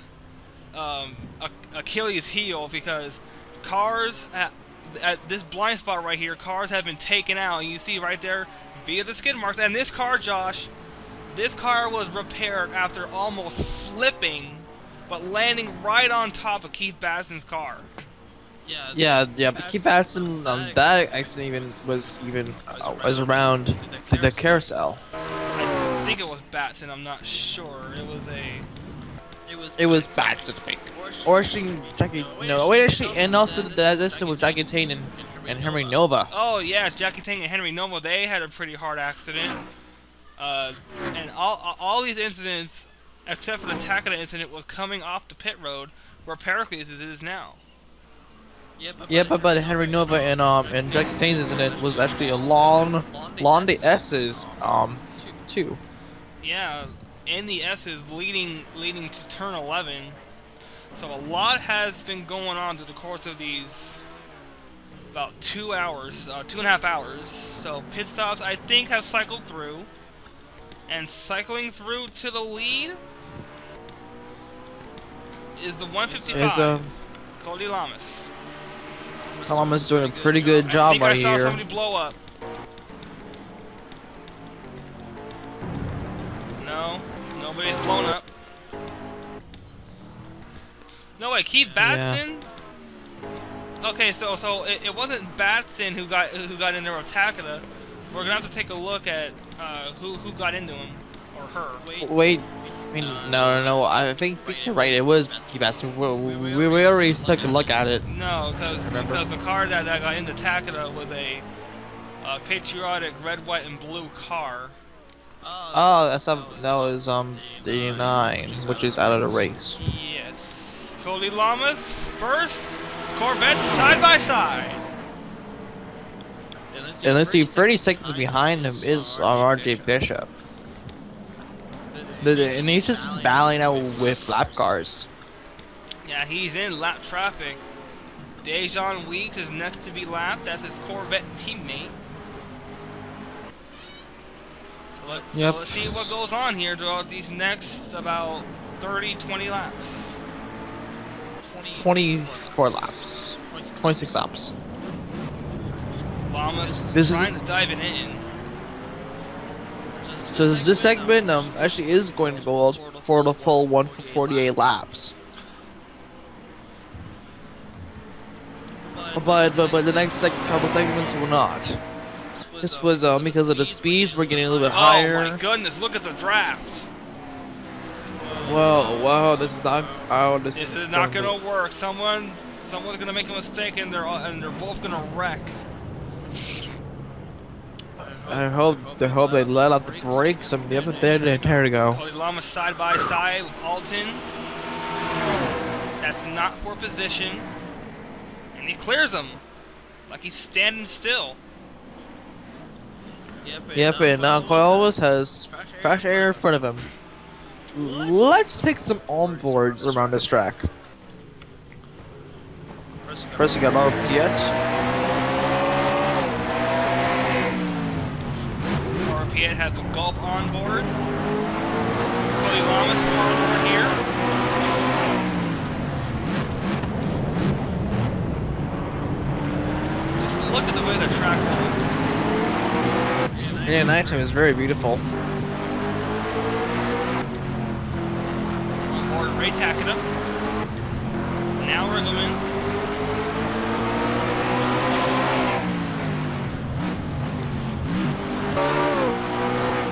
Achilles heel, because cars at this blind spot right here, cars have been taken out. And you see right there via the skid marks. And this car, Josh, this car was repaired after almost flipping, but landing right on top of Keith Batson's car. Yeah, but Keith Batson that accident was around the carousel. I think it was Batson. I'm not sure. It was Batson, I think. Or actually, Jackie. No, wait, actually, and also this was Jackie Tane and Henry Nova. Oh yes, Jackie Tang and Henry Nova. They had a pretty hard accident. And all these incidents, except for the Takeda incident, was coming off the pit road where Pericles is now. Yeah, but Henry Nova and Jackie Tane's incident was actually along the S's too. Yeah, in the S's leading to turn 11. So a lot has been going on through the course of these about 2 hours, 2.5 hours. So pit stops, I think, have cycled through. And cycling through to the lead is the 155, Cody Lamas. Lamas doing a pretty good job right I think I saw here. somebody blow up. No, nobody's blown up. No wait, Keith Batson. Okay, so it wasn't Batson who got in there with Takeda. We're gonna have to take a look at who got into him or her. Wait. I mean, no. I think you're right. It was Batson. We already took a look at it. No, because the car that got into Takeda was a patriotic red, white, and blue car. Oh, that was the 89, which is out of the race. Yes. Cody Lamas first. Corvette side by side. And let's see, 30 seconds behind him is RJ Bishop. And he's just battling out with lap cars. Yeah, he's in lap traffic. Dejan Weeks is next to be lapped. That's his Corvette teammate. So let's see what goes on here throughout these next about 30-20 laps. 24 laps. 26 laps. Llama's This trying to dive it in. So this segment actually is going to go out for the full 148 laps. But the next couple segments will not. This was because of the speeds we're getting a little bit higher. Oh my goodness! Look at the draft. Whoa! This is not. Oh, this is not gonna work. Someone's gonna make a mistake, and they're both gonna wreck. I hope they let out the brakes. I mean, there to go. Cody Lama side by side with Alton. That's not for position, and he clears him like he's standing still. Yep, and now Columbus has fresh air in front of him. Let's take some onboards around this track. First, we got our Piet. Piet has the Golf on board. Cody Lamas from on board here. Just look at the way the track looks. Yeah, nighttime is very beautiful. On board Ray Takeda. Now Riggleman.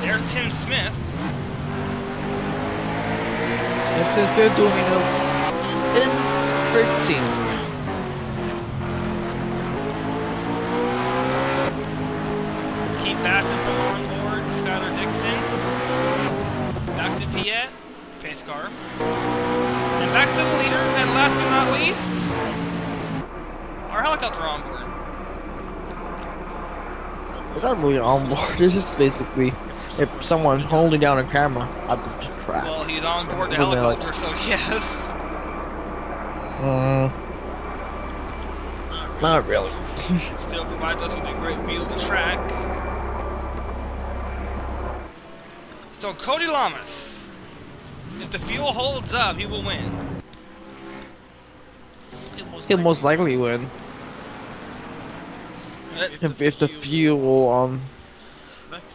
There's Tim Smith. Tim Smith doing in 13. Keith Bassett from on board. Skylar Dixon. Back to Piet. Pace car. And back to the leader. And last but not least, our helicopter on board. It's not really on board. It's just basically if someone holding down a camera at the track. Well, he's on board the helicopter, so yes. Not really. Still provides us with a great view of the track. So Cody Lamas, if the fuel holds up, he will win. He'll most likely win. If the fuel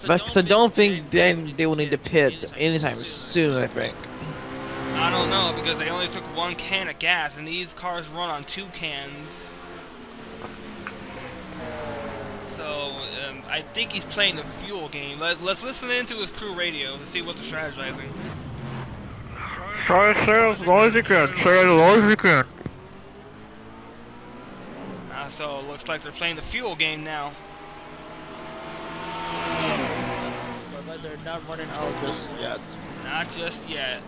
because I don't think then they will need to pit anytime soon. I think. I don't know because they only took 1 can of gas, and these cars run on 2 cans. So I think he's playing the fuel game. Let's listen into his crew radio to see what they're strategizing. Try to say as low as you can. Say as low as you can. So it looks like they're playing the fuel game now. But they're not running out just yet. Not just yet.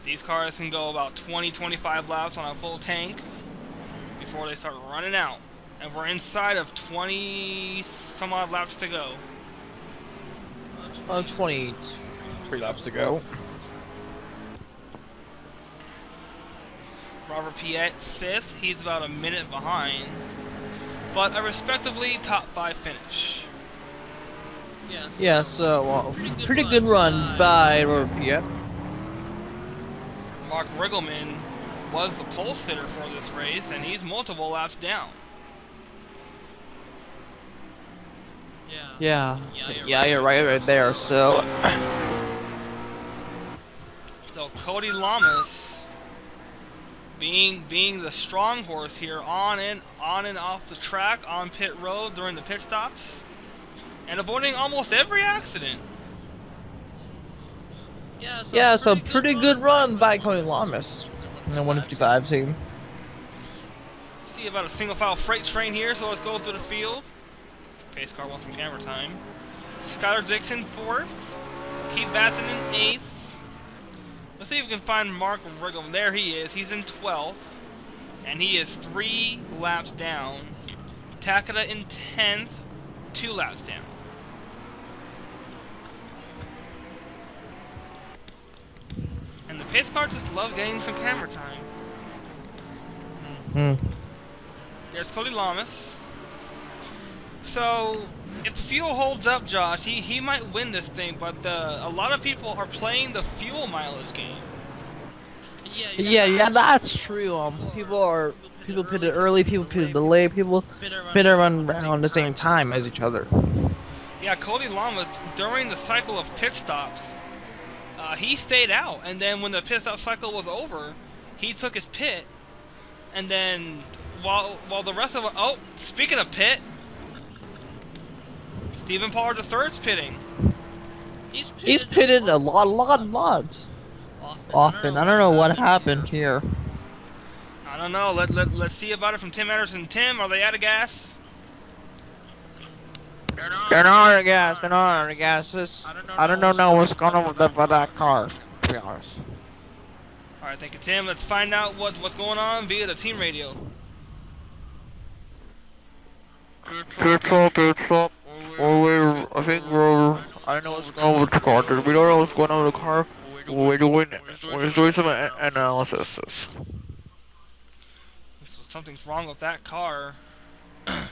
These cars can go about 20-25 laps on a full tank before they start running out. And we're inside of 20 some odd laps to go. 23 laps to go. Robert Piet 5th, he's about a minute behind, but a respectively top 5 finish. Yeah, so pretty good run by Robert Piet. Mark Riggleman was the pole sitter for this race, and he's multiple laps down. Yeah, you're right there. So So Cody Lamas, being the strong horse here, on and off the track, on pit road during the pit stops, and avoiding almost every accident. Yeah, so pretty good run by Cody Lamas in the 155 team. See about a single file freight train here, so let's go through the field. Pace car wants some camera time. Skylar Dixon 4th. Keith Bassett in 8th. Let's see if we can find Mark Riggum. There he is. He's in 12th. And he is 3 laps down. Takeda in 10th. 2 laps down. And the pace car just love getting some camera time. There's Cody Lamas. So, if the fuel holds up, Josh, he might win this thing, but a lot of people are playing the fuel mileage game. Yeah, that's true. People pitted early, people pitted late, people pit around the same time as each other. Yeah, Cody Lamas, during the cycle of pit stops, he stayed out, and then when the pit stop cycle was over, he took his pit, and then while the rest of them... Oh, speaking of pit, Stephen Pollard III's pitting. He's pitted a lot. Often. I don't know what happened here. I don't know. Let's see about it from Tim Anderson. Tim, are they out of gas? They're not out of gas. They're not out of gas. I don't know what's going on with that car, to be honest. Alright, thank you, Tim. Let's find out what's going on via the team radio. It's up. I don't know what's going on with the car. We don't know what's going on with the car. We're doing some analysis. So something's wrong with that car. And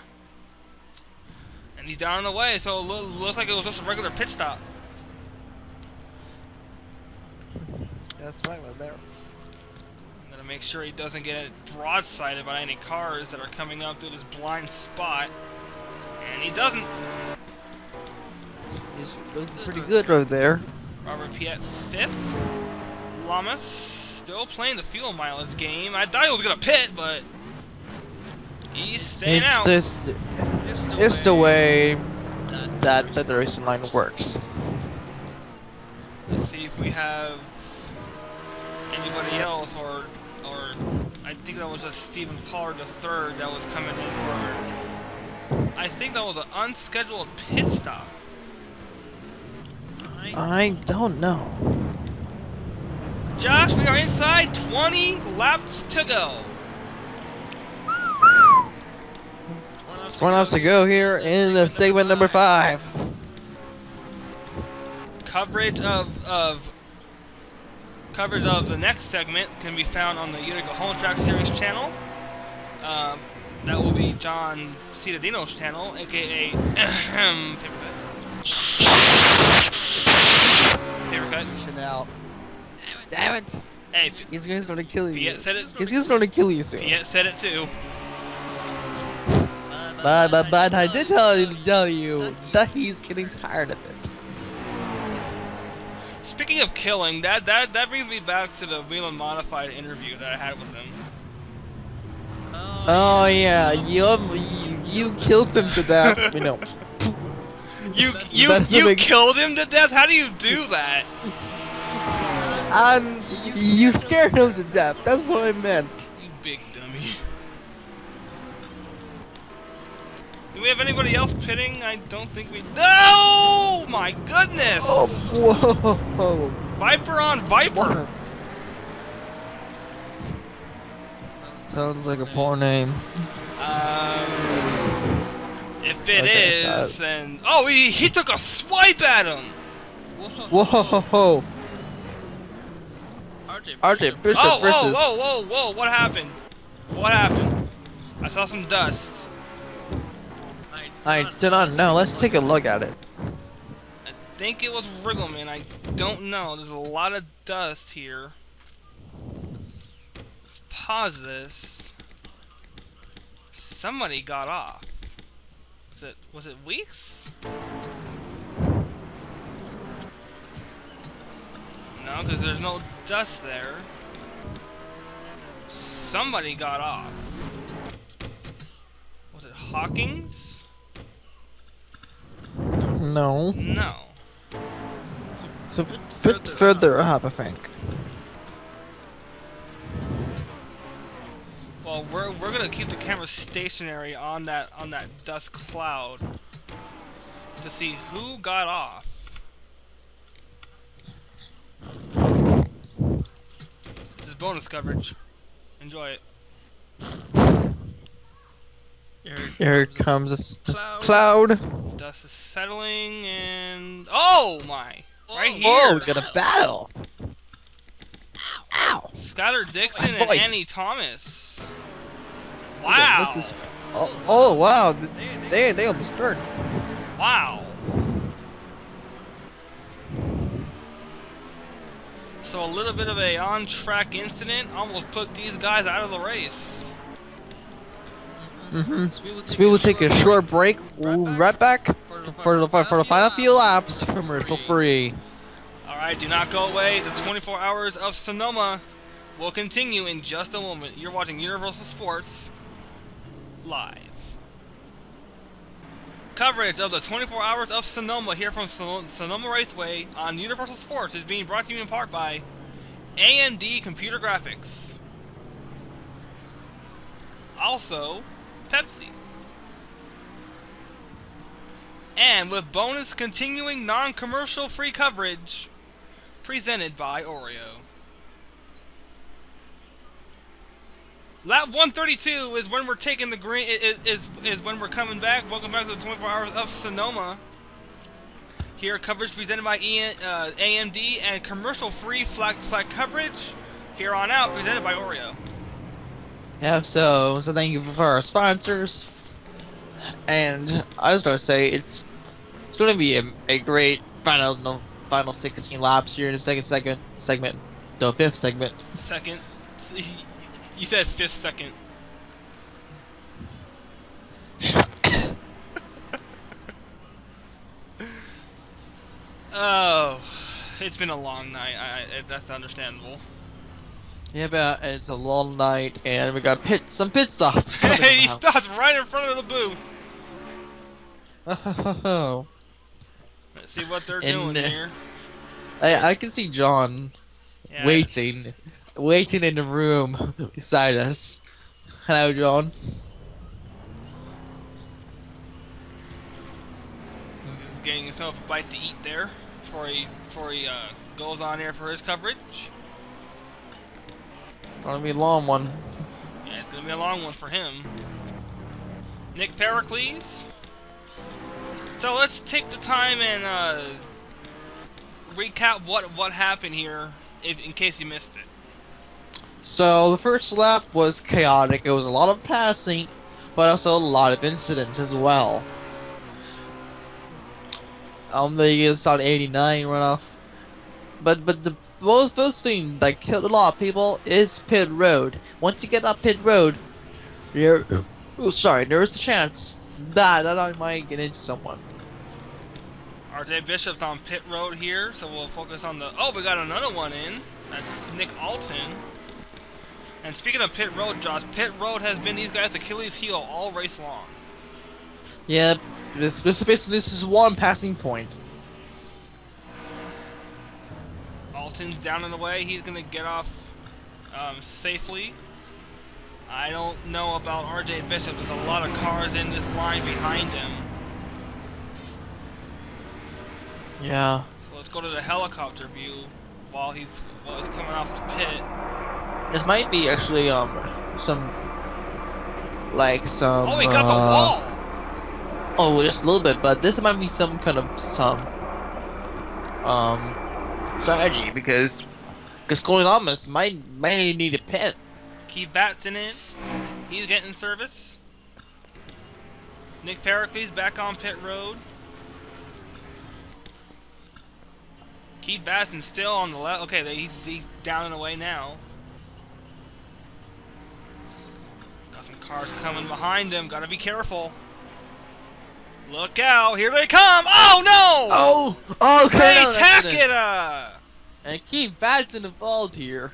he's down and away, so it looks like it was just a regular pit stop. That's right, right there. I'm gonna make sure he doesn't get broadsided by any cars that are coming up through this blind spot. And he doesn't. He's looking pretty good right there. Robert Piet 5th. Lamas still playing the fuel mileage game. I thought he was gonna pit, but he's staying out. It's the way that the racing line works. Let's see if we have anybody else, or I think that was just Stephen Pollard III that was coming in for. I think that was an unscheduled pit stop. I don't know. Josh, we are inside 20 laps to go. 1 laps to go here in segment number 5. Coverage of the next segment can be found on the Utica Home Track Series channel. That will be John Cittadino's channel, aka Papercut. Get out. Damn it! Hey, He's gonna kill you. Piet said it. He's gonna kill you soon. Piet said it too. But I did tell you that he's getting tired of it. Speaking of killing, that brings me back to the Wheel and Modified interview that I had with him. Oh yeah, you killed him to death. You know. You killed him to death? How do you do that? You scared him to death. That's what I meant. You big dummy. Do we have anybody else pitting? I don't think we... No! My goodness! Oh, whoa! Viper on Viper! Sounds like a poor name. If it is, then... Oh, he took a swipe at him! Whoa! RJ Bishop versus... Whoa! What happened? What happened? I saw some dust. I do not know. Let's take a look at it. I think it was Wriggleman. I don't know. There's a lot of dust here. Let's pause this. Somebody got off. Was it Weeks? No, now because there's no dust there. Somebody got off. Was it Hawkins? No. No. It's a bit further up, I think. Well, we're gonna keep the camera stationary on that dust cloud to see who got off. This is bonus coverage. Enjoy it. Here comes a cloud. Dust is settling and oh my! Right here. Whoa, we got a battle. Ow! Skylar Dixon My and voice. Annie Thomas. Wow! This is. Oh wow! They almost turned. Wow! So a little bit of a on-track incident almost put these guys out of the race. So we will take a short break. We'll be right back for the final few laps, commercial free. Alright, do not go away. The 24 hours of Sonoma will continue in just a moment. You're watching Universal Sports live. Coverage of the 24 hours of Sonoma here from Sonoma Raceway on Universal Sports is being brought to you in part by AMD Computer Graphics. Also, Pepsi. And with bonus continuing non-commercial free coverage presented by Oreo. Lap 132 is when we're taking the green. Is when we're coming back. Welcome back to the 24 hours of Sonoma. Here, coverage presented by AMD and commercial-free flag coverage. Here on out, presented by Oreo. Yeah, so thank you for our sponsors. And I was gonna say it's gonna be a great final 16 laps here in the second segment, the fifth segment. Second. You said fifth second. Oh, it's been a long night. That's understandable. Yeah, but it's a long night, and we got some pit stops. Hey, he stops right in front of the booth. Oh. Let's see what they're And, doing here. I can see John Yeah. waiting in the room beside us. Hello, John. He's getting himself a bite to eat there before he goes on here for his coverage. Gonna be a long one. Yeah, it's gonna be a long one for him. Nick Pericles. So let's take the time and recap what happened here, in case you missed it. So the first lap was chaotic. It was a lot of passing, but also a lot of incidents as well. They started 89 runoff, but the most thing that killed a lot of people is pit road. Once you get up pit road, there is a chance that I might get into someone. RJ Bishop's on pit road here, so we'll focus on the. Oh, we got another one in. That's Nick Alton. And speaking of pit road, Josh, pit road has been these guys' Achilles heel all race long. Yeah, this is one passing point. Alton's down and away. He's gonna get off safely. I don't know about RJ Bishop. There's a lot of cars in this line behind him. Yeah. So let's go to the helicopter view while he's coming off the pit. This might be actually some. Oh, he got the wall. Oh, just a little bit, but this might be some kind of strategy because Colinamus might need a pit. Keith Batson in. He's getting service. Nick Pericles back on pit road. Keith Batson still on the left. Okay, he's down and away now. Got some cars coming behind him. Gotta be careful. Look out! Here they come! Oh no! Oh, okay. Ray no, that's it. Takeda! And keep Batson involved here.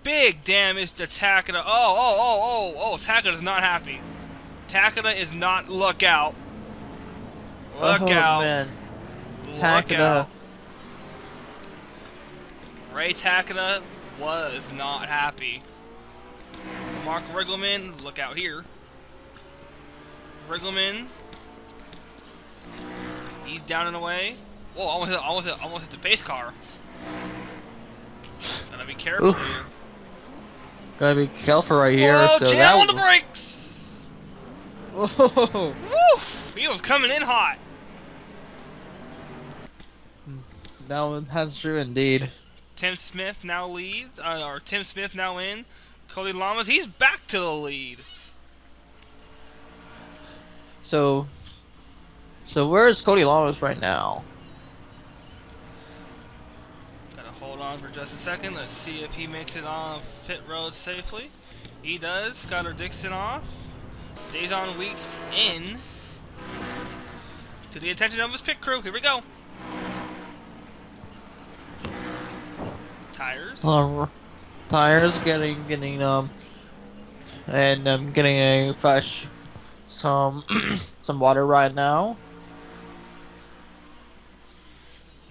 Big damage to Takeda. Oh, Takeda's not happy. Takeda is not. Look out. Look Oh out. man. Look Takeda. out. Ray Takeda was not happy. Mark Riggleman, look out here. Riggleman. He's down and away. Whoa, almost hit the base car. Gotta be careful Oof. here. Gotta be careful right here. Whoa, So jam that on the brakes! Whoa. Woo! He was coming in hot. That's true indeed. Tim Smith now leads, or Tim Smith now in. Cody Lamas, he's back to the lead. So where's Cody Lamas right now? Gotta hold on for just a second. Let's see if he makes it on pit road safely. He does. Skylar Dixon off. Dejon Weeks in. To the attention of his pit crew. Here we go. Tires. Tires getting and getting a fresh some water right now.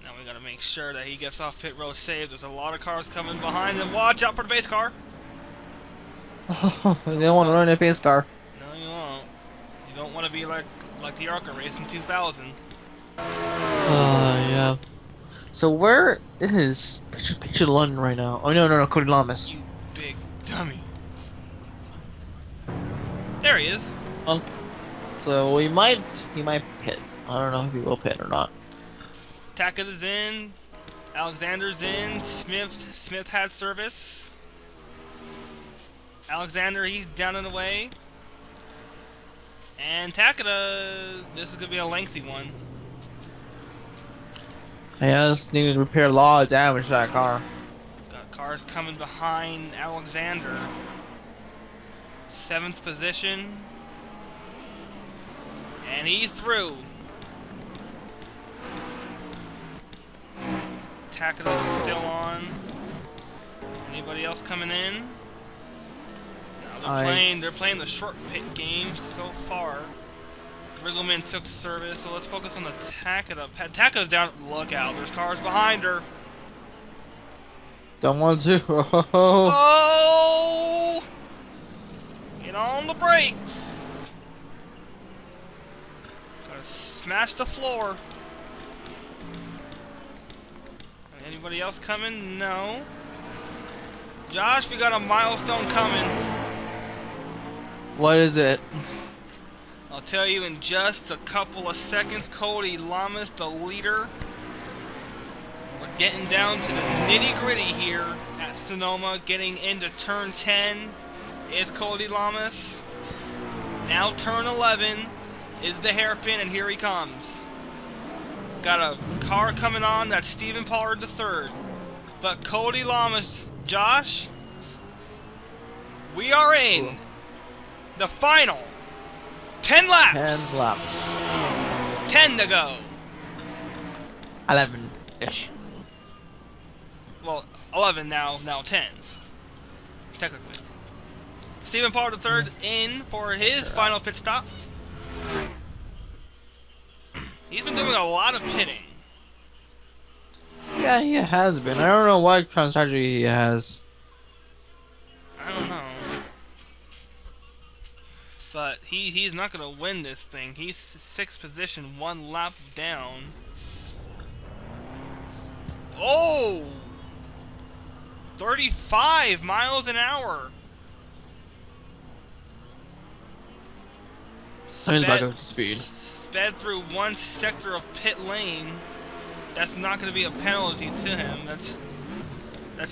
Now we gotta make sure that he gets off pit road safe. There's a lot of cars coming behind him. Watch out for the base car. They don't want to run a pace car. No, you won't. You don't want to be like the ARCA race in 2000. Yeah. So where is Picture London right now? Oh no, Cody Lamas. You big dummy. There he is. So he might pit. I don't know if he will pit or not. Takeda's in. Alexander's in. Smith had service. Alexander, he's down and away. And Takeda, this is gonna be a lengthy one. I just need to repair a lot of damage to that car. Got cars coming behind Alexander. 7th position. And he's through. Takeda's still on. Anybody else coming in? No, they're playing the short pit game so far. Riggleman took service, so let's focus on the Takeda. Takeda's down. Look out, there's cars behind her. Don't want to. Oh! Get on the brakes. Gotta smash the floor. Anybody else coming? No. Josh, we got a milestone coming. What is it? I'll tell you in just a couple of seconds. Cody Lamas, the leader. We're getting down to the nitty-gritty here at Sonoma. Getting into turn 10 is Cody Lamas. Now turn 11 is the hairpin, and here he comes. Got a car coming on. That's Stephen Pollard III. But Cody Lamas, Josh, we are in the final 10 laps. 10 laps. 10 to go. 11-ish. Well, 11 now 10. Technically. Stephen Pollard III in for his final pit stop. He's been doing a lot of pitting. Yeah, he has been. I don't know what kind of strategy he has. I don't know. But he's not going to win this thing. He's 6th position, 1 lap down. Oh! 35 miles an hour. He's back up to speed. Sped through one sector of pit lane. That's not going to be a penalty to him. That's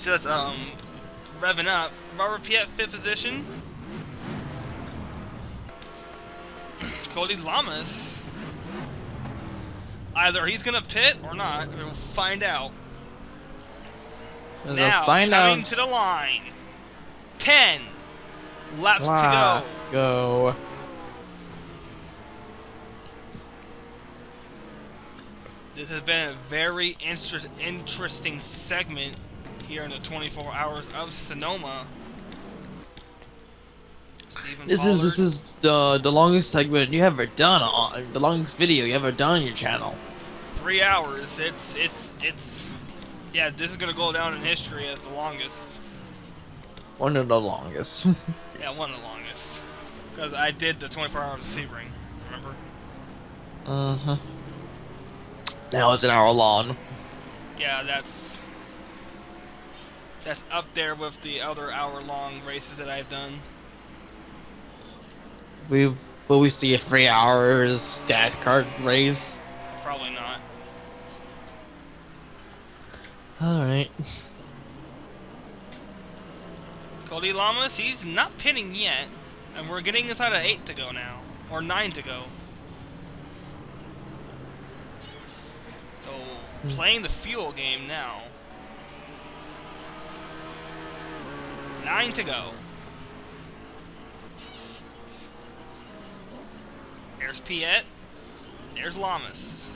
just revving up. Robert Piet, 5th position. Cody Lamas. Either he's going to pit or not. We'll find out. Now, coming to the line. 10 laps to go. This has been a very interesting segment here in the 24 hours of Sonoma. Stephen This Pollard. is the longest segment you ever done on the longest video you ever done on your channel. 3 hours. It's yeah. This is gonna go down in history as the longest. One of the longest. Yeah, one of the longest. Because I did the 24 hours of Sebring. Remember? Uh-huh. Now it's an hour long. Yeah, that's up there with the other hour-long races that I've done. Will we see a 3 hours dash kart race? Probably not. Alright. Cody Lamas, he's not pinning yet. And we're getting inside of 8 to go now. Or 9 to go. So, playing the fuel game now. 9 to go. There's Piet. There's Lamas.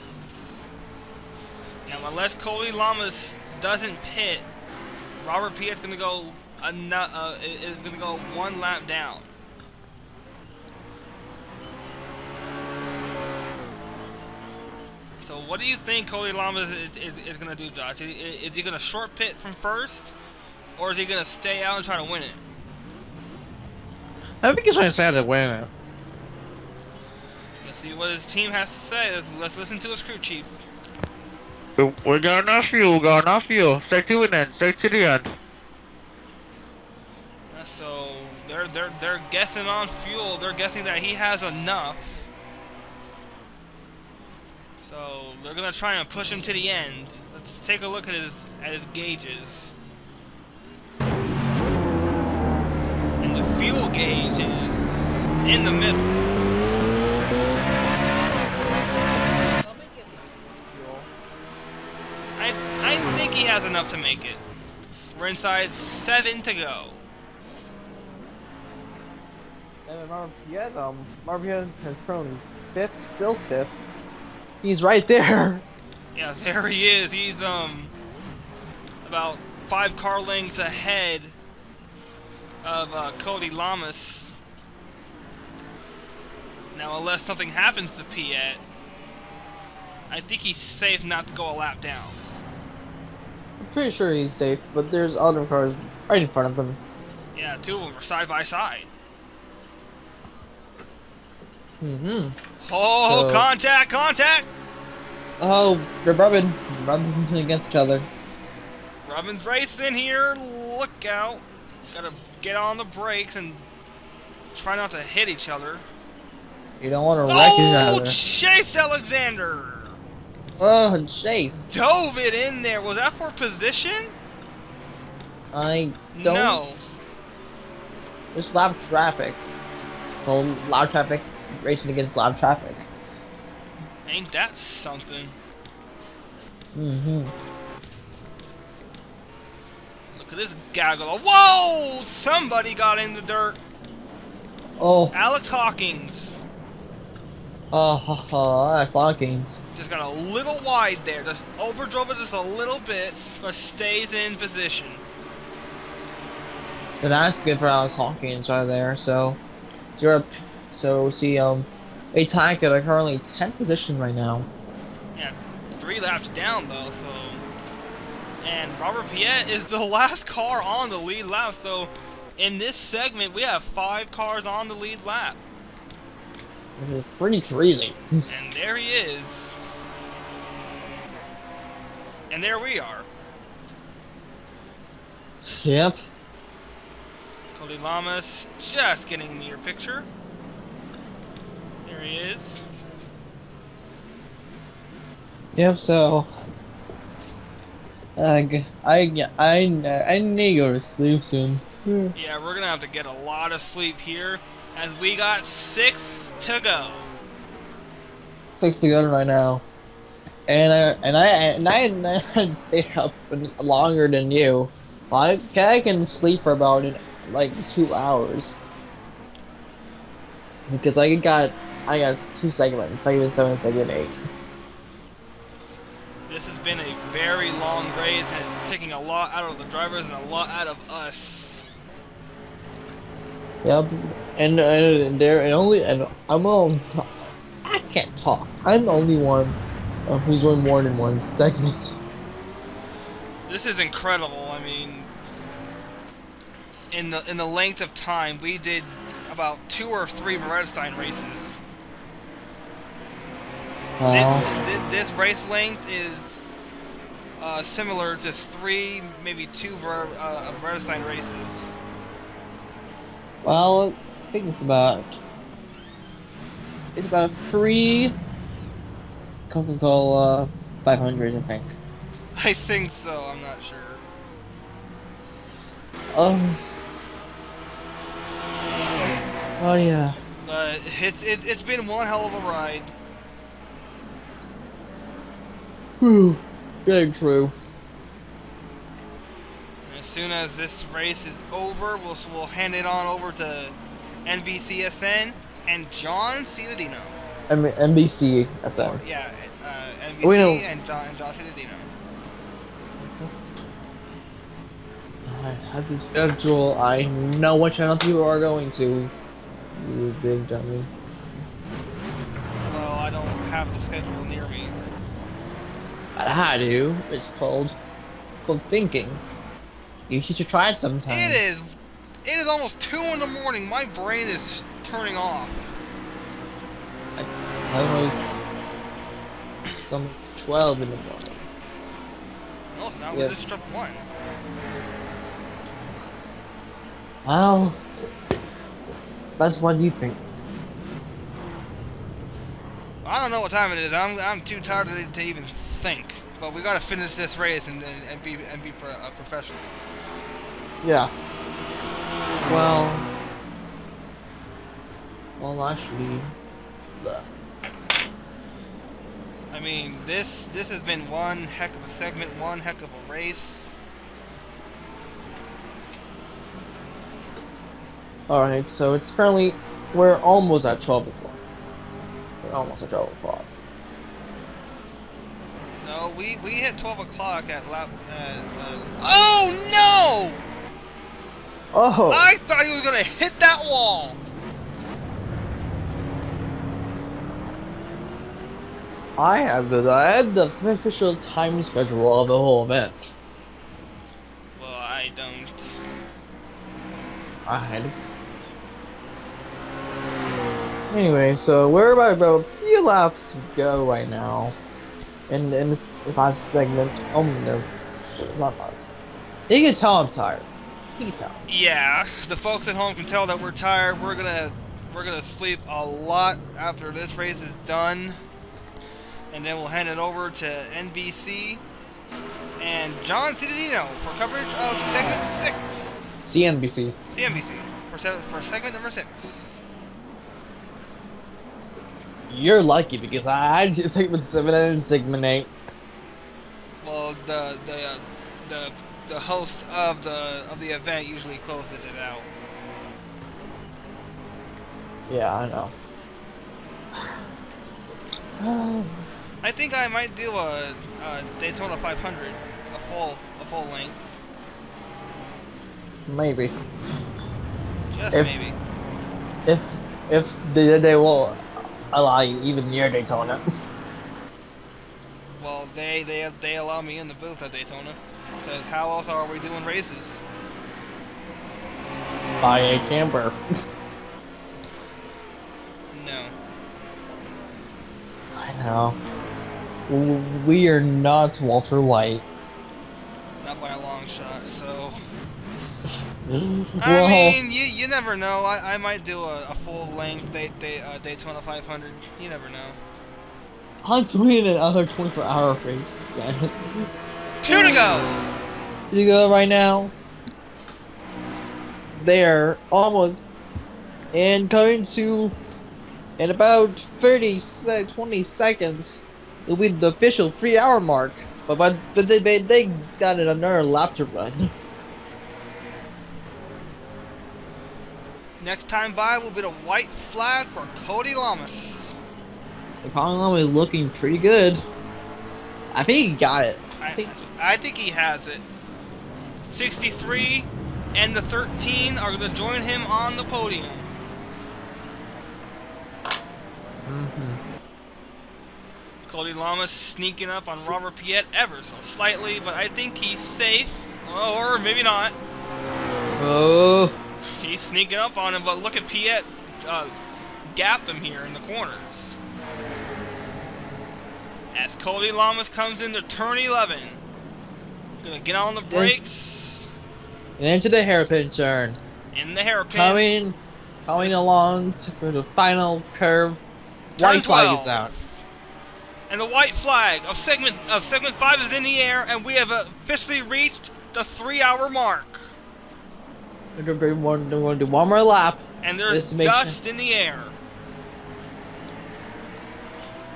Now, unless Cody Lamas doesn't pit, Robert Piet's gonna go is gonna go 1 lap down. So, what do you think Cody Lamas is gonna do, Josh? Is he gonna short pit from first, or is he gonna stay out and try to win it? I think he's trying to stay out to win it. Let's see what his team has to say. Let's listen to his crew chief. We got enough fuel, Stay to the end, stay to the end. So they're guessing on fuel. They're guessing that he has enough. So they're gonna try and push him to the end. Let's take a look at his gauges. And the fuel gauge is in the middle. I think he has enough to make it. We're inside 7 to go. And Marvian is currently 5th, still 5th. He's right there. Yeah, there he is. He's about 5 car lengths ahead of Cody Lamas. Now, unless something happens to Piet, I think he's safe not to go a lap down. I'm pretty sure he's safe, but there's other cars right in front of them. Yeah, 2 of them are side by side. Mm-hmm. Oh, So- contact! Oh, they're rubbing against each other. Robin's racing here. Look out. Gotta get on the brakes and try not to hit each other. You don't want to wreck each Oh, other. Chase Alexander! Oh, Chase. Dove it in there. Was that for position? I don't. No. There's loud traffic. Well, loud traffic racing against loud traffic. Ain't that something? Mm-hmm. Look at this guy go. Whoa! Somebody got in the dirt. Oh, Alex Hawkins that's Hawkins. just got a little wide there. Just overdrove it just a little bit, but stays in position. And that's good for Alex Hawkins right there. So, Attack are currently 10th position right now. Yeah, 3 laps down though. So, and Robert Piet is the last car on the lead lap. So, in this segment, we have 5 cars on the lead lap. Which is pretty crazy. And there he is. And there we are. Yep. Cody Lamas just getting in your picture. There he is. Yep. So, I need to go to sleep soon. Yeah, we're gonna have to get a lot of sleep here, as we got 6 to go. Fix the gun right now. And I stay up longer than you. I can sleep for about like 2 hours. Because I got 2 segments, segment 7 and segment 8. been a very long race, and it's taking a lot out of the drivers and a lot out of us. Yep. And there and only and I'm all I can't talk. I'm the only one who's won more than one segment. This is incredible. I mean, in the length of time, we did about 2 or 3 Veredstein races. This race length is similar to 3, maybe 2 Veredstein races. Well, I think it's about 3 Coca-Cola 500, I think. I think so. I'm not sure. Oh yeah. But it's been one hell of a ride. Whew. Very true. As soon as this race is over, we'll hand it on over to NBCSN and John Cittadino. NBC SM. Or, yeah, NBC We know. and John Cittadino. I have the schedule. I know what channel people are going to. You big dummy. Well, I don't have the schedule near me. But I do. It's called thinking. You should try it sometime. It is almost 2 in the morning. My brain is turning off. It's almost some 12 in the morning. No, it's not. Yeah. We just struck 1. Well, that's what you think. I don't know what time it is. I'm too tired to even think. But we gotta finish this race and be professional. Yeah. Well, actually, I mean, this has been one heck of a segment, one heck of a race. alright, so it's currently, we're almost at 12 o'clock. We're almost at 12 o'clock. No, we hit 12 o'clock at lap. Oh no! Oh! I thought he was gonna hit that wall. I have the official time schedule of the whole event. Well, I don't. I had it. Anyway, so we're about a few laps to go right now. And it's the last segment. Oh no. It's not last. You can tell I'm tired. You can tell. Yeah, the folks at home can tell that we're tired. We're gonna sleep a lot after this race is done, and then we'll hand it over to NBC and John Cittadino for coverage of segment 6. CNBC. CNBC for segment number 6. You're lucky because I had segment 7 and segment 8. Well, the host of the event usually closes it out. Yeah, I know. I think I might do a Daytona 500, a full length, Maybe. just If- maybe. If they will allow you even near Daytona. Well, they allow me in the booth at Daytona, because how else are we doing races? By a camper. No. I know. We are not Walter White. Not by a long shot, so... Well, I mean, you never know. I might do a full-length Daytona 500. You never know. I'm doing another 24-hour race. Damn it. 2 to go! To go right now. They're almost and coming to in about 20 seconds. It'll be the official 3-hour mark. But they got another lap to run. Next time by will be the white flag for Cody Lamas. The Column is looking pretty good. I think he got it. I think he has it. 63 and the 13 are going to join him on the podium. Cody Lamas sneaking up on Robert Piet ever so slightly, but I think he's safe. Or maybe not. Oh. He's sneaking up on him, but look at Piet gap him here in the corners. As Cody Lamas comes into turn 11. Gonna get on the brakes. And into the hairpin turn. In the hairpin. Coming along for the final curve. Turn White flag 12. is out. And the white flag of segment 5 is in the air, and we have officially reached the 3-hour mark. We're going to do one more lap. And there's dust in the air.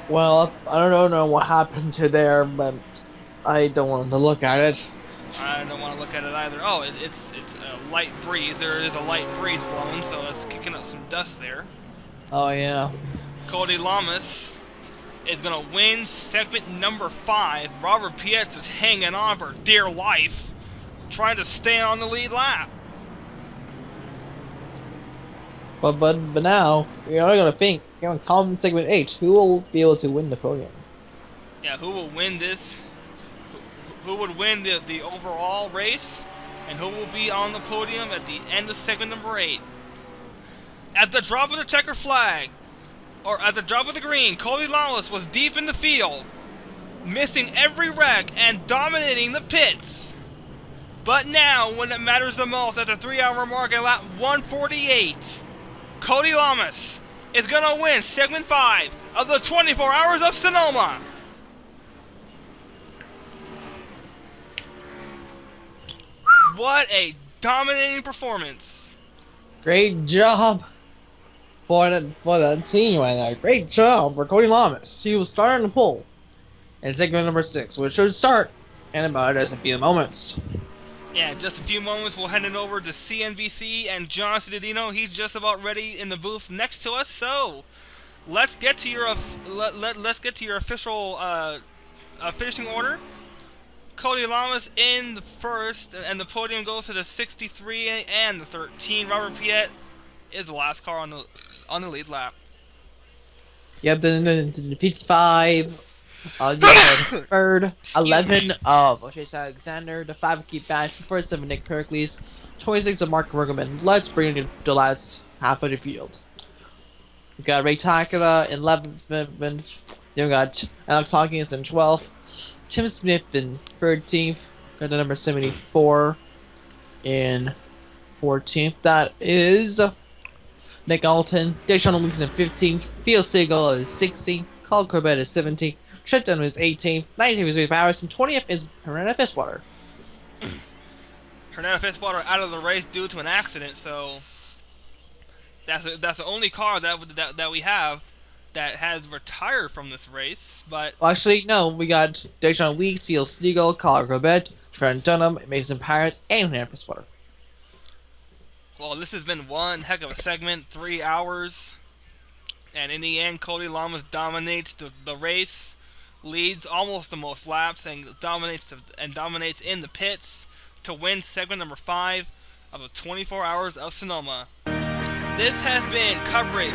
Well, I don't know what happened to there, but I don't want to look at it. I don't want to look at it either. Oh, it's a light breeze. There is a light breeze blowing, so it's kicking up some dust there. Oh yeah. Cody Lamas is gonna win segment number 5. Robert Piet is hanging on for dear life, trying to stay on the lead lap. But now we're only gonna think. We're gonna come in segment 8. Who will be able to win the podium? Yeah, who will win this? Who would win the overall race? And who will be on the podium at the end of segment number 8? At the drop of the checker flag, or at the drop of the green, Cody Lamas was deep in the field, missing every wreck and dominating the pits. But now, when it matters the most, at the 3-hour mark at lap 148, Cody Lamas is gonna win segment 5 of the 24 Hours of Sonoma. What a dominating performance! Great job for the team right now. Great job for Cody Lamas. He was starting the pole in segment number 6, which should start in about a few moments. Yeah, in just a few moments we'll hand it over to CNBC and John Cittadino. He's just about ready in the booth next to us. So let's get to your let's get to your official finishing order. Cody Lamas in the first, and the podium goes to the 63 and the 13. Robert Piet is the last car on the lead lap. Yep, the 55. Third, 11 of Chase Alexander, the 5 keep back, first of Nick Pericles, 26 of Mark Bergman. Let's bring in the last half of the field. We got Ray Takada in 11th, then we got Alex Hawkins in 12th, Tim Smith in 13th, got the number 74 in 14th. That is Nick Alton, Deshaun Wilson in 15th, Theo Siegel is 16th, Carl Corbett is 17th, Trenton is 18th, 19th is Wade Powers, and 20th is Hernando Fitzwater. Hernando Fitzwater out of the race due to an accident, so that's the only car that we have that has retired from this race. But well, actually, no, we got Deshaun Weeks, Theo Siegel, Carl Corbett, Trent Dunham, Mason Paris, and Hernando Fitzwater. Well, this has been one heck of a segment, 3 hours, and in the end, Cody Lamas dominates the race. Leads almost the most laps and dominates in the pits to win segment number 5 of the 24 Hours of Sonoma. This has been coverage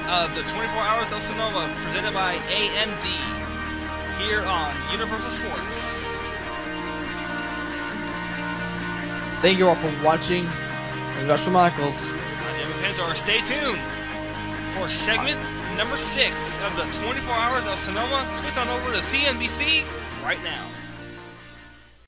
of the 24 Hours of Sonoma presented by AMD here on Universal Sports. Thank you all for watching. I'm Joshua Michaels. I'm David Pintor. Stay tuned for segment number 6 of the 24 Hours of Sonoma. Switch on over to CNBC right now.